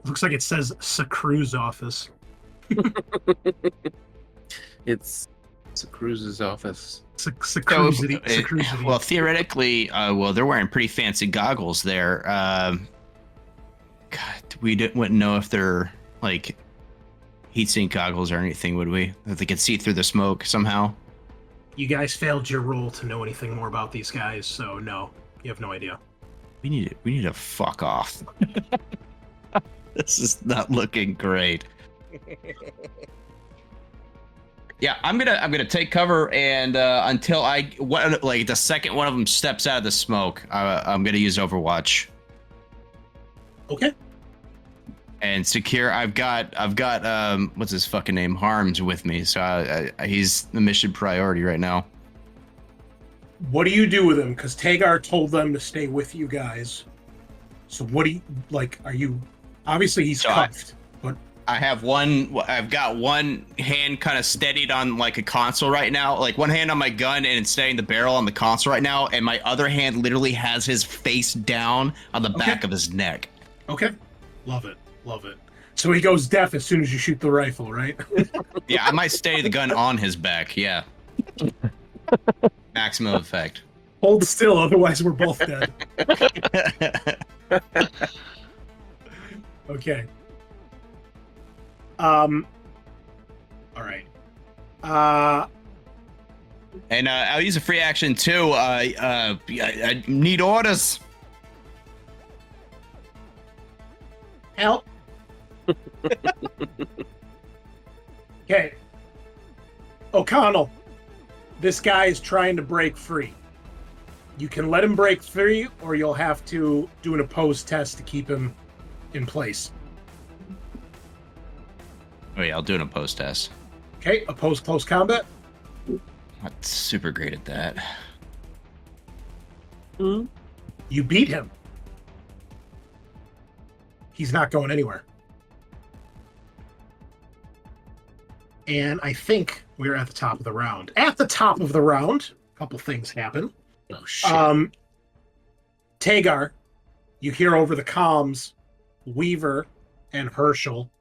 Looks like it says Cruz office. It's Cruz's office. Secruzity. well, theoretically, they're wearing pretty fancy goggles there. God, wouldn't know if they're like heatsink goggles or anything, would we? If they could see through the smoke somehow. You guys failed your role to know anything more about these guys, so no, you have no idea. We need to fuck off. This is not looking great. Yeah, I'm gonna take cover, and until the second one of them steps out of the smoke, I'm gonna use Overwatch Okay. and secure. I've got what's his fucking name, Harms, with me, so he's the mission priority right now. What do you do with him? Because Tagar told them to stay with you guys. So what do you like? Are you obviously he's So cuffed, but I've got one hand kind of steadied on like a console right now, like one hand on my gun and it's steadying the barrel on the console right now, and my other hand literally has his face down on the back of his neck. okay, love it. So he goes deaf as soon as you shoot the rifle, right? Yeah, I might steady the gun on his back. Yeah, maximum effect. Hold still, otherwise we're both dead. Okay. All right. And I'll use a free action too. I need orders. Help. Okay. O'Connell, this guy is trying to break free. You can let him break free, or you'll have to do an opposed test to keep him in place. Oh yeah, I'll do an opposed test. Okay, opposed close combat. I'm not super great at that. You beat him. He's not going anywhere. And I think we're at the top of the round. At the top of the round, a couple things happen. Oh shit. Tagar, you hear over the comms, Weaver and Herschel.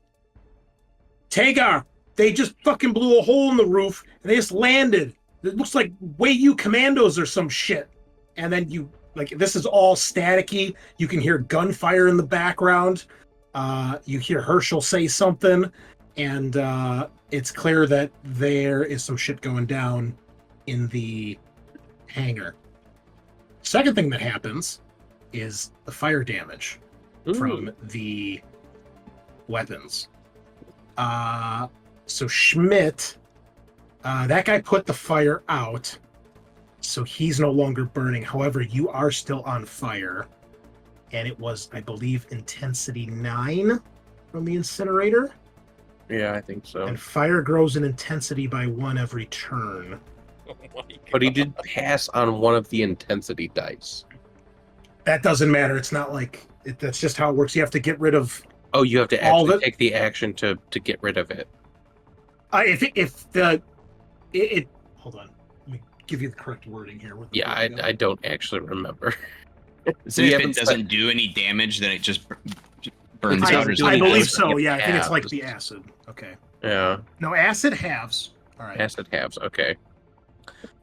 Tagar, they just fucking blew a hole in the roof and they just landed. It looks like Wei-Yu commandos or some shit. And then you, like, this is all staticky. You can hear gunfire in the background. You hear Herschel say something, and it's clear that there is some shit going down in the hangar. Second thing that happens is the fire damage from the weapons. So Schmidt, that guy put the fire out, so he's no longer burning. However, you are still on fire, and it was, I believe, intensity 9 from the incinerator. Yeah, I think so. And fire grows in intensity by 1 every turn. Oh my But he God. did pass on one of the intensity dice. That doesn't matter. It's not like that's just how it works. You have to get rid of. Oh, you have to All actually the- take the action to get rid of it. If the it hold on, let me give you the correct wording here. Where the Yeah, wording I goes. don't actually remember. So we if haven't it doesn't do any damage, then it just burns It out. doesn't Or do I any something. believe damage. so. Yeah, I think it's like Halves. the acid. Okay. Yeah, No, acid halves. All right. acid halves. Okay.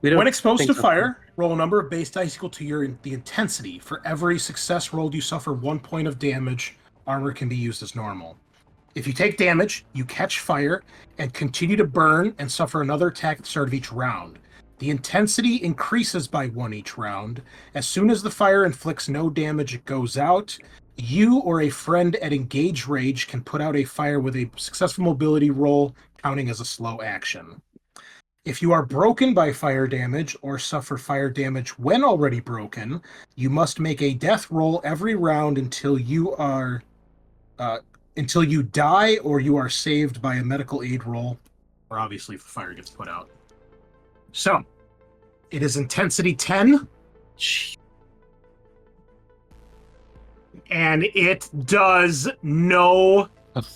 We don't When exposed think to so. fire, roll a number of base dice equal to the intensity. For every success rolled, you suffer 1 point of damage. Armor can be used as normal. If you take damage, you catch fire and continue to burn and suffer another attack at the start of each round. The intensity increases by 1 each round. As soon as the fire inflicts no damage, it goes out. You or a friend at engage rage can put out a fire with a successful mobility roll, counting as a slow action. If you are broken by fire damage or suffer fire damage when already broken, you must make a death roll every round until you die or you are saved by a medical aid roll, or obviously if the fire gets put out. So, it is intensity 10, and it does no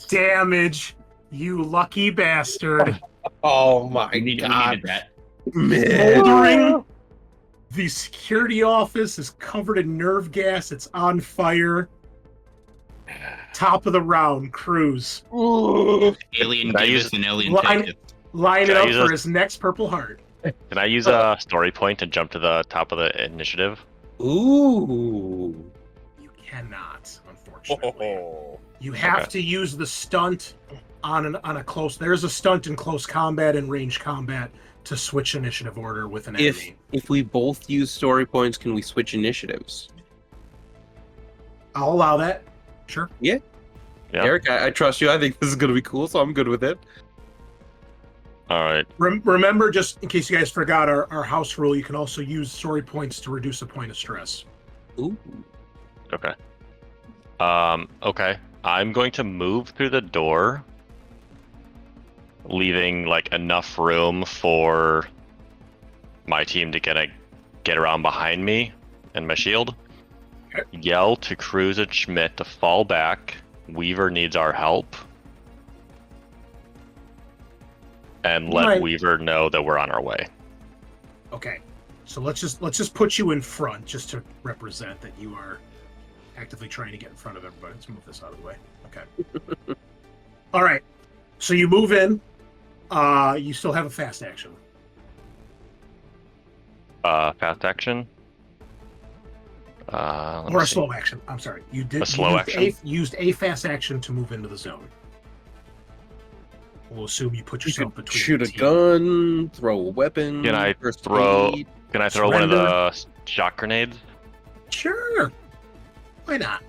damage, you lucky bastard. Oh my We needed that. Smoldering. The security office is covered in nerve gas. It's on fire. Top of the round, Cruz. Alien Can I gave use- us an alien Line, ticket. line it Can I up use for a- his next Purple Heart. Can I use a story point to jump to the top of the initiative? Ooh. You cannot, unfortunately. Oh. You have Okay. to use the stunt on a close. There's a stunt in close combat and range combat to switch initiative order with an enemy. If we both use story points, can we switch initiatives? I'll allow that. Sure. Yeah. Eric, I trust you. I think this is going to be cool, so I'm good with it. All right. Remember, just in case you guys forgot, our house rule, you can also use story points to reduce a point of stress. Ooh. Okay. Okay. I'm going to move through the door, leaving like enough room for my team to get around behind me and my shield. Okay. Yell to Cruz and Schmidt to fall back. Weaver needs our help. And let Right. Weaver know that we're on our way. Okay. So let's just put you in front just to represent that you are actively trying to get in front of everybody. Let's move this out of the way. Okay. All right. So you move in. You still have a fast action. Fast action. Let me Or a see. slow action. I'm sorry. You did A slow you action? used a fast action to move into the zone. We'll assume you put You yourself could between shoot the a team. gun, throw a weapon. Can I first throw- aid. Can I throw one of the shock grenades? Sure. Why not?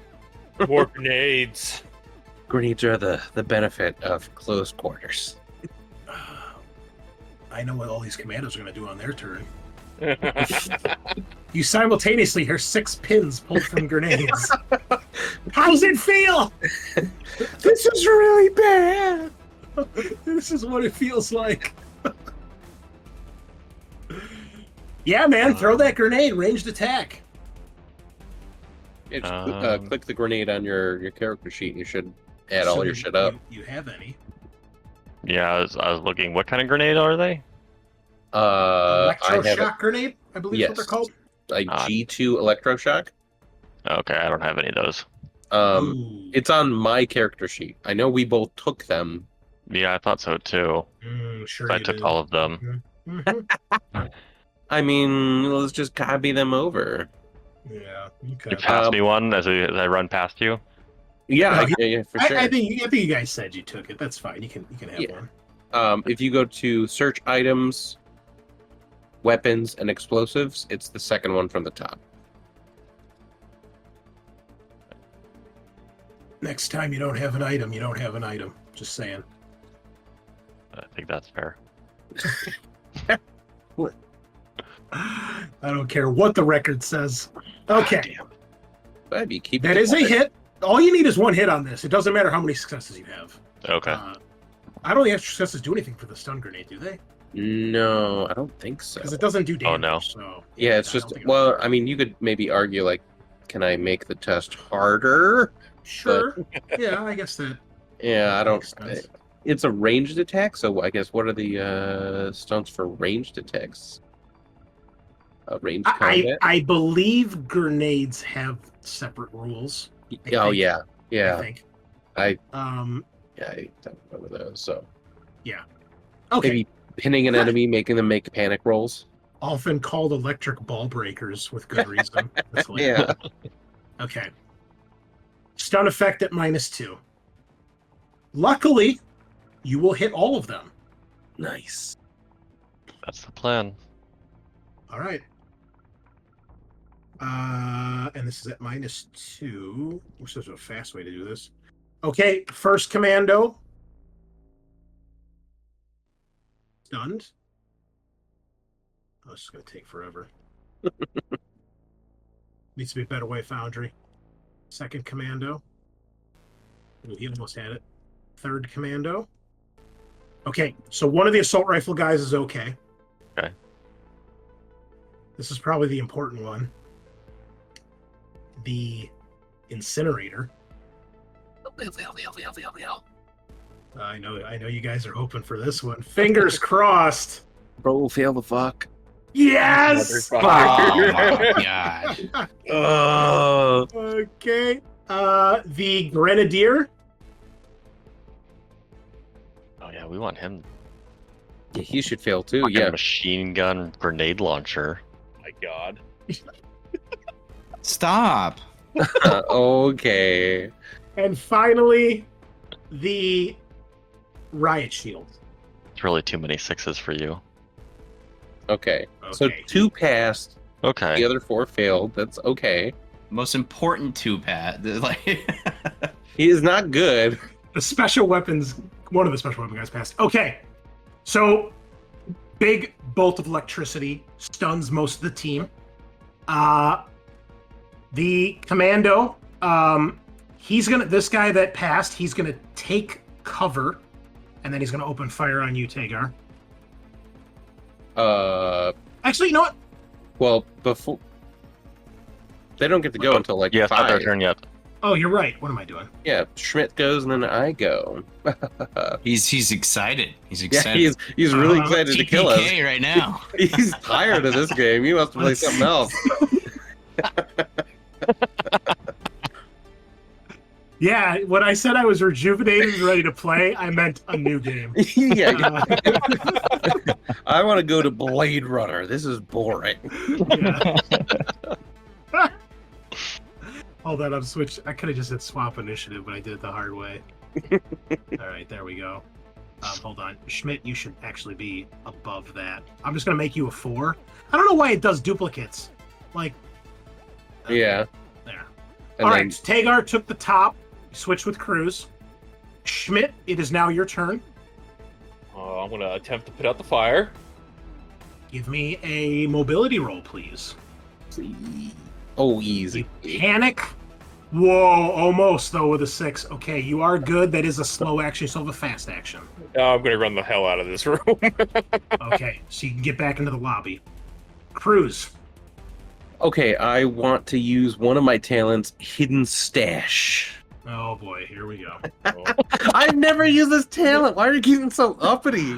More grenades. Grenades are the benefit of close quarters. I know what all these commandos are going to do on their turn. You simultaneously hear 6 pins pulled from grenades. How's it feel? This is really bad. This is what it feels like. Yeah, man, throw that grenade. Ranged attack. Yeah, just click the grenade on your character sheet. You should add all your shit up. You have any? Yeah, I was looking. What kind of grenade are they? Electroshock grenade, I believe is what they're called. A G2 electroshock. Okay, I don't have any of those. Ooh. It's on my character sheet. I know we both took them. Yeah, I thought so too. Sure, I you took did. all of them. Mhm. I mean, let's just copy them over. Yeah. Okay. You pass me one as I run past you. Yeah, No, yeah, for sure. I think you guys said you took it. That's fine. You can have one. If you go to search items, weapons, and explosives, it's the second one from the top. Next time you don't have an item, you don't have an item. Just saying. I think that's fair. I don't care what the record says. Okay. But you keep That is a hit. All you need is one hit on this. It doesn't matter how many successes you have. Okay. I don't think extra successes do anything for the stun grenade, do they? No, I don't think so. Because it doesn't do damage. Oh, no. So, Yeah, it's I just, don't think well, I mean, you could maybe argue, like, can I make the test harder? Sure. Yeah, I guess that. Yeah, I don't. makes sense. It's a ranged attack, so I guess what are the stunts for ranged attacks? Ranged combat? I believe grenades have separate rules. Oh, yeah. I Yeah. think. I Um. don't remember those, so. Okay. Maybe pinning an enemy, making them make panic rolls. Often called electric ball breakers with good reason. That's what- Yeah. Okay. Stun effect at -2. Luckily, you will hit all of them. Nice. That's the plan. All right. And this is at -2. Which is a fast way to do this. Okay, first commando. Stunned. Oh, this is going to take forever. Needs to be a better way, Foundry. Second commando. Ooh, he almost had it. Third commando. Okay, so one of the assault rifle guys is okay. Okay. This is probably the important one. The incinerator. I know you guys are hoping for this one. Fingers crossed. Bro, fail the fuck. Yes! Oh my god. Okay. The grenadier. Oh yeah, we want him. Yeah, he should fail too. Fucking Yeah. machine gun grenade launcher. My God. Stop. Okay. And finally, the riot shield. It's really too many 6s for you. Okay. So Okay. 2 passed. Okay. The other 4 failed. That's okay. Most important two, Pat. Like, He is not good. The special weapons, one of the special weapon guys passed. Okay. So, big bolt of electricity stuns most of the team. The commando, this guy that passed, he's gonna take cover, and then he's gonna open fire on you, Tagar. Actually, you know what? Well, before they don't get to go until like Yeah, it's not their 5. turn yet. Oh, you're right. What am I doing? Yeah, Schmidt goes and then I go. he's excited. He's Yeah, excited. he's really Uh, excited to kill us. TPK right now. He's tired of this game. He wants to play something else. Yeah, when I said I was rejuvenated and ready to play, I meant a new game. Yeah, Uh, I want to go to Blade Runner. This is boring. yeah. Hold on, I'm switched. I could have just hit swap initiative, but I did it the hard way. All right, there we go. Hold on. Schmidt, you should actually be above that. I'm just going to make you a 4. I don't know why it does duplicates. Like, Yeah. there. And All then, right, Tagar took the top, switched with Cruz. Schmidt, it is now your turn. I'm gonna attempt to put out the fire. Give me a mobility roll, please. Oh, easy. You panic. Whoa, almost though with a 6. Okay, you are good. That is a slow action. You still have a fast action. I'm gonna run the hell out of this room. Okay, so you can get back into the lobby. Cruz. Okay, I want to use one of my talents, Hidden Stash. Oh boy, here we go. I've never used this talent. Why are you getting so uppity?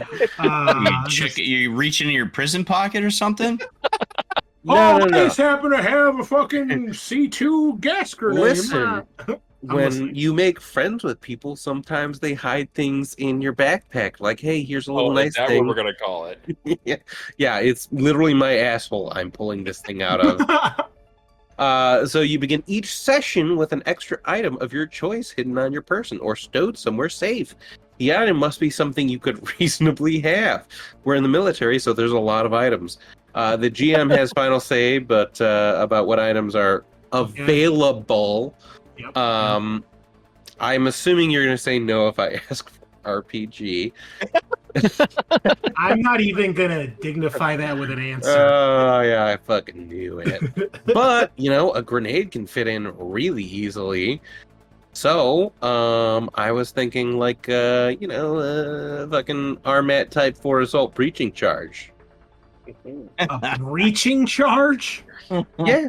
You reach into your prison pocket or something? No. Just happen to have a fucking C2 gas grenade. Listen, when you make friends with people, sometimes they hide things in your backpack. Like, hey, here's a little nice is that thing. what we're gonna call it? Yeah, it's literally my asshole I'm pulling this thing out of. So you begin each session with an extra item of your choice hidden on your person or stowed somewhere safe. The item must be something you could reasonably have. We're in the military, so there's a lot of items. The GM has final say, but about what items are available. Yep. I'm assuming you're going to say no if I ask for RPG. I'm not even going to dignify that with an answer. Oh, yeah, I fucking knew it. But, a grenade can fit in really easily. So, I was thinking like, fucking Armat Type 4 Assault Breaching Charge. A breaching charge? Yeah.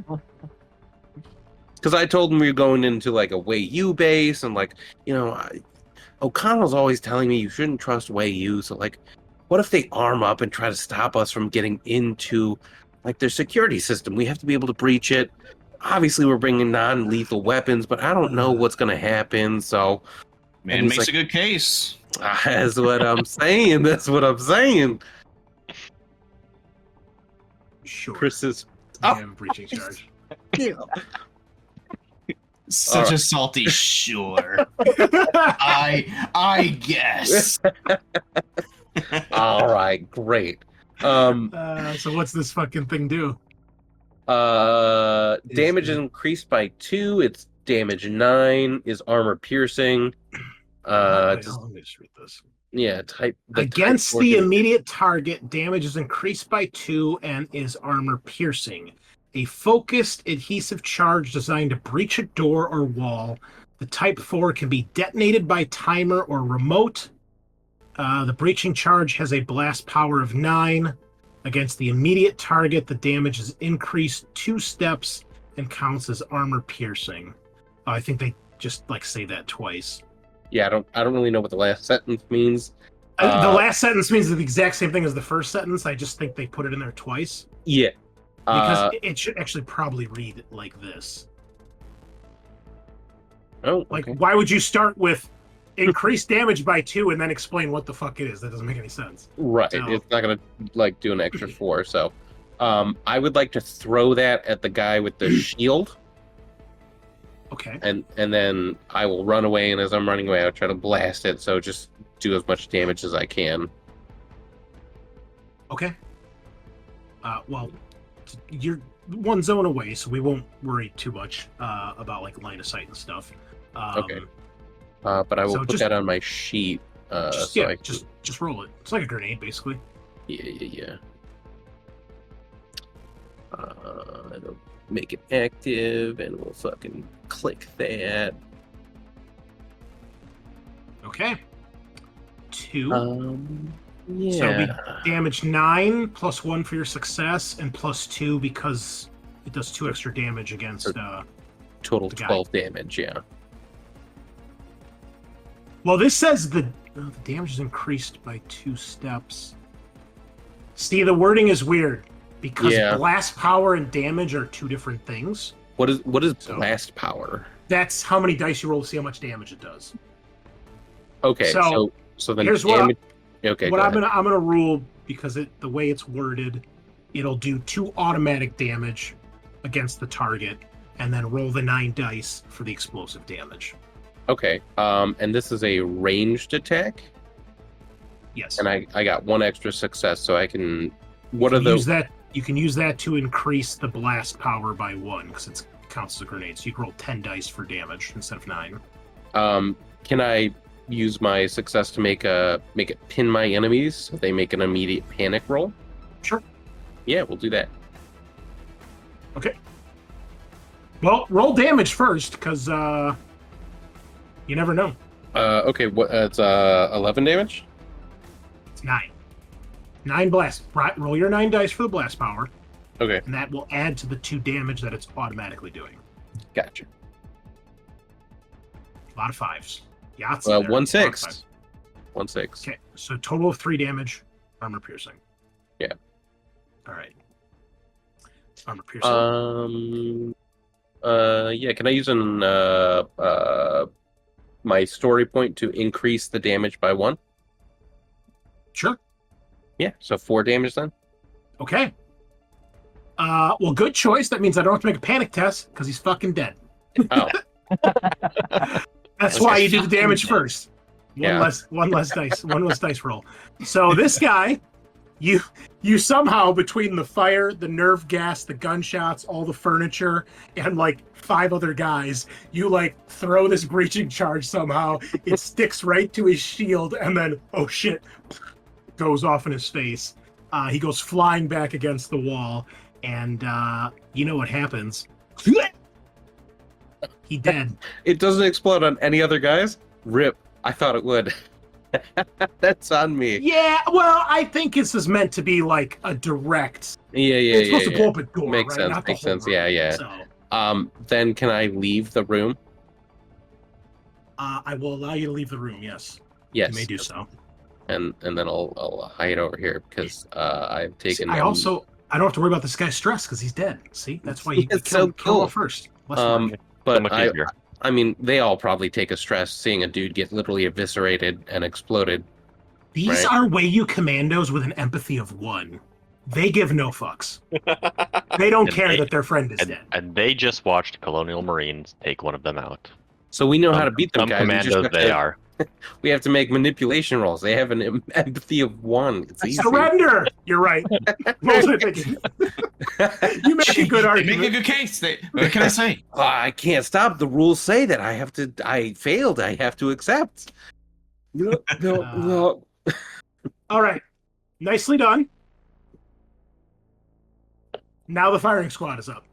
Because I told him we were going into like a Wei-Yu base, and like, O'Connell's always telling me you shouldn't trust Wei-Yu. So like, what if they arm up and try to stop us from getting into like their security system? We have to be able to breach it. Obviously, we're bringing non-lethal weapons, but I don't know what's going to happen. So, Man makes a good case. That's what I'm saying. That's what I'm saying. Sure. Chris is breaching charge. Such a salty sure. I guess. All right, great. So what's this fucking thing do? Damage is increased by 2. It's damage 9. Is armor piercing. Let me just read this. Yeah, against the immediate target, damage is increased by 2 and is armor piercing. A focused adhesive charge designed to breach a door or wall. The Type 4 can be detonated by timer or remote. The breaching charge has a blast power of 9. Against the immediate target, the damage is increased 2 steps and counts as armor piercing. I think they just say that twice. Yeah, I don't really know what the last sentence means. The last sentence means the exact same thing as the first sentence. I just think they put it in there twice. Yeah. Because it should actually probably read like this. Oh, okay. Why would you start with increased damage by 2 and then explain what the fuck it is? That doesn't make any sense. Right. So, it's not going to do an extra 4. So I would like to throw that at the guy with the shield. Okay. And then I will run away, and as I'm running away, I'll try to blast it, so just do as much damage as I can. Okay. Well, you're one zone away, so we won't worry too much about line of sight and stuff. Okay. But I will put that on my sheet. Just roll it. It's like a grenade, basically. Yeah. It'll make it active, and we'll fucking click that. Okay. 2. Yeah. So it'll be damage 9 plus 1 for your success, and plus 2 because it does 2 extra damage against total the guy. 12 damage. Yeah. Well, this says the damage is increased by 2 steps. See, the wording is weird because blast power and damage are 2 different things. What is blast power? That's how many dice you roll to see how much damage it does. Okay, so then here's damage. What I'm gonna rule, because the way it's worded, it'll do 2 automatic damage against the target, and then roll the 9 dice for the explosive damage. Okay. And this is a ranged attack. Yes. And I got 1 extra success, so I can. You can use that to increase the blast power by 1 because it counts as a grenade. So you can roll 10 dice for damage instead of 9. Can I use my success to make it pin my enemies, so they make an immediate panic roll. Sure. Yeah, we'll do that. Okay. Well, roll damage first, because you never know. Okay, it's 11 damage. It's 9. 9 blast. Roll your 9 dice for the blast power, Okay, and that will add to the 2 damage that it's automatically doing. gotcha. A lot of 5s. Yahtzee there. 1/6. 1/6. Okay, so total of 3 damage, armor piercing. Yeah. All right. Armor piercing. Yeah. Can I use my story point to increase the damage by 1? Sure. Yeah. So 4 damage then. Okay. Well, good choice. That means I don't have to make a panic test because he's fucking dead. Oh, That's why you do the damage first. Yeah. One less dice roll. So this guy, you somehow, between the fire, the nerve gas, the gunshots, all the furniture, and like 5 other guys, you like throw this breaching charge somehow. It sticks right to his shield, and then oh shit, goes off in his face. He goes flying back against the wall, and you know what happens? He dead. it doesn't explode on any other guys. Rip. I thought it would. That's on me. Yeah, well, I think this is meant to be like a direct. Yeah. It's supposed to blow up a door, Makes right? sense. Not the Makes whole sense. room. Yeah. So, Then can I leave the room? I will allow you to leave the room. Yes, Yes. you may do so. And then I'll hide over here because I've taken. I don't have to worry about this guy's stress because he's dead. See, that's why you It's kill so cool. him first. Less worry. But much I easier. mean, they all probably take a stress seeing a dude get literally eviscerated and exploded. These right. are Wayu commandos with an empathy of 1. They give no fucks. They don't And care they- that their friend is dead. And they just watched Colonial Marines take one of them out. So we know how to beat them, Some guys. We just commandos have they to- are. We have to make manipulation rolls. They have an empathy of 1. It's easy. Surrender. You're right. What was I thinking? You make a good They argument. make a good case. What can I say? I can't stop. The rules say that I failed. I have to accept. No. All right. Nicely done. Now the firing squad is up.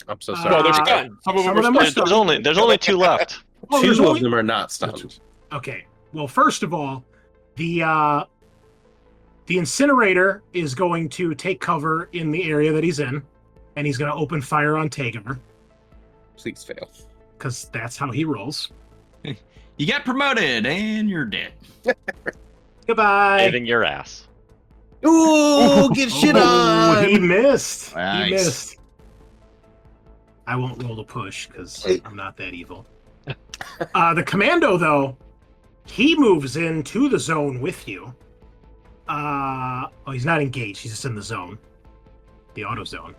I'm so Uh, sorry. Well, they're stunned. Some of some them of them are are stunned. There's only 2 left. Oh, Two there's of only- them are not stunned. Okay. Well, first of all, the incinerator is going to take cover in the area that he's in, and he's going to open fire on Tagar Please fail. because that's how he rolls. You get promoted and you're dead. Goodbye. Saving your ass. Ooh, get shit Oh, on. he missed. Nice. He missed. I won't roll to push because I'm not that evil. The commando, though, he moves into the zone with you. He's not engaged. He's just in the zone, the auto zone,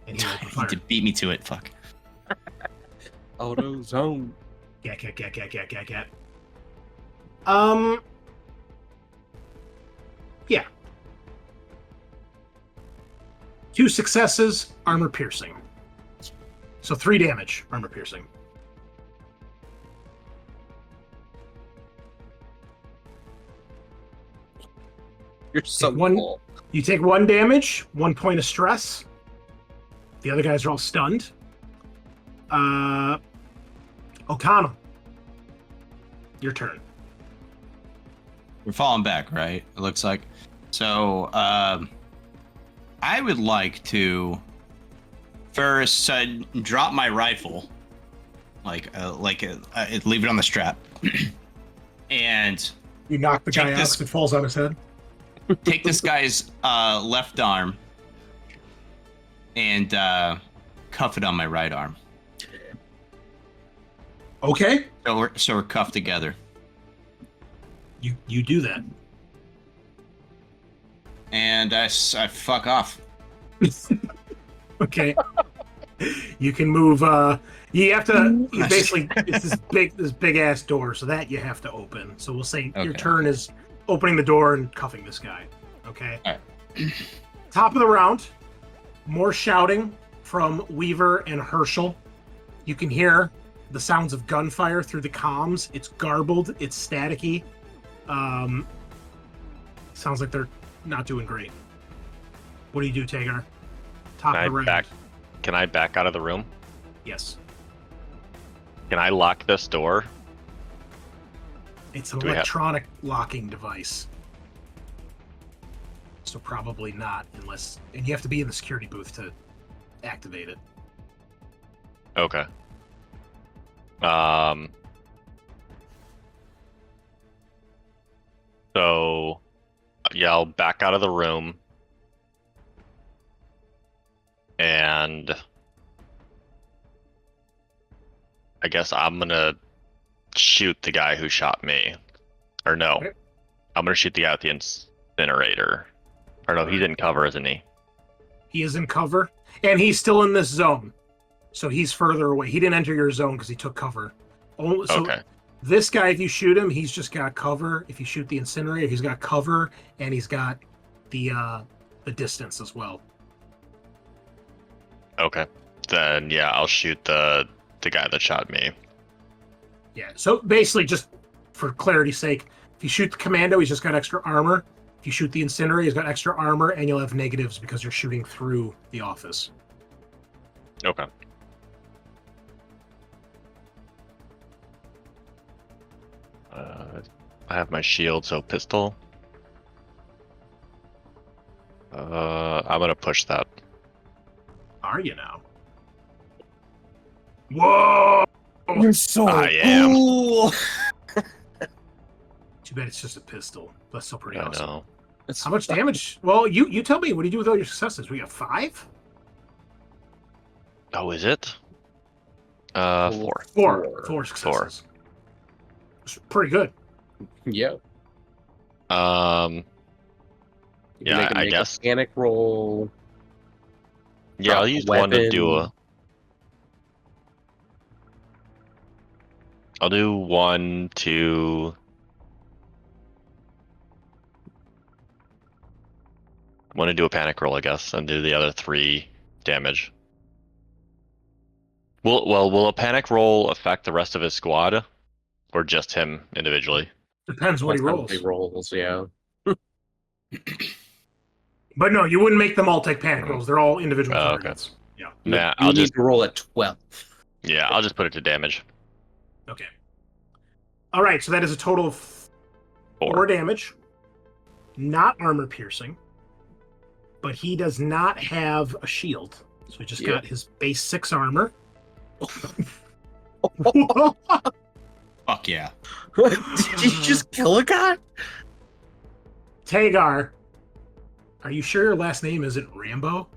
and he opened You fire. did beat me to it. Fuck. Auto zone. Gat. Yeah. 2 successes, armor piercing. So 3 damage, armor piercing. You're so One- cool. You take 1 damage, 1 point of stress. The other guys are all stunned. O'Connell, your turn. We're falling back, right? It looks like. So, I would like to first drop my rifle, leave it on the strap, and You knock the Take guy out this- 'cause it falls on his head. take this guy's left arm and cuff it on my right arm. Okay, So we're cuffed together. you do that. And I fuck off. Okay. You can move. You have to. You basically, it's this big ass door, so that you have to open. So we'll say your Okay. turn is opening the door and cuffing this guy. Okay. All Top of the round. More shouting from Weaver and Herschel. You can hear the sounds of gunfire through the comms. It's garbled. It's staticky. Sounds like they're not doing great. What do you do, Tagar? Top of the round. Can I back out of the room? Yes. Can I lock this door? It's an Do we have- electronic locking device. So probably not, unless... And you have to be in the security booth to activate it. Okay. So, yeah, I'll back out of the room. And I guess I'm gonna shoot the guy who shot me. Or no. Okay. I'm gonna shoot the guy at the incinerator. Or no, he's in cover, isn't he? He is in cover, and he's still in this zone. So he's further away. He didn't enter your zone because he took cover. So Okay. this guy, if you shoot him, he's just got cover. If you shoot the incinerator, he's got cover, and he's got the distance as well. Okay. Then yeah, I'll shoot the guy that shot me. Yeah. So basically, just for clarity's sake, if you shoot the commando, he's just got extra armor. If you shoot the incinerator, he's got extra armor, and you'll have negatives because you're shooting through the office. Okay. I have my shield, so pistol. I'm gonna push that. Are you now? Whoa! You're so I am. cool. Too bad it's just a pistol. That's still pretty I awesome. know. How much damage? Well, you tell me. What do you do with all your successes? We got 5? Oh, is it? 4. 4 successes. It's pretty good. Yeah. Yeah, I Make a guess. panic roll. Yeah, Drop I'll a use one to do weapon. I'll do one to. I want to do a panic roll, I guess, and do the other 3 damage. Will a panic roll affect the rest of his squad, or just him individually? Depends what he rolls. He rolls, yeah. But no, you wouldn't make them all take panic rolls. They're all individual Oh, okay. targets. Yeah. Nah, You I'll need just to roll at 12. I'll just put it to damage. Okay. All right, so that is a total of 4 damage. Not armor piercing. But he does not have a shield. So he just got his base 6 armor. Fuck yeah. Did you just kill a guy? Tagar, are you sure your last name isn't Rambo?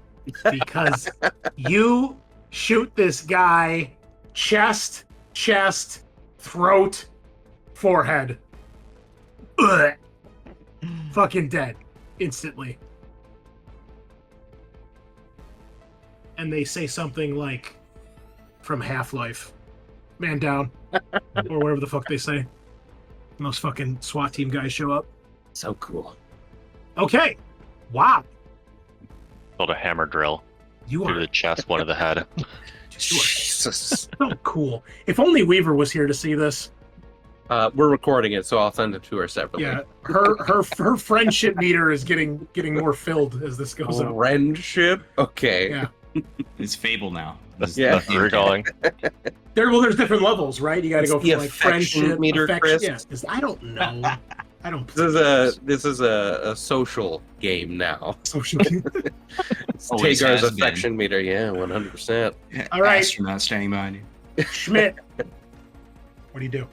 Because you shoot this guy chest, throat, forehead. Ugh. Fucking dead. Instantly. And they say something like from Half-Life, man down, or whatever the fuck they say. And those fucking SWAT team guys show up. So cool. Okay. Wow. Build a hammer drill You through are the chest, one of the head. Jesus. so cool. If only Weaver was here to see this. We're recording it, so I'll send it to her separately. Yeah, her friendship meter is getting more filled as this goes on. Friendship? Okay. Yeah. It's Fable now. That's, Yeah. that's what we're calling. There's different levels, right? You got to It's go the from like affection friendship meter, affection. Chris. Yeah, I don't know. I don't. This is a social game now. social. Always Tagar's has been. affection meter, yeah, 100%. All right. Astronaut standing behind you. Schmidt, what do you do?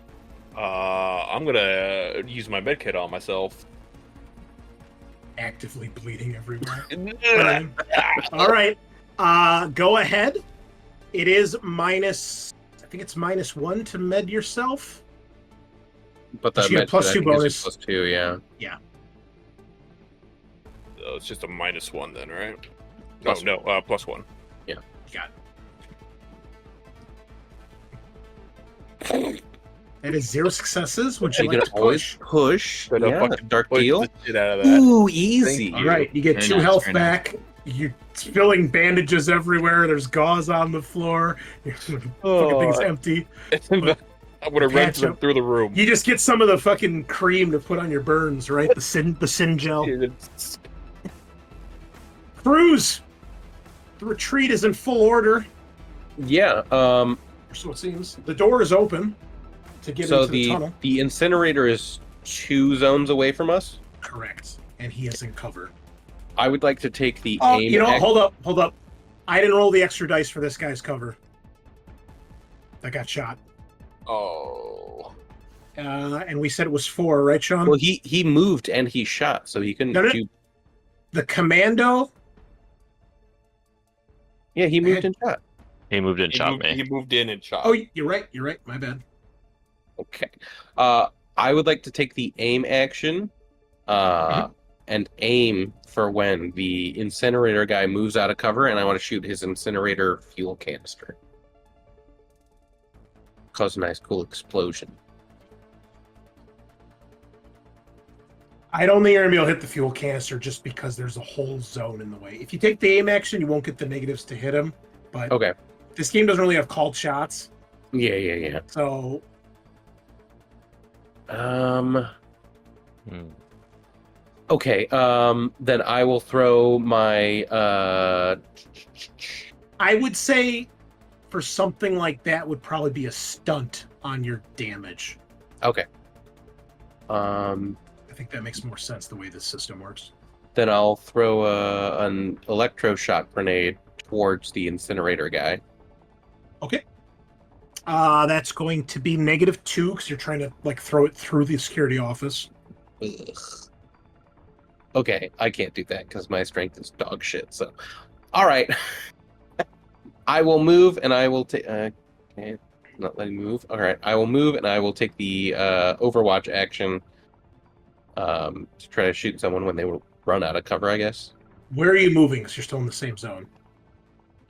I'm gonna use my medkit on myself. Actively bleeding everywhere. All right. Go ahead. It is minus. I think it's -1 to med yourself. But But that you get med kit, I +2 think, is bonus. +2, yeah. So it's just a -1 then, right? Plus no, +1. Got it. That is 0 successes. Would you You like can to always push? push. Gonna Yeah. fucking Dark push deal. the shit out of that. Ooh, easy. All right, you get Very 2 nice, health very nice. back. You're spilling bandages everywhere. There's gauze on the floor. Fucking thing's empty. I'm gonna run Patch up. through the room. You just get some of the fucking cream to put on your burns, right? The sin gel. Cruz, the retreat is in full order. Yeah. So it seems. The door is open to get So into the tunnel. the incinerator is 2 zones away from us. Correct. And he is in cover. I would like to take the Oh, aim. you know, hold up. I didn't roll the extra dice for this guy's cover. That got shot. Oh. And we said it was 4, right, Sean? Well, he moved and he shot, so he couldn't No. do. The commando. Yeah, he moved and shot. He moved in and shot me. He moved in and shot. Oh, you're right. My bad. Okay. I would like to take the aim action, and aim for when the incinerator guy moves out of cover, and I want to shoot his incinerator fuel canister. Cause a nice, cool explosion. I don't think you're going to be able to hit the fuel canister just because there's a whole zone in the way. If you take the aim action, you won't get the negatives to hit him. But Okay. this game doesn't really have called shots. Yeah. So Okay. Then I will throw my. I would say for something like that would probably be a stunt on your damage. Okay. I think that makes more sense the way this system works. Then I'll throw an electroshock grenade towards the incinerator guy. Okay. That's going to be -2 because you're trying to throw it through the security office. Ugh. Okay, I can't do that because my strength is dog shit. So, all right, I will move and I will take. Okay, not letting me move. All right, I will move and I will take the Overwatch action to try to shoot someone when they will run out of cover. I guess. Where are you moving? Because you're still in the same zone.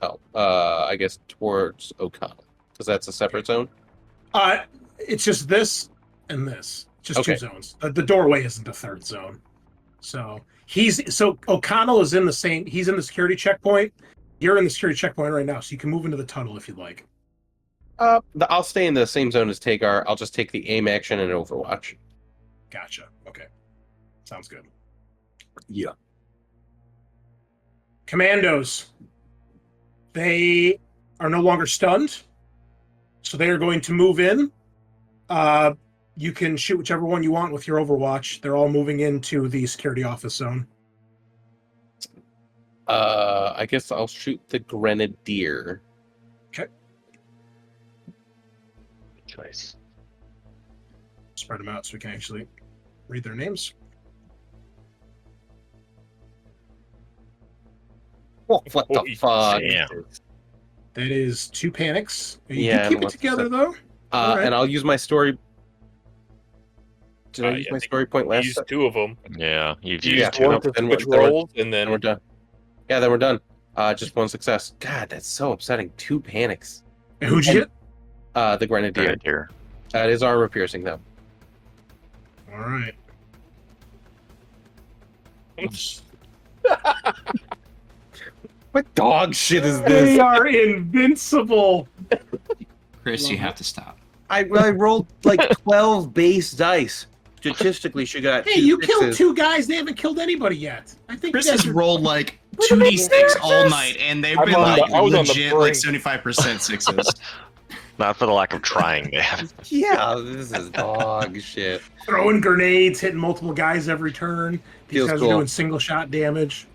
Oh, I guess towards Ogata because that's a separate zone. It's just this and this. Just Okay. 2 zones. The doorway isn't a 3rd zone. So O'Connell is in the same. He's in the security checkpoint. You're in the security checkpoint right now, so you can move into the tunnel if you'd like. I'll stay in the same zone as Tagar. I'll just take the aim action and Overwatch. Gotcha. Okay. Sounds good. Yeah. Commandos. They are no longer stunned, so they are going to move in. You can shoot whichever one you want with your Overwatch. They're all moving into the security office zone. I guess I'll shoot the Grenadier. Good choice. Spread them out so we can actually read their names. Oh, what the Holy fuck? Damn. That is 2 panics. You Yeah, can keep and it what's together, the- though. All right. And I'll use my story. Did I use I my think story point We last used time? 2 of them. Yeah, you've Yeah. used two. One to then switch we're- rolls, and Then we're then done. Yeah, then we're done. Just 1 success. God, that's so upsetting. 2 panics. And who'd you get? The Grenadier. Grenadier. It is armor piercing, though. All right. What dog shit is They this? are invincible. Chris, you Love have to stop. I rolled like 12 base dice. Statistically, she got Hey, 2 you killed sixes. 2 guys. They haven't killed anybody yet. I think Chris you guys has are- rolled like 2d6 all night, and they've I'm been on like the- I was on the legit like brink. 75% sixes. Not for the lack of trying, man. Yeah, this is dog shit. throwing grenades, hitting multiple guys every turn. These Feels guys cool. are doing single shot damage.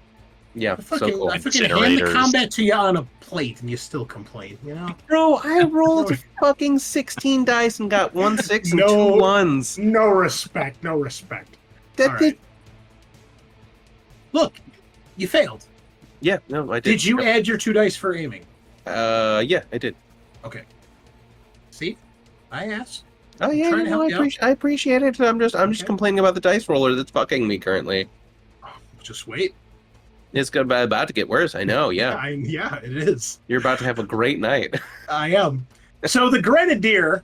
Yeah, I fucking hand the Incinerators. combat to you on a plate, and you still complain. You know, Bro, I rolled fucking 16 dice and got 1 6 and No. 2 1s. no respect, no respect. That All did. right. Look, you failed. Yeah, no, I did. Did you add your 2 dice for aiming? Yeah, I did. Okay. See, I asked. Oh yeah, trying to no, help you out. I appreciate it. I'm just Okay. complaining about the dice roller that's fucking me currently. Oh, just wait. It's about to get worse. I know. Yeah, Yeah, it is. you're about to have a great night. I am. So the Grenadier,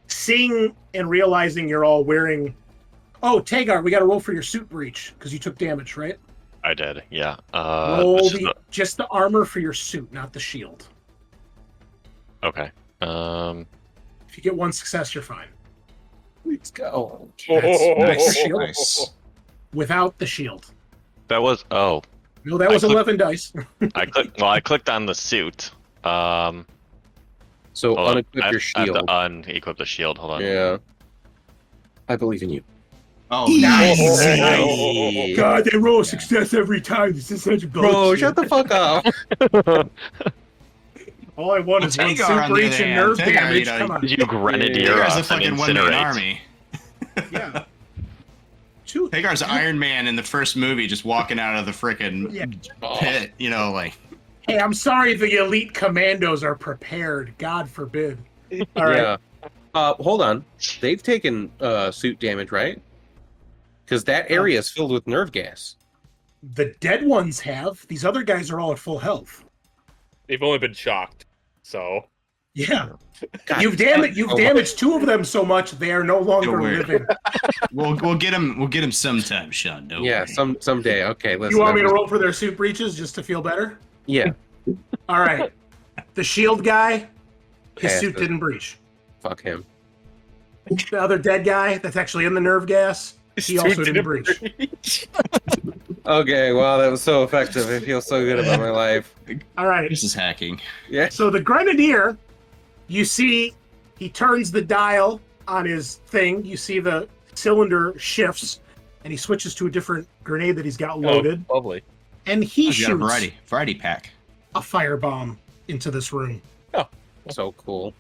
seeing and realizing you're all wearing. Oh, Tagar, we got to roll for your suit breach because you took damage, right? I did. Yeah. Roll this is just the armor for your suit, not the shield. okay. If you get one success, you're fine. Let's go. That's shield Nice. without the shield. That was No, that was 11 dice. I clicked. Well, I clicked on the suit. So Hold on. unequip your I have shield. to unequip the shield. Hold on. Yeah. I believe in you. Oh, Nice. God, they roll success every time. This is such bullshit. Bro, shut the fuck up. All I want is one Tagar, super on the reach other and hand, nerve Tagar, damage. you know, Come on. You grenadier Tagar's a us and fucking one-man incinerate. army. Yeah. Two. Tagar's Iron Man in the first movie, just walking out of the frickin' Yeah. pit, you know, like. Hey, I'm sorry the elite commandos are prepared. God forbid. All right. Yeah. Hold on. They've taken suit damage, right? Because that area is filled with nerve gas. The dead ones have. These other guys are all at full health. They've only been shocked, so Yeah. God, You've damaged two of them so much they are no longer worry. living. We'll get him. We'll get him sometime, Sean. Don't Yeah, worry. someday. Okay, listen. You want me to roll for their suit breaches just to feel better? Yeah. All right. The shield guy, his Pass suit it. didn't breach. Fuck him. The other dead guy that's actually in the nerve gas, he also didn't breach. Okay, wow, that was so effective. I feel so good about my life. All right. This is hacking. Yeah. So the grenadier, you see, he turns the dial on his thing. You see the cylinder shifts, and he switches to a different grenade that he's got loaded. Oh, lovely. And he He's got a shoots variety pack. a firebomb into this room. So cool.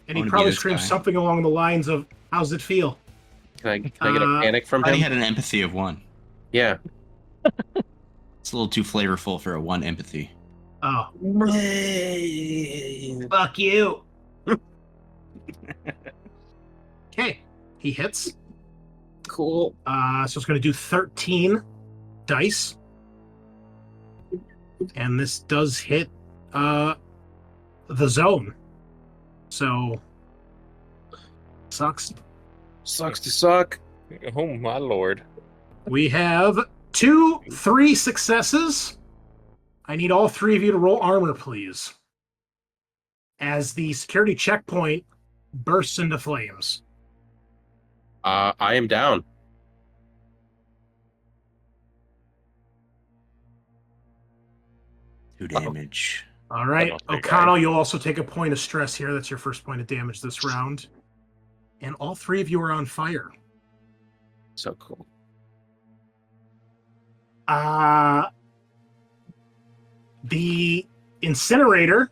And I he wanna be probably this screams guy. something along the lines of, "How's it feel?" Can I get a panic from He him? had an empathy of 1. Yeah. It's a little too flavorful for a 1 empathy. Oh. Fuck you. Okay. He hits. Cool. So it's going to do 13 dice. And this does hit the zone. So, sucks. Sucks to suck. Oh my lord. We have 3 successes. I need all 3 of you to roll armor, please. As the security checkpoint bursts into flames. I am down. Two damage. All right, That's okay, O'Connell, you'll also take a point of stress here. That's your first point of damage this round. And all 3 of you are on fire. So cool. The incinerator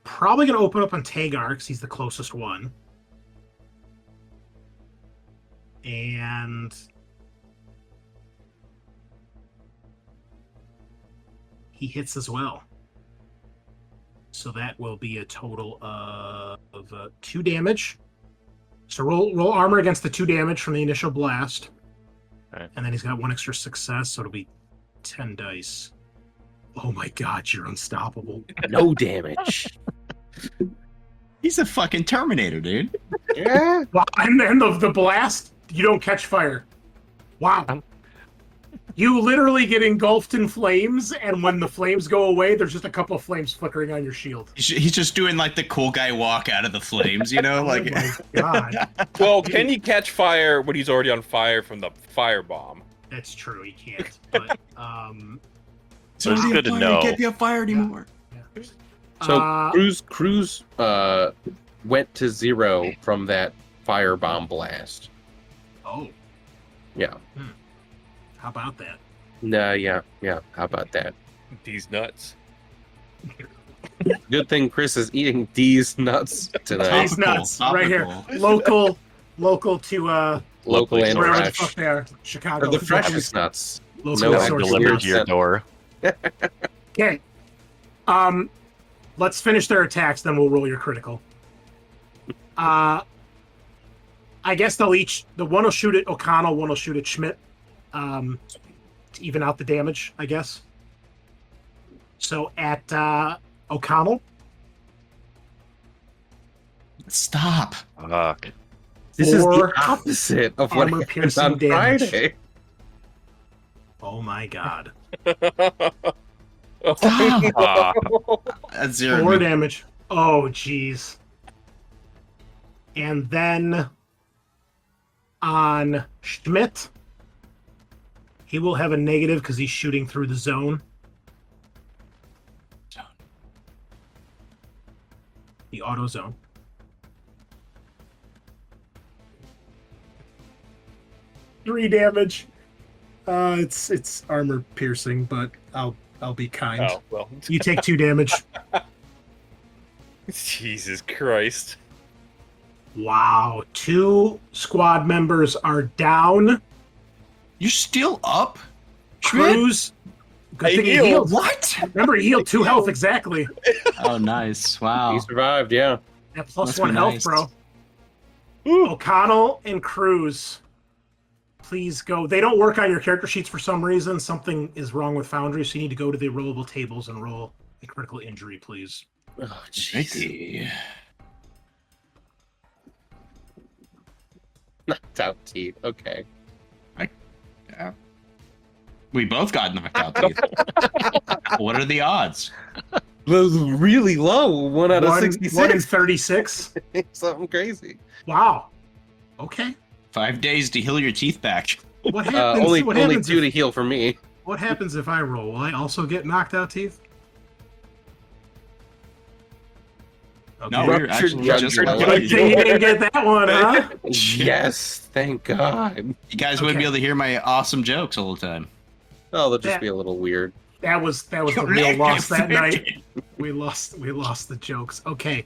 probably going to open up on Tagar because he's the closest one. And he hits as well. So that will be a total of 2 damage. So roll armor against the 2 damage from the initial blast. Okay. And then he's got 1 extra success, so it'll be 10 dice. Oh my god, you're unstoppable. No damage. He's a fucking Terminator, dude. Yeah. Wow, and then the blast, you don't catch fire. Wow. You literally get engulfed in flames, and when the flames go away, there's just a couple of flames flickering on your shield. He's just doing like the cool guy walk out of the flames, you know? Like, Oh my god. Well, can he catch fire when he's already on fire from the firebomb? That's true, he can't. But, So it's good to know. Can't be on fire anymore. So Cruz went to 0 from that firebomb blast. oh, Yeah. how about that? Nah, yeah. How about that? These nuts. Good thing Chris is eating these nuts tonight. These nuts, right here. Local to Local and wherever the fresh. fuck they are. Chicago. Or the freshest nuts. Local No, source Delivered nuts. to your door. Okay. Let's finish their attacks, then we'll roll your critical. I guess they'll each, the one will shoot at O'Connell, one will shoot at Schmidt, to even out the damage, I guess. So at O'Connell, Stop. Fuck. This is the 4 opposite of what armor happened piercing on damage. Friday. Oh my god. Ah, That's 0. 4 damage. Oh, jeez. And then on Schmidt, he will have a negative because he's shooting through the zone. The auto zone. Three damage. It's armor piercing, but I'll be kind. Oh, well. You take 2 damage. Jesus Christ. Wow. 2 squad members are down. You're still up? Schmidt? Cruz. Good Hey, thing he healed. healed. What? Remember, he healed 2 health exactly. Oh, nice. Wow. He survived, yeah. That plus Must 1 be health, nice. bro. O'Connell and Cruz. Please go. They don't work on your character sheets for some reason. Something is wrong with Foundry, so you need to go to the rollable tables and roll a critical injury, please. Oh, jeez. Righty. Knocked out teeth. Okay. Yeah. We both got knocked out, teeth. What are the odds? Was really low. 1 out of 66. 1 in 36. Something crazy. Wow. Okay. 5 days to heal your teeth back. What happens? Only what only happens 2 if, to heal for me. what happens if I roll? Will I also get knocked out teeth? Okay. No, we were Ruptured actually just jugular. about Good thing you didn't get that one, huh? Yes, thank God. You guys wouldn't be able to hear my awesome jokes all the time. Oh, they'll just That- be a little weird. That was the real loss that night. We lost the jokes. Okay.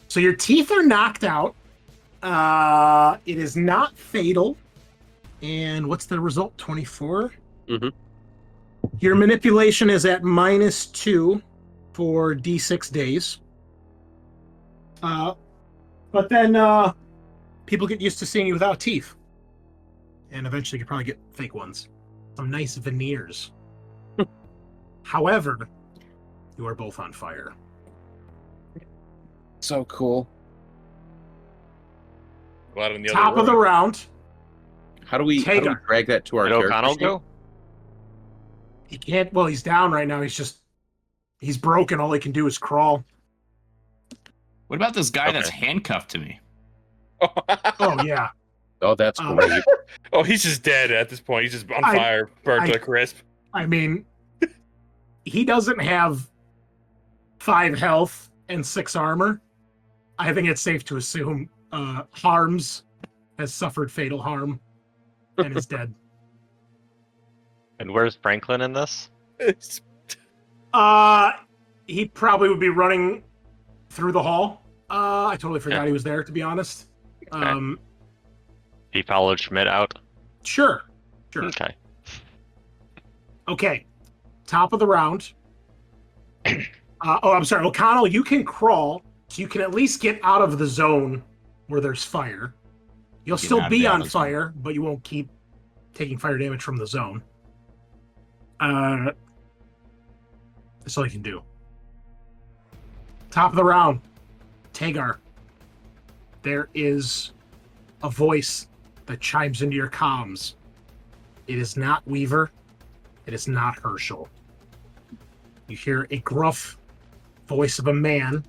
So your teeth are knocked out. It is not fatal. And what's the result? 24? Mhm. Your manipulation is at -2 for D6 days. But then people get used to seeing you without teeth. And eventually you probably get fake ones. Some nice veneers. However, you are both on fire. So cool. Go out in the Top other of the room. round. How do we Tagar. drag that to our did character O'Connell sheet? go? He can't. Well, he's down right now. He's broken. All he can do is crawl. What about this guy that's Okay. handcuffed to me? Oh yeah. Oh, that's Um, great. Oh, he's just dead at this point. He's just on I- fire, burnt I- to a crisp. I mean, he doesn't have 5 health and 6 armor. I think it's safe to assume Harms has suffered fatal harm and is dead. And where's Franklin in this? He probably would be running through the hall. I totally forgot he was there, to be honest. He followed Schmidt out. Sure. Okay. Okay. Top of the round. I'm sorry. O'Connell, you can crawl, so you can at least get out of the zone where there's fire. You'll Get still out of be the on auto zone. fire, but you won't keep taking fire damage from the zone. That's all you can do. Top of the round. Tagar. There is a voice that chimes into your comms. It is not Weaver. It is not Herschel. You hear a gruff voice of a man,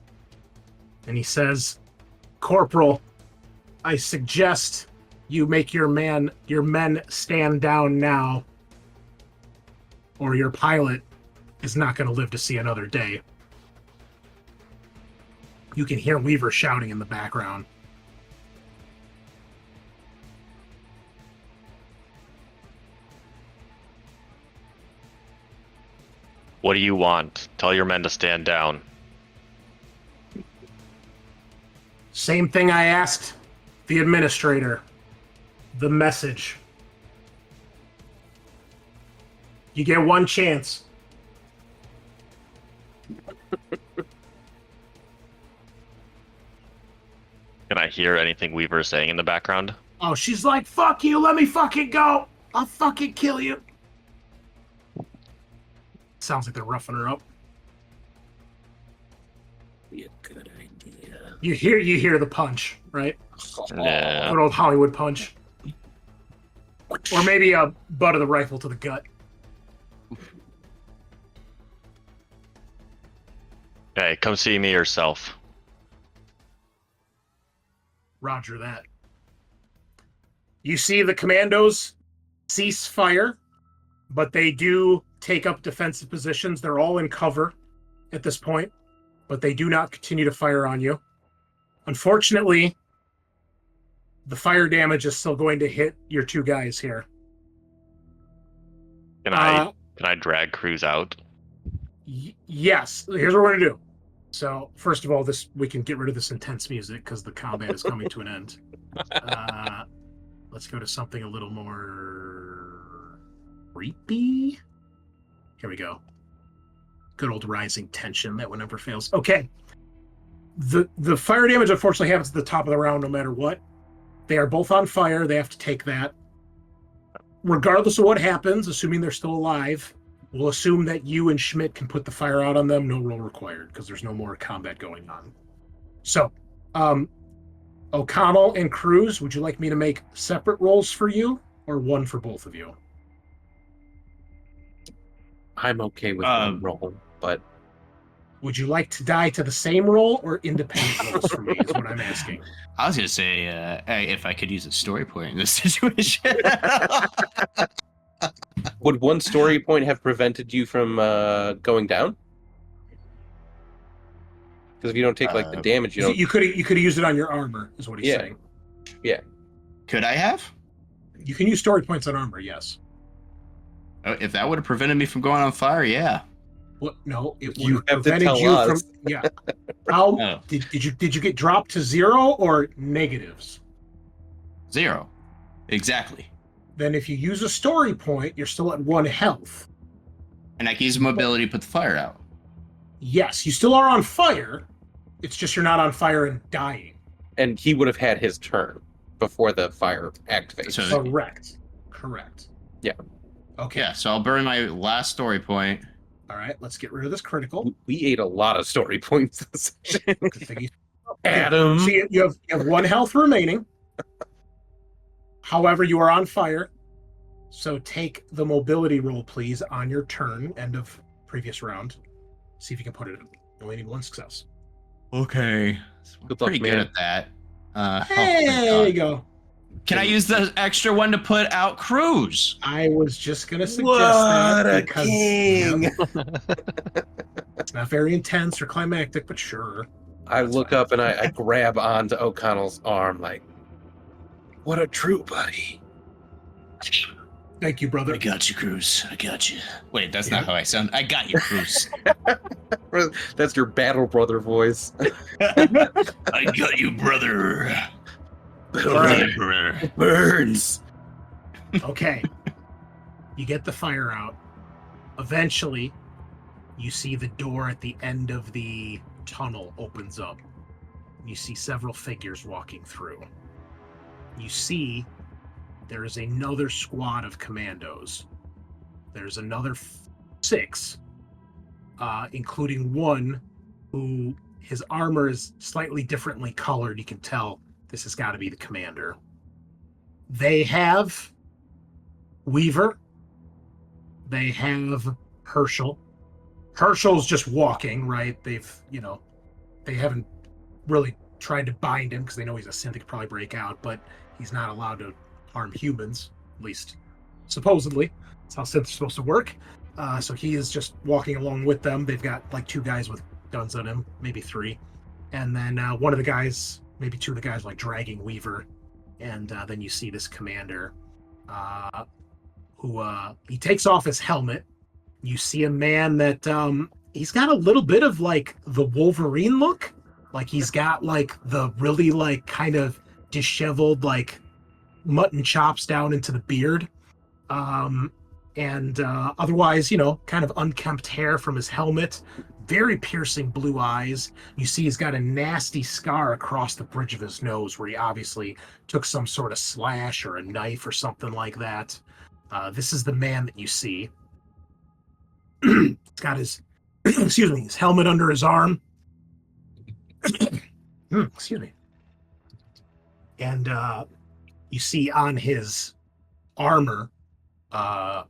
and he says, "Corporal, I suggest you make your men stand down now, or your pilot is not going to live to see another day." You can hear Weaver shouting in the background. What do you want? Tell your men to stand down. Same thing I asked the administrator. The message. You get one chance. Can I hear anything Weaver is saying in the background? Oh, she's like, "Fuck you, let me fucking go. I'll fucking kill you." Sounds like they're roughing her up. Be a good idea. You hear the punch, right? Yeah. Good old Hollywood punch. Or maybe a butt of the rifle to the gut. Hey, come see me yourself. Roger that. You see the commandos cease fire, but they do take up defensive positions. They're all in cover at this point, but they do not continue to fire on you. Unfortunately, the fire damage is still going to hit your two guys here. Can I drag Cruz out? Yes. Here's what we're gonna do. So first of all, we can get rid of this intense music because the combat is coming to an end. Let's go to something a little more creepy. Here we go. Good old rising tension that one never fails. Okay. The fire damage unfortunately happens at the top of the round no matter what. They are both on fire. They have to take that. Regardless of what happens, assuming they're still alive, we'll assume that you and Schmidt can put the fire out on them. No roll required because there's no more combat going on. So, O'Connell and Cruz, would you like me to make separate rolls for you or one for both of you? I'm okay with one roll, but Would you like to die to the same roll or independent rolls for me is what I'm asking. I was gonna say if I could use a story point in this situation. would one story point have prevented you from going down? Because if you don't take like the damage, you don't. You could have used it on your armor, is what he's saying. Yeah. Could I have? You can use story points on armor, yes. If that would have prevented me from going on fire, yeah. What? No, it You would have have to prevented tell you us. from. Yeah. How Oh. did you get dropped to 0 or negatives? 0. Exactly. Then if you use a story point, you're still at 1 health. And I can use mobility to put the fire out. Yes, you still are on fire. It's just you're not on fire and dying. And he would have had his turn before the fire activates. So- Correct. Yeah. Okay. Yeah, so I'll burn my last story point. All right, let's get rid of this critical. We ate a lot of story points this session. Good thing you- Adam. So you have 1 health remaining. However, you are on fire. So take the mobility roll, please, on your turn, end of previous round. See if you can put it in. You only need 1 success. Okay. Good Pretty luck, good man. at that. Hey, there you go. Can I use the extra one to put out Cruz? I was just going to suggest that because king! it's not very intense or climactic, but sure. I look up and I grab onto O'Connell's arm like, what a true buddy. Thank you, brother. I got you, Cruz. I got you. Wait, that's not how I sound. I got you, Cruz. That's your battle brother voice. I got you, brother. Brother. Burns. Okay. You get the fire out. Eventually, you see the door at the end of the tunnel opens up. You see several figures walking through. You see there is another squad of commandos. There's another 6, including one who his armor is slightly differently colored. You can tell this has got to be the commander. They have Weaver. They have Herschel. Herschel's just walking, right? They haven't really tried to bind him because they know he's a synth that could probably break out, but he's not allowed to harm humans, at least supposedly. That's how synths are supposed to work. So he is just walking along with them. They've got like 2 guys with guns on him, maybe 3. And then one of the guys, maybe 2 of the guys like dragging Weaver. And then you see this commander who he takes off his helmet. You see a man that he's got a little bit of like the Wolverine look. Like he's got like the really like kind of disheveled like mutton chops down into the beard. And otherwise, kind of unkempt hair from his helmet, very piercing blue eyes. You see he's got a nasty scar across the bridge of his nose where he obviously took some sort of slash or a knife or something like that. This is the man that you see. He's got his, his helmet under his arm. Excuse me. And you see on his armor, actually,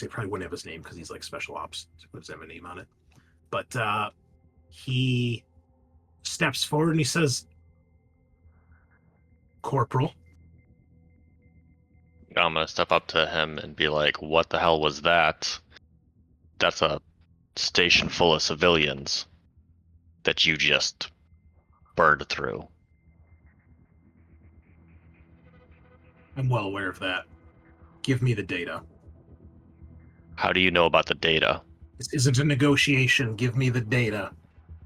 I probably wouldn't have his name because he's like special ops. So it doesn't have a name on it. but he steps forward and he says, "Corporal." I'm gonna step up to him and be like, "What the hell was that? That's a station full of civilians that you just burned through." I'm well aware of that. Give me the data. How do you know about the data? This isn't a negotiation. Give me the data.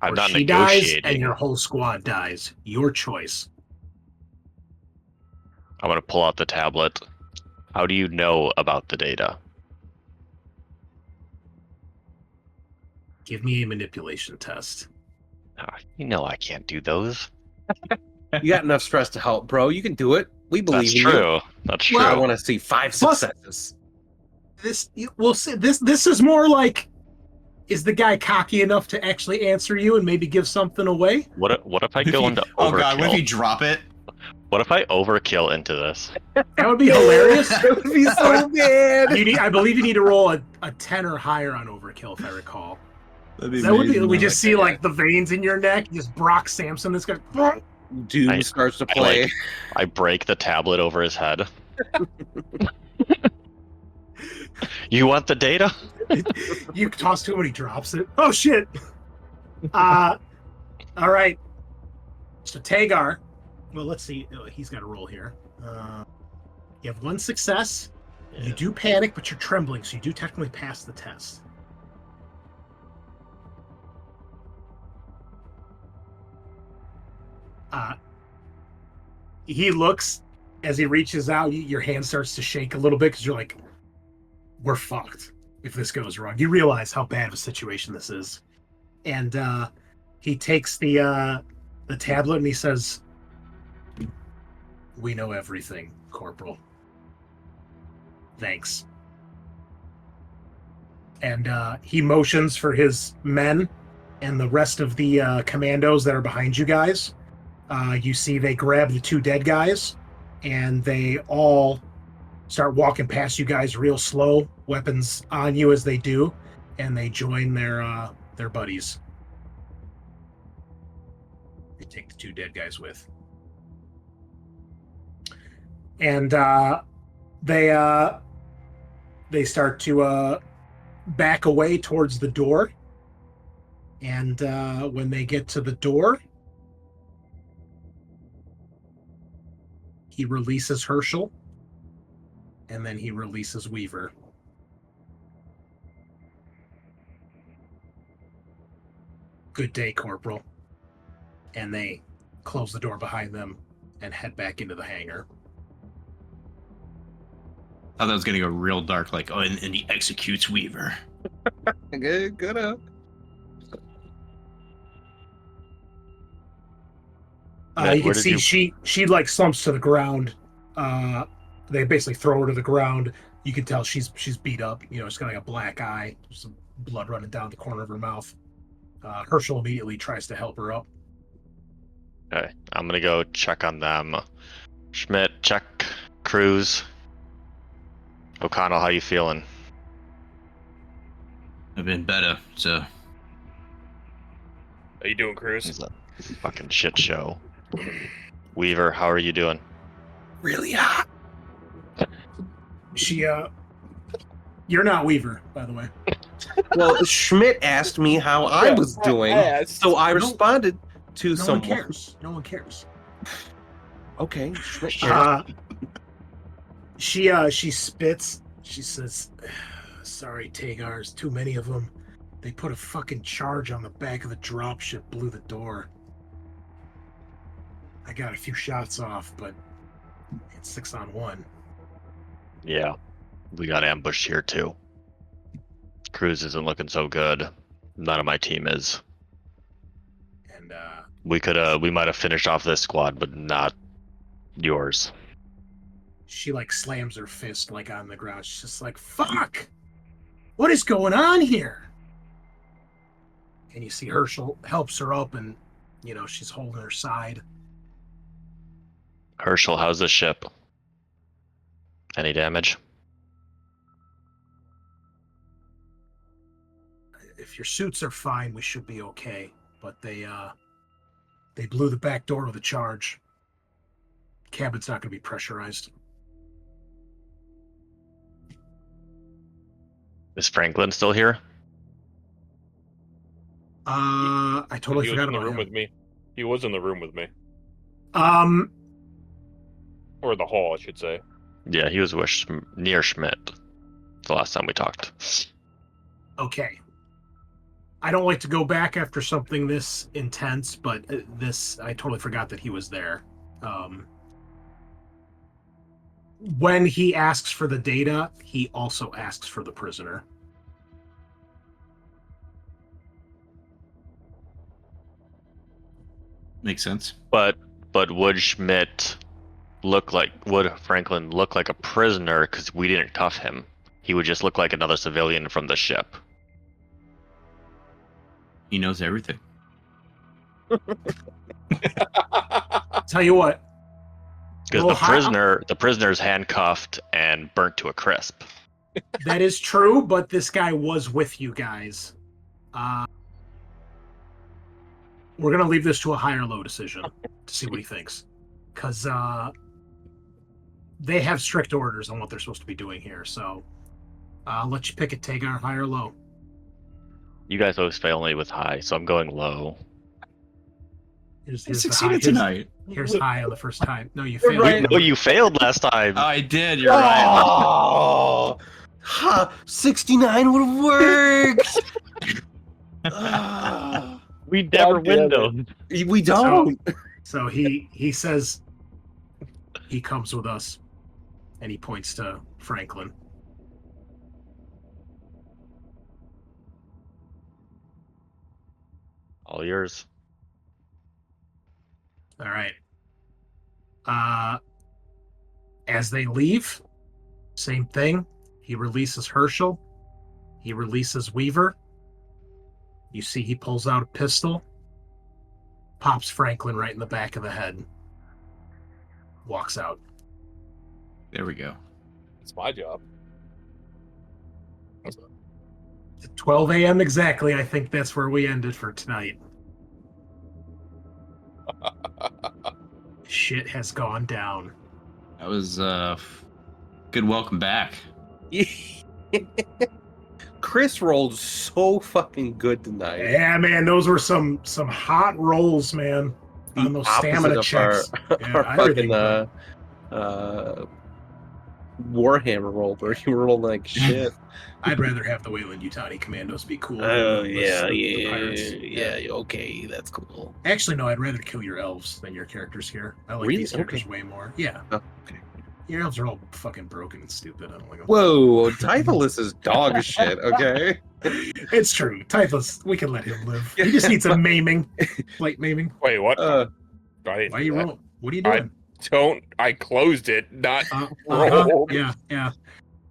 I'm Or not she dies and negotiating. your whole squad dies. Your choice. I'm gonna pull out the tablet. How do you know about the data? Give me a manipulation test. You know I can't do those. You got enough stress to help, bro. You can do it. We believe That's in you. true. That's true. I want to see 5 Plus- successes. We'll see. This is more like, is the guy cocky enough to actually answer you and maybe give something away? What if I If go you- into oh overkill? god, what if you drop it? What if I overkill into this? That would be hilarious. That would be so bad. I believe you need to roll a 10 or higher on overkill, if I recall. That'd be That would be. amazing. We I just see that. like the veins in your neck. Just Brock Samson. This guy. Doom I- starts to I play. I break the tablet over his head. You want the data? You toss to him and he drops it. Oh shit. All right. So Tagar. Well, let's see. He's got a roll here. You have 1 success. You do panic, but you're trembling, so you do technically pass the test. He looks as he reaches out. Your hand starts to shake a little bit because you're like, we're fucked if this goes wrong. You realize how bad of a situation this is. And he takes the tablet and he says, "We know everything, Corporal. Thanks." And he motions for his men and the rest of the commandos that are behind you guys. You see they grab the 2 dead guys, and they all start walking past you guys real slow, weapons on you as they do, and they join their buddies. They take the 2 dead guys with. And they start to back away towards the door. And when they get to the door, he releases Herschel, and then he releases Weaver. "Good day, Corporal." And they close the door behind them and head back into the hangar. I thought that was gonna go real dark, like, oh, and he executes Weaver. Good. Matt, You where can did see she like slumps to the ground. They basically throw her to the ground. You can tell she's beat up. You know, she's got like a black eye, some blood running down the corner of her mouth. Herschel immediately tries to help her up. Okay, I'm gonna go check on them. Schmidt, check. Cruz. O'Connell, how you feeling? I've been better, so How you doing, Cruz? It's a fucking shit show. Weaver, how are you doing? really hot. You're not Weaver, by the way. Well, Schmidt asked me how I was doing, so I No. responded to No someone. one cares. No one cares. Okay, Schmidt cares. She spits. She says, "Sorry, Tagar's too many of them. They put a fucking charge on the back of the dropship, blew the door. I got a few shots off, but it's 6-on-1. Yeah, we got ambushed here too. Cruz isn't looking so good. None of my team is. And We might have finished off this squad, but not yours. she like slams her fist like on the ground. She's just like, "Fuck! What is going on here?" And you see Herschel helps her up, and you know she's holding her side. Herschel, how's the ship? Any damage? if your suits are fine, we should be okay. But they blew the back door with a charge. Cabin's not going to be pressurized. Is Franklin still here? I totally He was forgot in the about room him. with me. He was in the room with me, Um, or the hall, I should say. Yeah, he was with near Schmidt the last time we talked. okay. I don't like to go back after something this intense, but I totally forgot that he was there. When he asks for the data, he also asks for the prisoner. Makes sense. But would Franklin look like a prisoner because we didn't cuff him? He would just look like another civilian from the ship. He knows everything. Tell you what. Because the prisoner's handcuffed and burnt to a crisp. That is true, but this guy was with you guys. We're going to leave this to a high or low decision to see what he thinks. Because they have strict orders on what they're supposed to be doing here. So I'll let you pick it, Tagar, high or low. You guys always fail me with high, so I'm going low. Here's I the succeeded high. tonight. Here's high on the first time. No, you failed. Right. No, you failed last time. I did. You're right. Oh, ha, 69 would have worked. Ah, We never God damn win those. we don't. So he says he comes with us, and he points to Franklin. All yours. All right. As they leave, same thing. He releases Herschel. He releases Weaver. You see he pulls out a pistol, pops Franklin right in the back of the head, walks out. There we go. It's my job. At 12 a.m. exactly, I think that's where we ended for tonight. Shit has gone down. That was good. Welcome back. Chris rolled so fucking good tonight. Yeah, man, those were some hot rolls, man. On those stamina Opposite checks. of Yeah, our everything, fucking Warhammer roll where you roll like shit. I'd rather have the Wayland Yutani Commandos be cool. Oh than yeah, the pirates. yeah. Okay, that's cool. Actually, no, I'd rather kill your elves than your characters here. I like Really? these characters Okay. way more. Yeah. Oh, okay. Your elves are all fucking broken and stupid. I don't like them. Whoa, Titleist is dog shit. Okay. It's true. Typhus, we can let him live. He just needs a maiming. Light maiming. Wait, what? Uh, I didn't Why do you that. roll? What are you doing? I closed it, not Uh-huh. rolled. Yeah.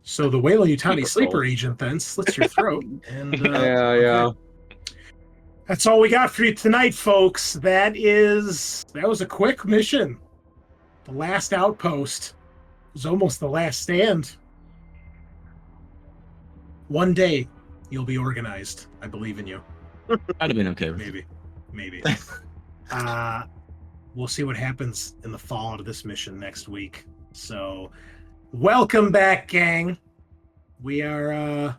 So the Wayland Yutani Keep it sleeper rolled. agent then slits your throat. And yeah. okay. That's all we got for you tonight, folks. That was a quick mission. The last outpost was almost the last stand. One day you'll be organized. I believe in you. I'd have been okay with it. Maybe. We'll see what happens in the fallout of this mission next week. So, welcome back, gang. We are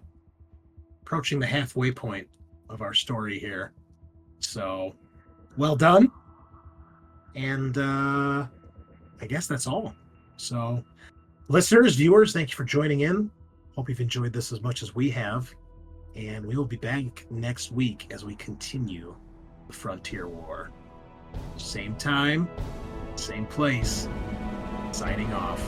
approaching the halfway point of our story here. So, well done. And I guess that's all. So, listeners, viewers, thank you for joining in. Hope you've enjoyed this as much as we have. And we will be back next week as we continue the Frontier War. Same time, same place. Signing off.